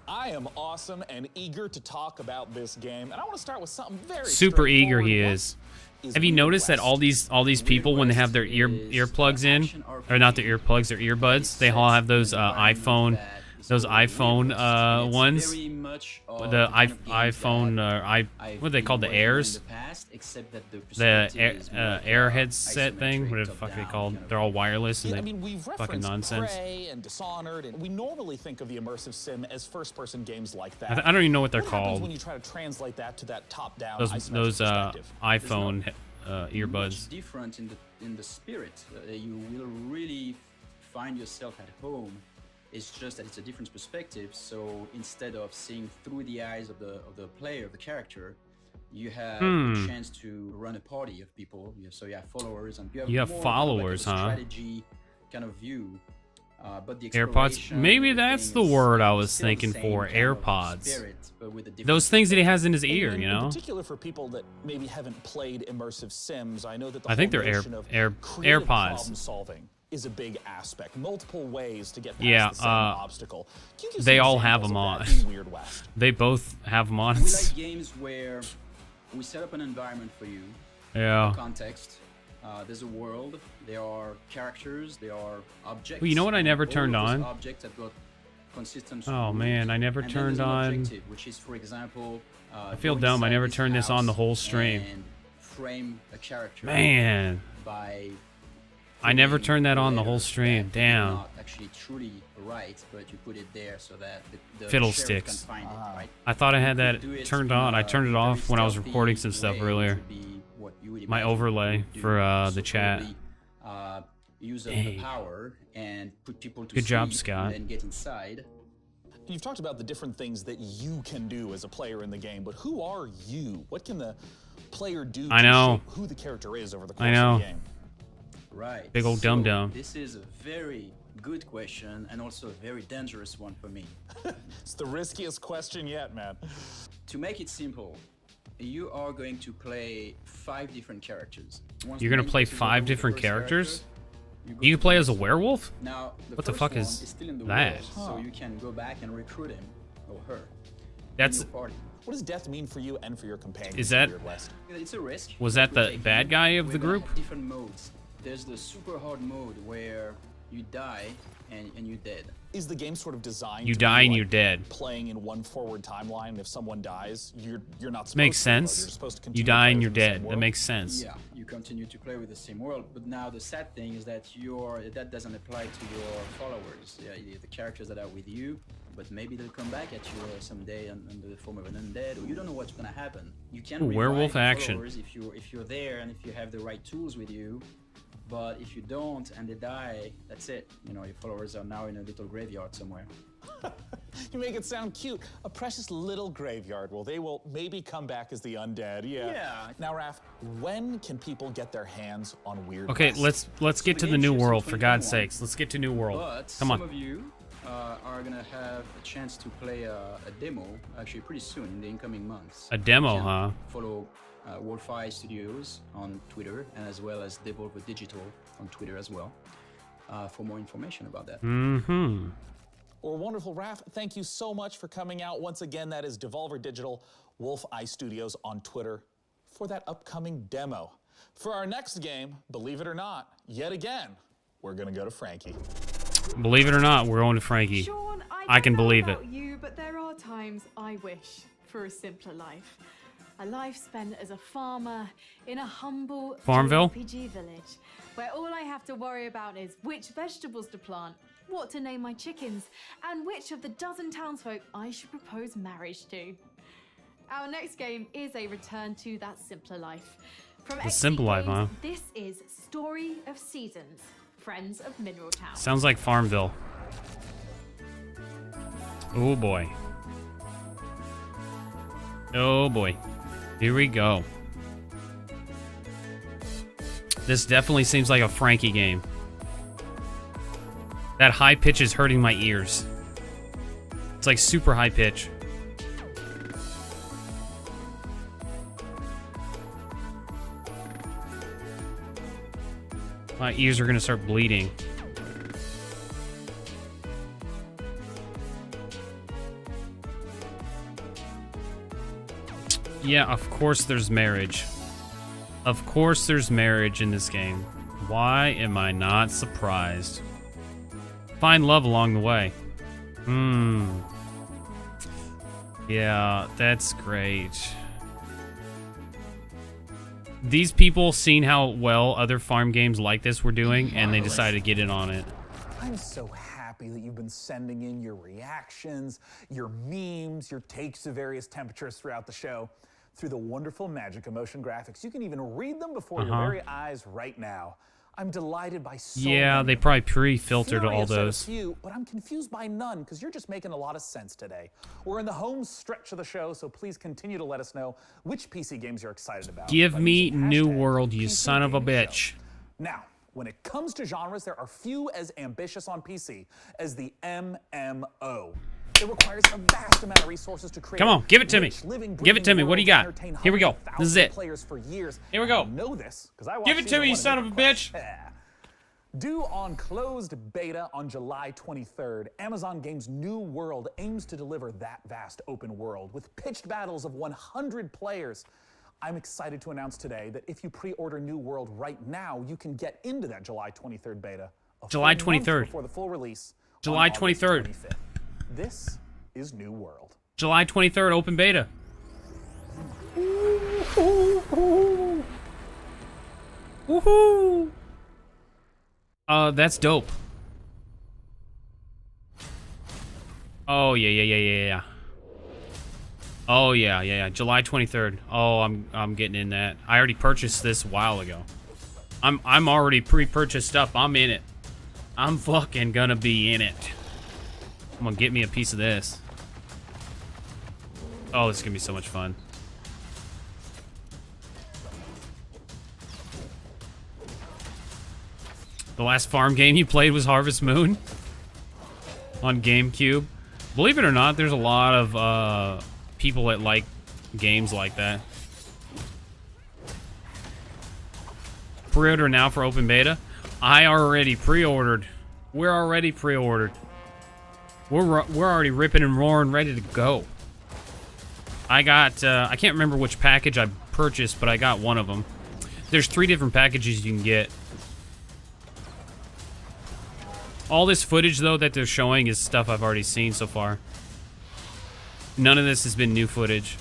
I am awesome and eager to talk about this game, and I want to start with something very Super eager he straightforward. is. Have you noticed that all these people, when they have their earplugs in, or not their earplugs, their earbuds, they all have those iPhone ones. The iPhone, what are they called? The Airs? The Air headset thing? Whatever the fuck are they called? They're all wireless and I mean, we've fucking referenced nonsense. Prey and Dishonored, and we normally think of the immersive sim as first-person games like that. I don't even know what they're What happens called. when you try to translate that to that top-down Those isometric perspective? iPhone earbuds. Much different in the spirit. You will really find yourself at home. It's just that it's a different perspective. So instead of seeing through the eyes of the player, of the character, you have a chance to run a party of people. So you have followers and You have more followers, like a huh? strategy kind of view. But the AirPods. exploration, Maybe that's the word I was still the thinking same for. kind of AirPods. spirit, but with a different Those things that he has in his ear, And you in know. particular for people that maybe haven't played immersive sims, I know that the I think whole they're notion of creative AirPods. problem solving is a big aspect. Multiple ways to get past Yeah, the same obstacle. Can you give they some all have examples them of that on. in Weird West? They both have them on. We like games where we set up an environment for you. Yeah. A context. There's a world. There are characters. There are objects. Well, you know what I never All of turned those on? Objects have got consistent Oh rules. man, I never And then turned there's an on. objective, which is, for example, I feel go dumb. I inside never this turned this on the house whole stream. and frame a character. Man. By I never putting turned that on the whole letters stream. that Damn. are not actually truly right, but you put it there so that the Fiddlesticks. sheriff can find it, right? I thought I had You that do it turned in on. I a turned it very off when I was stealthy recording some stuff way earlier. to be what you would My imagine overlay you would do. for So the chat. probably, use up Dang. the power and put people to Good job, sleep Scott. and then get inside. You've talked about the different things that you can do as a player in the game, but who are you? What can the player do I to know. shape who the character is over the I course know. of the game? Right. Big old So, dum-dum. This is a very good question and also a very dangerous one for me. It's the riskiest question yet, man. To make it simple, you are going to play 5 different characters. Once You're the gonna main play person 5 goes with the different first characters? character, you go You to can play the as a next one. werewolf? Now, What the first fuck one is still in the that? world, so you can go back and recruit him or her. That's- in your party. What does death mean for you and for your companions? Is in that- Weird West? It's a risk. Was that We're the taking. bad guy of the We're gonna group? have different modes. There's the super hard mode where you die and you're dead. Is the game sort of designed You to die be and like you're dead. playing in one forward timeline, and if someone dies, you're not supposed Makes to reload. sense. You're supposed to You continue die to and play you're within the same dead. That world. makes sense. Yeah, you continue to play with the same world, but now the sad thing is that that doesn't apply to your followers. Yeah, the characters that are with you, but maybe they'll come back at you someday under the form of an undead, or you don't know what's gonna happen. You can Ooh, revive werewolf your action. followers if you're there and if you have the right tools with you. But if you don't and they die, that's it. You know, your followers are now in a little graveyard somewhere. You make it sound cute. A precious little graveyard. Well, they will maybe come back as the undead. Yeah. Yeah. Now, Raph, when can people get their hands on Weird Okay, West? let's get to the new world for God's sakes. Let's get to new world. But Come some on. of you are gonna have a chance to play a demo actually pretty soon in the incoming months. A demo, You can huh? Follow Wolfeye Studios on Twitter and as well as Devolver Digital on Twitter as well for more information about that. Mm-hmm. Or wonderful, Raph, thank you so much for coming out. Once again, that is Devolver Digital, Wolf Eye Studios on Twitter for that upcoming demo. For our next game, believe it or not, yet again, we're gonna go to Frankie. Believe it or not, we're going to Frankie. Sean, I can don't know believe it. about you, but there are times I wish for a simpler life. A life spent as a farmer in a humble Farmville? RPG village, where all I have to worry about is which vegetables to plant, what to name my chickens, and which of the dozen townsfolk I should propose marriage to. Our next game is a return to that simpler life. From The XP simple life, Games, huh? This is Story of Seasons, Friends of Mineral Town. Sounds like Farmville. Oh boy. Oh boy. Here we go. This definitely seems like a Frankie game. That high pitch is hurting my ears. It's like super high pitch. My ears are gonna start bleeding. Yeah, of course there's marriage. Of course there's marriage in this game. Why am I not surprised? Find love along the way. Yeah, that's great. These people seen how well other farm games like this were doing, and they decided to get in on it. I'm so happy that you've been sending in your reactions, your memes, your takes to various temperatures throughout the show. Through the wonderful magic of motion graphics, you can even read them before your very eyes right now. I'm delighted by so many. They probably pre-filtered all Furious at those. a few, but I'm confused by none because you're just making a lot of sense today. We're in the home stretch of the show, so please continue to let us know which PC games you're excited about. Give by me using New hashtag World, you PC son of a Gaming Show. bitch. Now, when it comes to genres, there are few as ambitious on PC as the MMO. It requires a vast amount of resources to create. Come on, give it to me. rich, living, Give it to me. breathing What do you worlds got? that entertain Here we go. hundreds of This is thousands it. of players for years. Here we go. I know this because I watched Give it to season me, you one son of a bitch. Due on closed beta on July 23rd, Amazon Games' New World aims to deliver that vast open world with pitched battles of 100 players. I'm excited to announce today that if you pre-order New World right now, you can get into that July 23rd beta. July full month 23rd. Before the full release. July on August 23rd. 25th. This is New World. July 23rd, open beta. Woohoo! That's dope. Oh yeah. Oh yeah. July 23rd. Oh, I'm getting in that. I already purchased this a while ago. I'm already pre-purchased up. I'm in it. I'm fucking gonna be in it. I'm gonna get me a piece of this. Oh, this is gonna be so much fun. The last farm game you played was Harvest Moon on GameCube. Believe it or not, there's a lot of people that like games like that. Pre-order now for open beta. I already pre-ordered. We're already pre-ordered. We're already ripping and roaring, ready to go. I got I can't remember which package I purchased, but I got one of them. There's 3 different packages you can get. All this footage, though, that they're showing is stuff I've already seen so far. None of this has been new footage.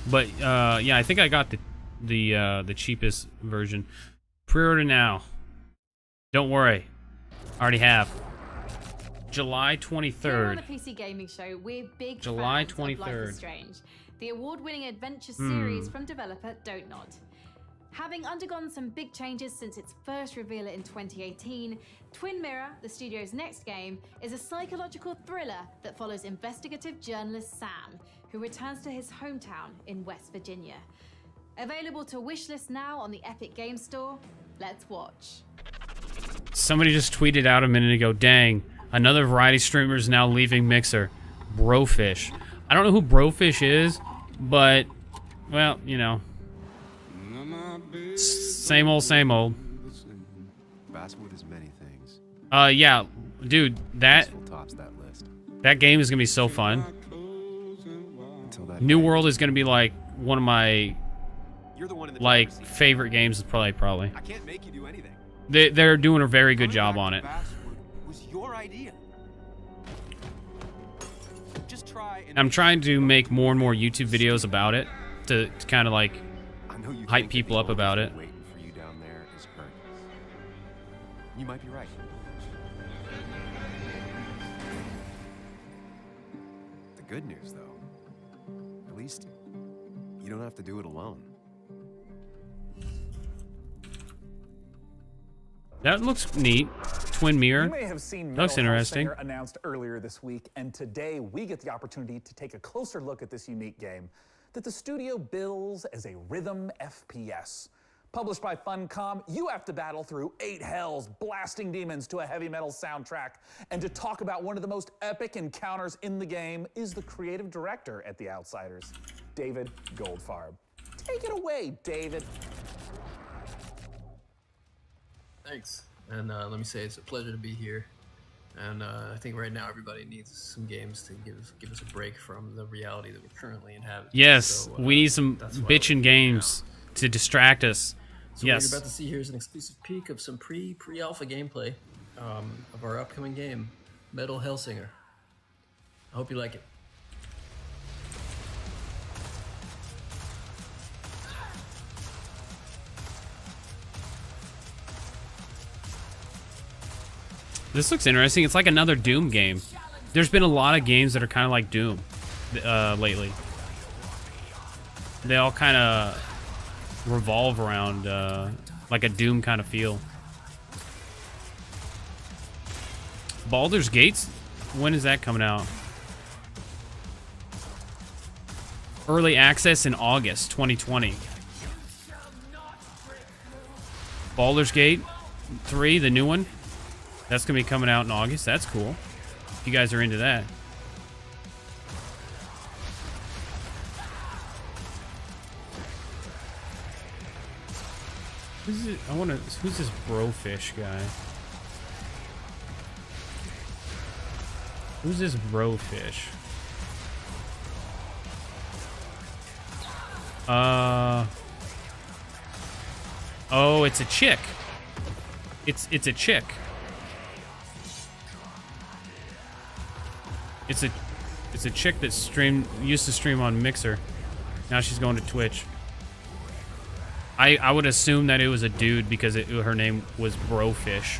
But, yeah, I think I got the cheapest version. Pre-order now. Don't worry. I already have. July 23rd. Here on the PC Gaming Show, we're big July fans of Life 23rd. is Strange, the award-winning adventure series from developer Dontnod. Having undergone some big changes since its first reveal in 2018, Twin Mirror, the studio's next game, is a psychological thriller that follows investigative journalist Sam, who returns to his hometown in West Virginia. Available to wishlist now on the Epic Games Store. Let's watch. Somebody just tweeted out a minute ago, dang, another variety streamer is now leaving Mixer. Brofish. I don't know who Brofish is, but, well, you know. Same old, same old. Basketball is many things. Yeah, dude, that Tops that list. that game is gonna be so fun. New World is gonna be like one of my like favorite games. Probably. I can't make you do anything. They're doing a very good job on it. Was your idea. Just try and I'm trying to make more and more YouTube videos about it to kind of like hype people up about it. waiting for you down there is Ernest. You might be right. The good news, though, at least you don't have to do it alone. That looks neat. Twin Mirror. You may have seen Looks Metal Health interesting. Singer announced earlier this week, and today we get the opportunity to take a closer look at this unique game that the studio bills as a rhythm FPS. Published by Funcom, you have to battle through 8 hells, blasting demons to a heavy metal soundtrack. And to talk about one of the most epic encounters in the game is the creative director at The Outsiders, David Goldfarb. Take it away, David. Thanks. And let me say it's a pleasure to be here. And I think right now everybody needs some games to give us a break from the reality that we're currently inhabiting. Yes, So, we need some bitchin' games to distract us. So what you're about to see here is an exclusive peek of some pre-alpha gameplay of our upcoming game, Metal Hellsinger. I hope you like it. This looks interesting. It's like another Doom game. There's been a lot of games that are kind of like Doom lately. They all kind of revolve around like a Doom kind of feel. Baldur's Gate, when is that coming out? Early access in August 2020. Baldur's Gate 3, the new one. That's going to be coming out in August. That's cool. If you guys are into that. Who's this Brofish guy? Who's this Brofish? Oh, it's a chick. It's a chick. It's a chick that used to stream on Mixer. Now she's going to Twitch. I would assume that it was a dude because her name was Brofish.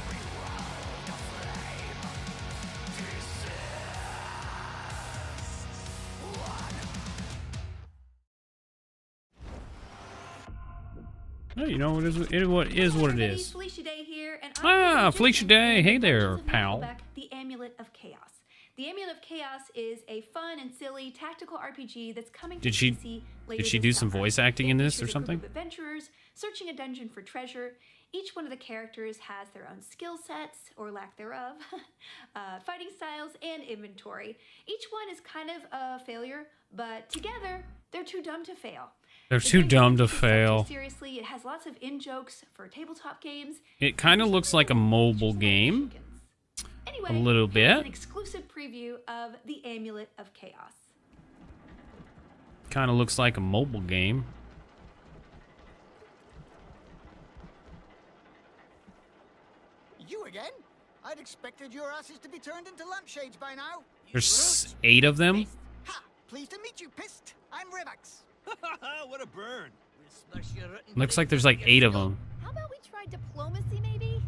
Oh, you know, what is what it is. Felicia Day here, and Felicia Day. Hey there, pal. The Amulet of Chaos. The Amulet of Chaos is a fun and silly tactical RPG that's coming to PC later Did she this do some summer. voice acting in this or It features a something? group of adventurers searching a dungeon for treasure. Each one of the characters has their own skill sets, or lack thereof, fighting styles, and inventory. Each one is kind of a failure, but together, they're too dumb to fail. They're too dumb to fail. Seriously, it has lots of in-jokes for tabletop games. It kind of looks like a mobile game. Anyway, A little here's bit. an exclusive preview of the Amulet of Chaos. Kind of looks like a mobile game. You again? I'd expected your asses to be turned into lampshades by now. There's 8 of them. Ha! Pleased to meet you, Pissed. I'm Rivax. What a burn. Looks like there's like 8 of them. How about we try diplomacy, maybe?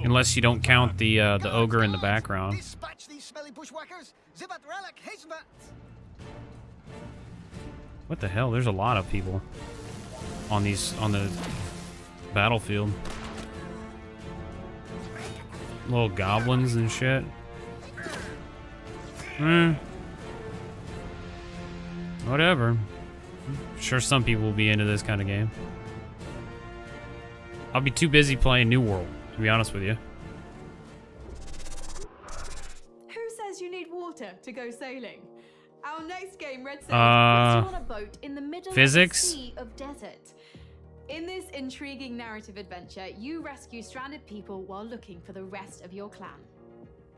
Unless you don't count the ogre in the background. Dispatch these smelly bushwhackers. Zibat relic, hazebat. What the hell? There's a lot of people on the battlefield. Little goblins and shit. Whatever. I'm sure some people will be into this kind of game. I'll be too busy playing New World, to be honest with you. Who says you need water to go sailing? Our next game, Red Sails, puts you on a boat in the middle physics? of a sea of desert. In this intriguing narrative adventure, you rescue stranded people while looking for the rest of your clan.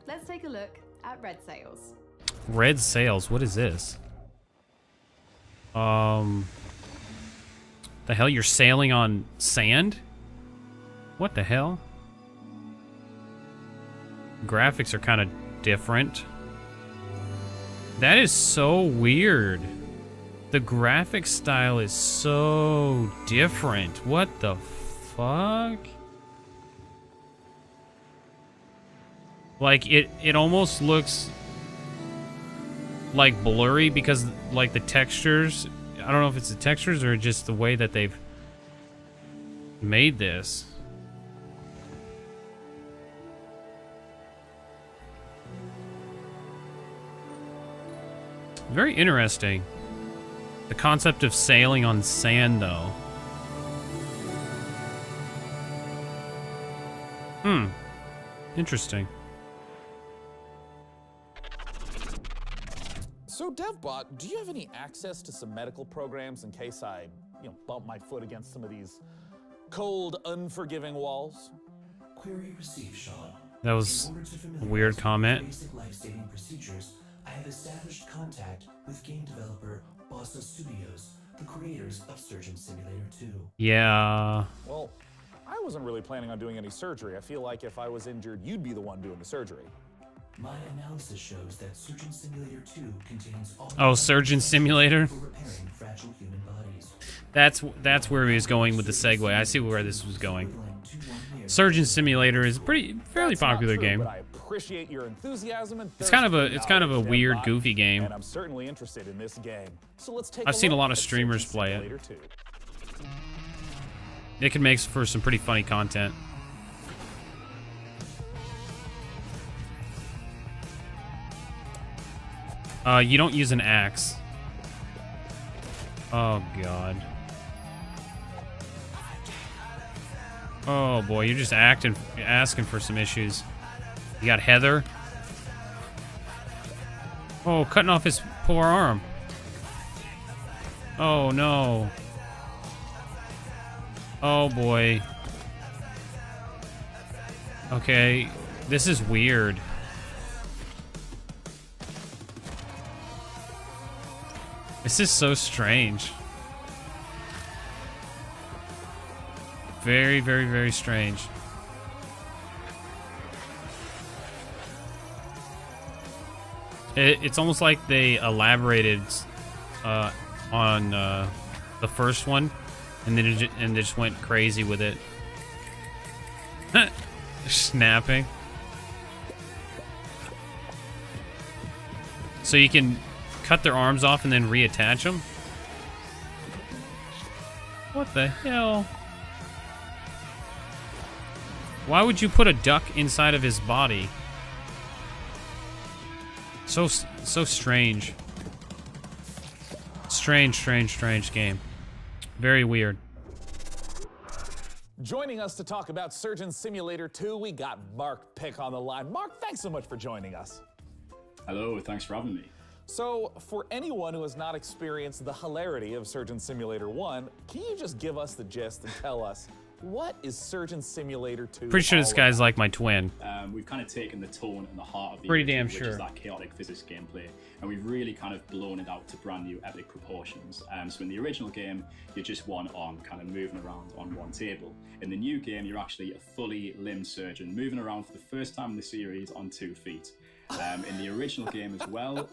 Let's take a look at Red Sails. Red Sails, what is this? The hell, you're sailing on sand? What the hell? Graphics are kind of different. That is so weird. The graphic style is so different. What the fuck? Like, it almost looks like blurry because like the textures, I don't know if it's the textures or just the way that they've made this. Very interesting. The concept of sailing on sand, though. Interesting. So, DevBot, do you have any access to some medical programs in case I, bump my foot against some of these cold, unforgiving walls? Query received, Sean. That was In order to a familiarize weird you with comment. Basic life-saving procedures, I have established contact with game developer Bossa Studios, the creators of Surgeon Simulator 2. Yeah. Well, I wasn't really planning on doing any surgery. I feel like if I was injured, you'd be the one doing the surgery. My analysis shows that Surgeon Simulator 2 contains all Oh, Surgeon Simulator. for repairing fragile human bodies. That's where he was going with the segue. I see where this was going. Surgeon Simulator is a fairly popular game. But I appreciate your enthusiasm and It's kind of a knowledge, weird, Deadbot, goofy game. And I'm certainly interested in this game. So let's take I've seen a look lot of at streamers Surgeon play it. Simulator 2. It can make for some pretty funny content. You don't use an axe. Oh god. Oh boy, you're just asking for some issues. You got Heather. Oh, cutting off his poor arm. Oh no. Oh boy. Okay, this is weird. This is so strange. Very, very, very strange. It's almost like they elaborated on the first one, and then they just went crazy with it. Snapping. So you can cut their arms off and then reattach them? What the hell? Why would you put a duck inside of his body? So strange. Strange game. Very weird. Joining us to talk about Surgeon Simulator 2, we got Mark Pick on the line. Mark, thanks so much for joining us. Hello, thanks for having me. So, for anyone who has not experienced the hilarity of Surgeon Simulator 1, can you just give us the gist and tell us, what is Surgeon Simulator 2? Pretty sure this guy's like my twin. We've kind of taken the tone and the heart of the Pretty original, damn which sure. is that chaotic physics gameplay, and we've really kind of blown it out to brand new epic proportions. So in the original game, you're just one arm kind of moving around on one table. In the new game, you're actually a fully limbed surgeon moving around for the first time in the series on 2 feet. In the original game as well,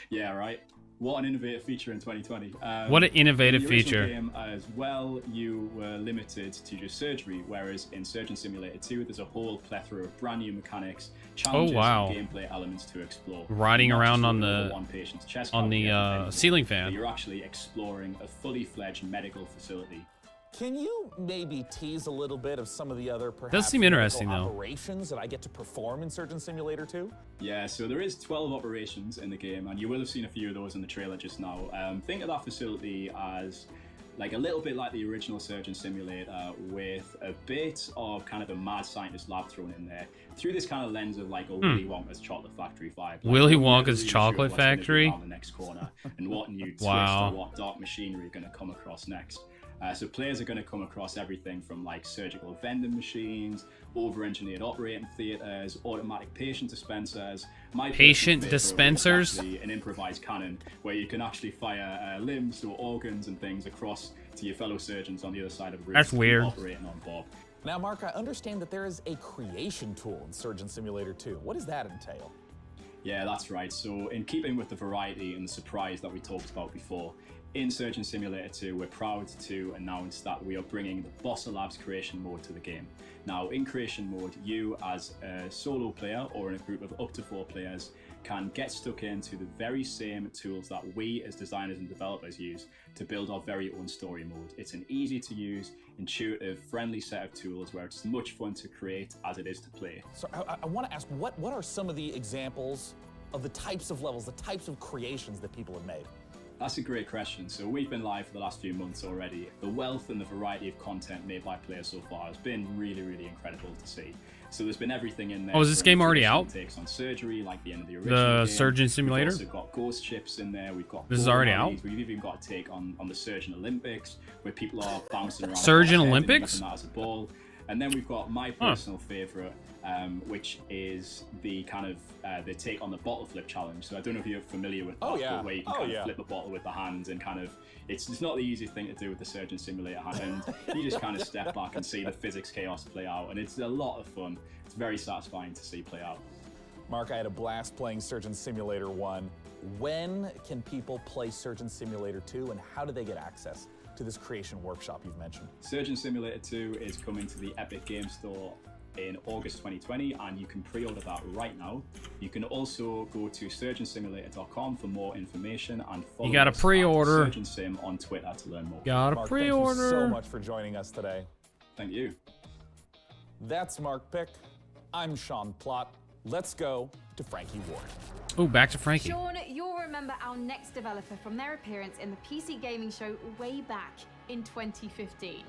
yeah, right. What an innovative feature in 2020. What an innovative in the original feature. Game as well, you were limited to just surgery, whereas in Surgeon Simulator 2, there's a whole plethora of brand new mechanics, challenges, wow. and gameplay elements to explore. Riding Not around just on looking the- over one patient's chest on cavity the, every 10 minutes, ceiling but fan. You're actually exploring a fully fledged medical facility. Can you maybe tease a little bit of some of the other perhaps Does seem interesting, medical though. operations that I get to perform in Surgeon Simulator 2? Yeah, so there is 12 operations in the game, and you will have seen a few of those in the trailer just now. Think of that facility as like a little bit like the original Surgeon Simulator, with a bit of kind of a mad scientist lab thrown in there through this kind of lens of like a Willy Wonka's Chocolate Factory vibe. Like, Willy you're never Wonka's really Chocolate sure what's gonna be Factory? around the next corner and what new twist Wow. or what dark machinery you're going to come across next. So players are going to come across everything from like surgical vending machines, over-engineered operating theaters, automatic patient dispensers. My Patient personal favorite dispensers? is actually an improvised cannon where you can actually fire limbs or organs and things across to your fellow surgeons on the other side of the room. That's weird. Operating on Bob. Now, Mark, I understand that there is a creation tool in Surgeon Simulator 2. What does that entail? Yeah, that's right. So in keeping with the variety and the surprise that we talked about before, in Surgeon Simulator 2, we're proud to announce that we are bringing the Bossa Labs creation mode to the game. Now, in creation mode, you as a solo player or in a group of up to 4 players can get stuck into the very same tools that we as designers and developers use to build our very own story mode. It's an easy to use, intuitive, friendly set of tools where it's as much fun to create as it is to play. So I want to ask, what are some of the examples of the types of levels, the types of creations that people have made? That's a great question. So we've been live for the last few months already. The wealth and the variety of content made by players so far has been really, really incredible to see. So there's been everything in there. Oh, is this from game already traditional out? Takes on surgery, like the end of the original The game. Surgeon Simulator? We've also got ghost ships in there. We've got This is ball already rallies. out? We've even got a take on the Surgeon Olympics, where people are bouncing around. Surgeon on their head and Olympics? using that as a ball. And then we've got my personal favorite, which is the kind of the take on the bottle flip challenge. So I don't know if you're familiar with that, but where you can kind of flip a bottle with the hands and kind of, it's not the easiest thing to do with the Surgeon Simulator hand. And you just kind of step back and see the physics chaos play out, and it's a lot of fun. It's very satisfying to see play out. Mark, I had a blast playing Surgeon Simulator 1. When can people play Surgeon Simulator 2, and how do they get access to this creation workshop you've mentioned? Surgeon Simulator 2 is coming to the Epic Game Store in August 2020, and you can pre-order that right now. You can also go to surgeonsimulator.com for more information, and follow You gotta pre-order Surgeon Sim on Twitter to learn more. Gotta Mark, pre-order. thank you so much for joining us today. Thank you. That's Mark Pick. I'm Sean Plott. Let's go to Frankie Ward. Oh, back to Frankie. Sean, you'll remember our next developer from their appearance in the PC Gaming Show way back in 2015.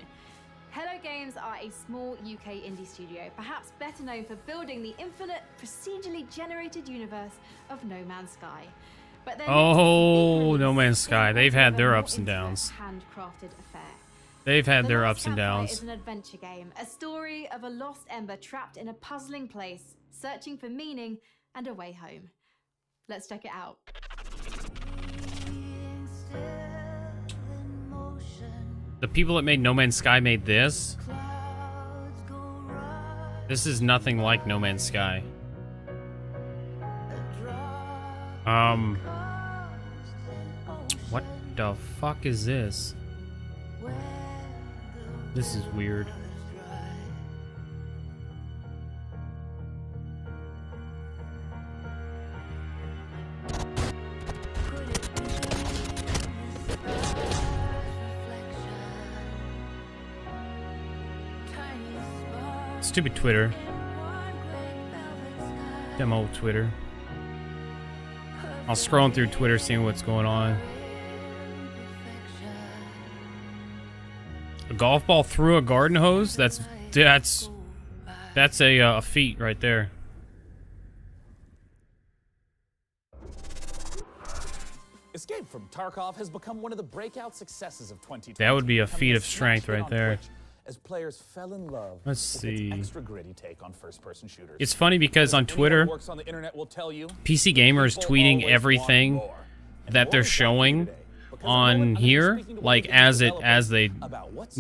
Hello Games are a small UK indie studio, perhaps better known for building the infinite, procedurally generated universe of No Man's Sky. But Oh, No Man's Sky. They've had their ups and downs. Handcrafted affair. They've had The their Lost ups and Campfire downs. is an adventure game, a story of a lost ember trapped in a puzzling place, searching for meaning and a way home. Let's check it out. The people that made No Man's Sky made this. This is nothing like No Man's Sky. What the fuck is this? This is weird. Stupid Twitter. Demo Twitter. I'll scrolling through Twitter seeing what's going on. A golf ball through a garden hose? That's a feat right there. Escape from Tarkov has become one of the breakout successes of 2020. That would be a feat of strength right there. As players fell in love Let's with its see. extra gritty take on first-person shooters. It's funny because on Anyone who Twitter, works on the internet will tell you, PC Gamer is tweeting everything that they're showing on here, like as they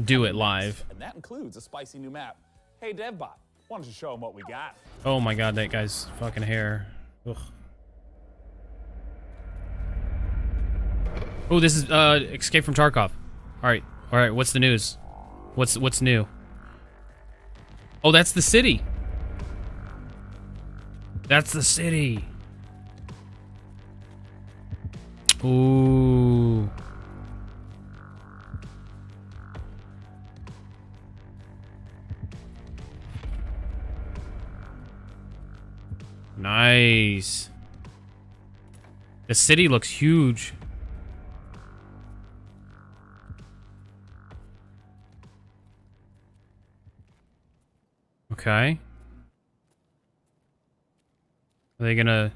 do it live. and that includes a spicy new map. Hey, DevBot, why don't you show them what we got? Oh my god, that guy's fucking hair. Ugh. Oh, this is Escape from Tarkov. All right. What's the news? What's new? Oh, that's the city. That's the city. Ooh. Nice. The city looks huge. Okay. Are they gonna...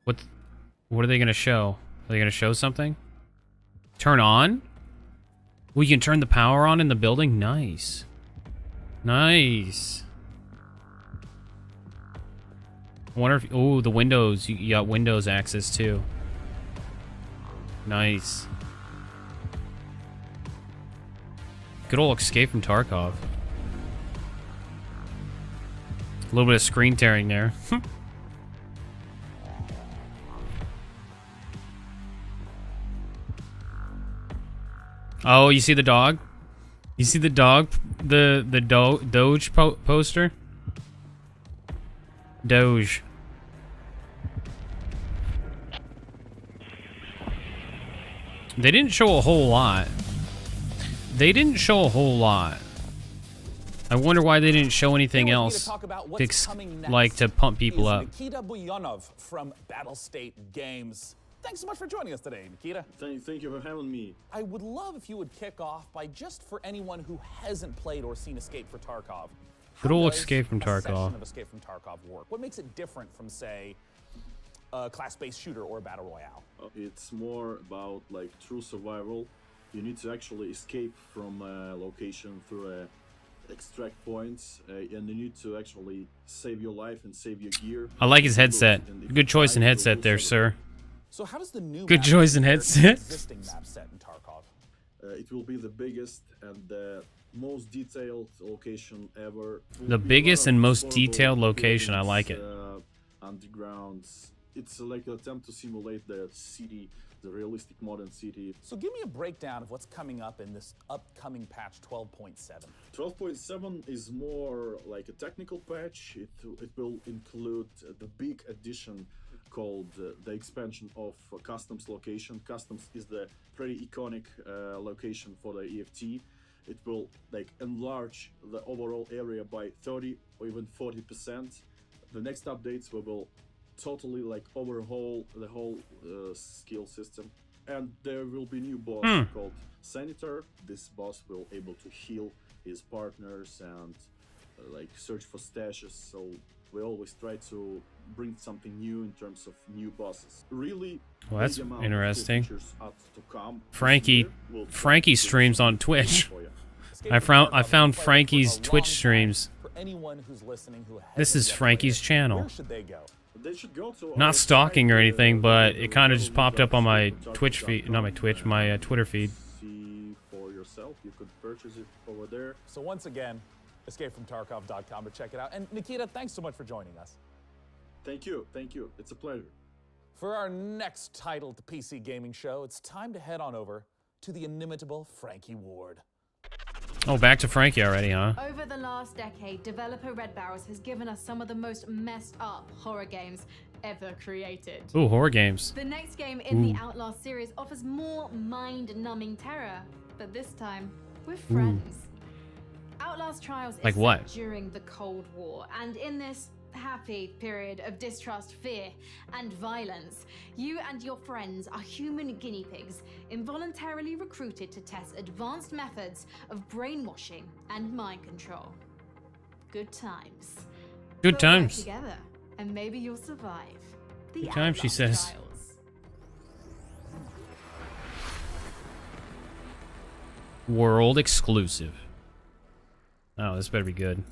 What are they gonna show? Are they gonna show something? Turn on? We can turn the power on in the building? Nice. Nice. I wonder if... Oh, the windows. You got Windows access too. Nice. Good old Escape from Tarkov. A little bit of screen tearing there. Oh, you see the dog? You see the dog? The Doge poster? Doge. They didn't show a whole lot. I wonder why they didn't show anything else, to pump people up. Nikita Buyanov from Battlestate Games. Thanks so much for joining us today, Nikita. Thank you for having me. I would love if you would kick off by, just for anyone who hasn't played or seen Escape from Tarkov. Good old Escape from A session Tarkov. of Escape from Tarkov work? What makes it different from, say, a class-based shooter or a battle royale? It's more about like true survival. You need to actually escape from a location through extract points, and you need to actually save your life and save your gear. I like his headset. Good choice in headset there, sir. So how does the new Good map choice in compare to the headset. existing map set in Tarkov? It will be the biggest and the most detailed location ever. The biggest and most detailed location. I like it. Undergrounds. It's like an attempt to simulate the city, the realistic modern city. So give me a breakdown of what's coming up in this upcoming patch 12.7. 12.7 is more like a technical patch. It will include the big addition called the expansion of Customs location. Customs is the pretty iconic location for the EFT. It will like enlarge the overall area by 30 or even 40%. The next updates we will totally like overhaul the whole skill system, and there will be new boss called Senator. This boss will able to heal his partners and like search for stashes. So we always try to bring something new in terms of new bosses. Really, Well, that's big amount of interesting. features are to come. Frankie streams on Twitch. I found Frankie's Twitch streams. For anyone who's listening who This is Frankie's channel. where should they go? They should go to Not stalking or anything, but it kind of just popped up on my Twitch feed, not my Twitch, my Twitter feed. See for yourself. You could purchase it over there. So once again, escapefromtarkov.com to check it out. And Nikita, thanks so much for joining us. Thank you. Thank you. It's a pleasure. For our next title at the PC Gaming Show, it's time to head on over to the inimitable Frankie Ward. Oh, back to Frankie already, huh? Over the last decade, developer Red Barrels has given us some of the most messed up horror games ever created. Ooh, horror games. The next game in the Outlast series offers more mind-numbing terror, but this time with friends. Outlast Trials is Like set what? during the Cold War, and in this happy period of distrust, fear, and violence, you and your friends are human guinea pigs involuntarily recruited to test advanced methods of brainwashing and mind control. Good times. Good But work times. together, and maybe you'll survive. The Good times, she Outlast says. Trials. World exclusive. Oh, this better be good.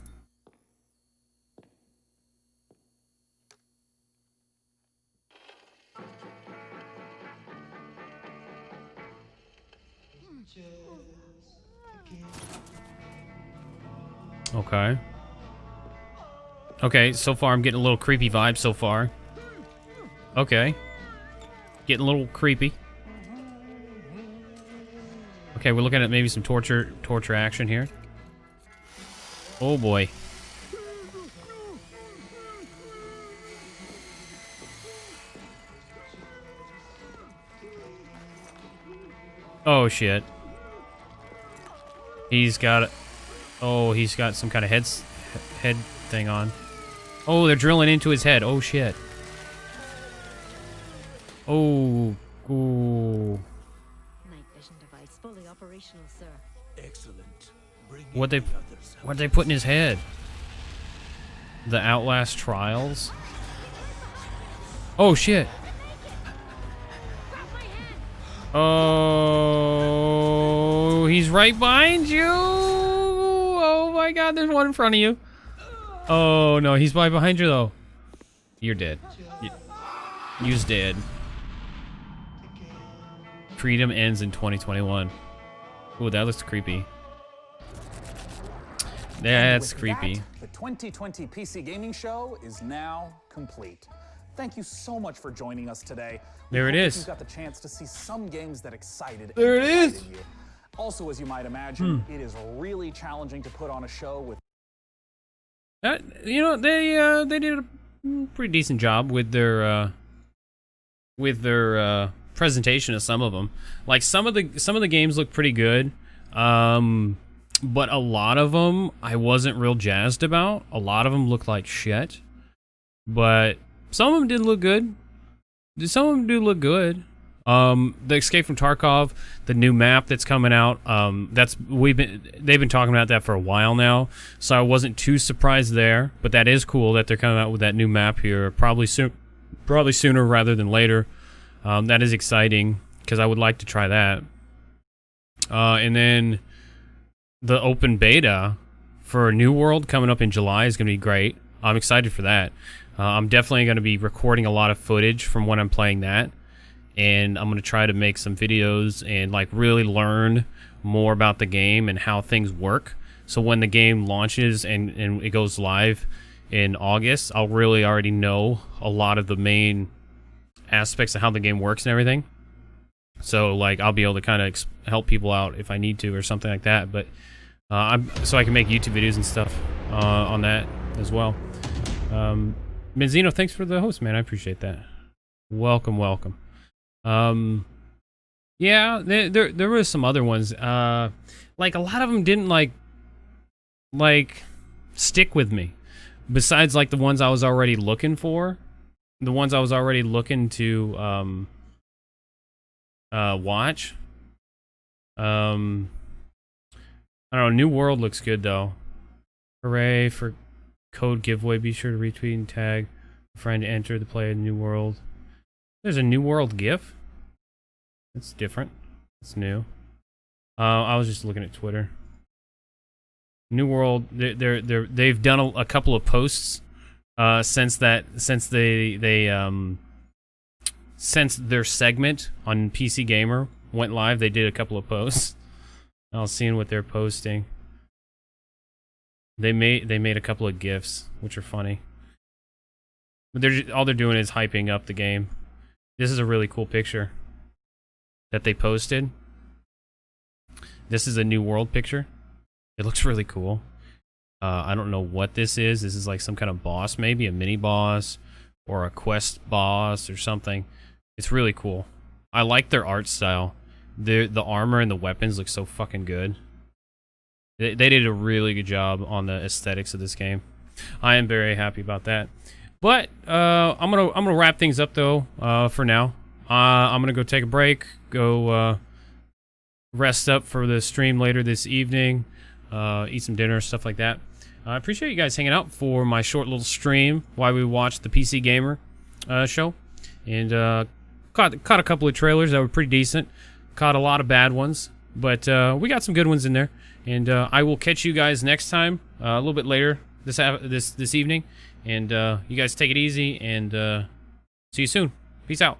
Okay. Okay, so far I'm getting a little creepy vibe so far. Okay. Getting a little creepy. Okay, we're looking at maybe some torture action here. Oh boy. Oh shit. He's got it. Oh, he's got some kind of head thing on. Oh, they're drilling into his head. Oh shit. Oh. Ooh. Night vision device fully operational, sir. Excellent. What'd they put in his head? The Outlast Trials? Oh shit. Oh, he's right behind you. Oh my god, there's one in front of you. Oh no, he's right behind you though. You're dead. You's dead. Freedom ends in 2021. Ooh, that looks creepy. That's creepy. The 2020 PC Gaming Show is now complete. Thank you so much for joining us today. There it is. You got the chance to see some games that excited. There and it is. delighted you. Also, as you might imagine, it is really challenging to put on a show with. You know, they did a pretty decent job with their presentation of some of them. Like some of the games look pretty good, but a lot of them I wasn't real jazzed about. A lot of them look like shit, but some of them did look good. Some of them do look good. The Escape from Tarkov, the new map that's coming out, they've been talking about that for a while now, so I wasn't too surprised there. But that is cool that they're coming out with that new map here, probably sooner rather than later. That is exciting because I would like to try that. And then the open beta for New World coming up in July is going to be great. I'm excited for that. I'm definitely going to be recording a lot of footage from when I'm playing that, and I'm going to try to make some videos and like really learn more about the game and how things work. So when the game launches and it goes live in August, I'll really already know a lot of the main aspects of how the game works and everything. So like I'll be able to kind of help people out if I need to or something like that. But so I can make YouTube videos and stuff on that as well. Benzino, thanks for the host, man. I appreciate that. Welcome. Yeah, there were some other ones. Like a lot of them didn't like stick with me. Besides like the ones I was already looking for, the ones I was already looking to watch. I don't know. New World looks good though. Hooray for code giveaway. Be sure to retweet and tag a friend to enter the play of New World. There's a New World GIF. It's different. It's new. I was just looking at Twitter. New World. They've done a couple of posts since their segment on PC Gamer went live. They did a couple of posts. I was seeing what they're posting. They made a couple of GIFs, which are funny. But all they're doing is hyping up the game. This is a really cool picture that they posted. This is a New World picture. It looks really cool. I don't know what this is. This is like some kind of boss, maybe a mini boss or a quest boss or something. It's really cool. I like their art style. The armor and the weapons look so fucking good. They did a really good job on the aesthetics of this game. I am very happy about that. But I'm gonna wrap things up though for now. I'm gonna go take a break, go rest up for the stream later this evening, eat some dinner, stuff like that. I appreciate you guys hanging out for my short little stream while we watched the PC Gamer show, and caught a couple of trailers that were pretty decent. Caught a lot of bad ones, but we got some good ones in there. And I will catch you guys next time, a little bit later this evening. And you guys take it easy, and see you soon. Peace out.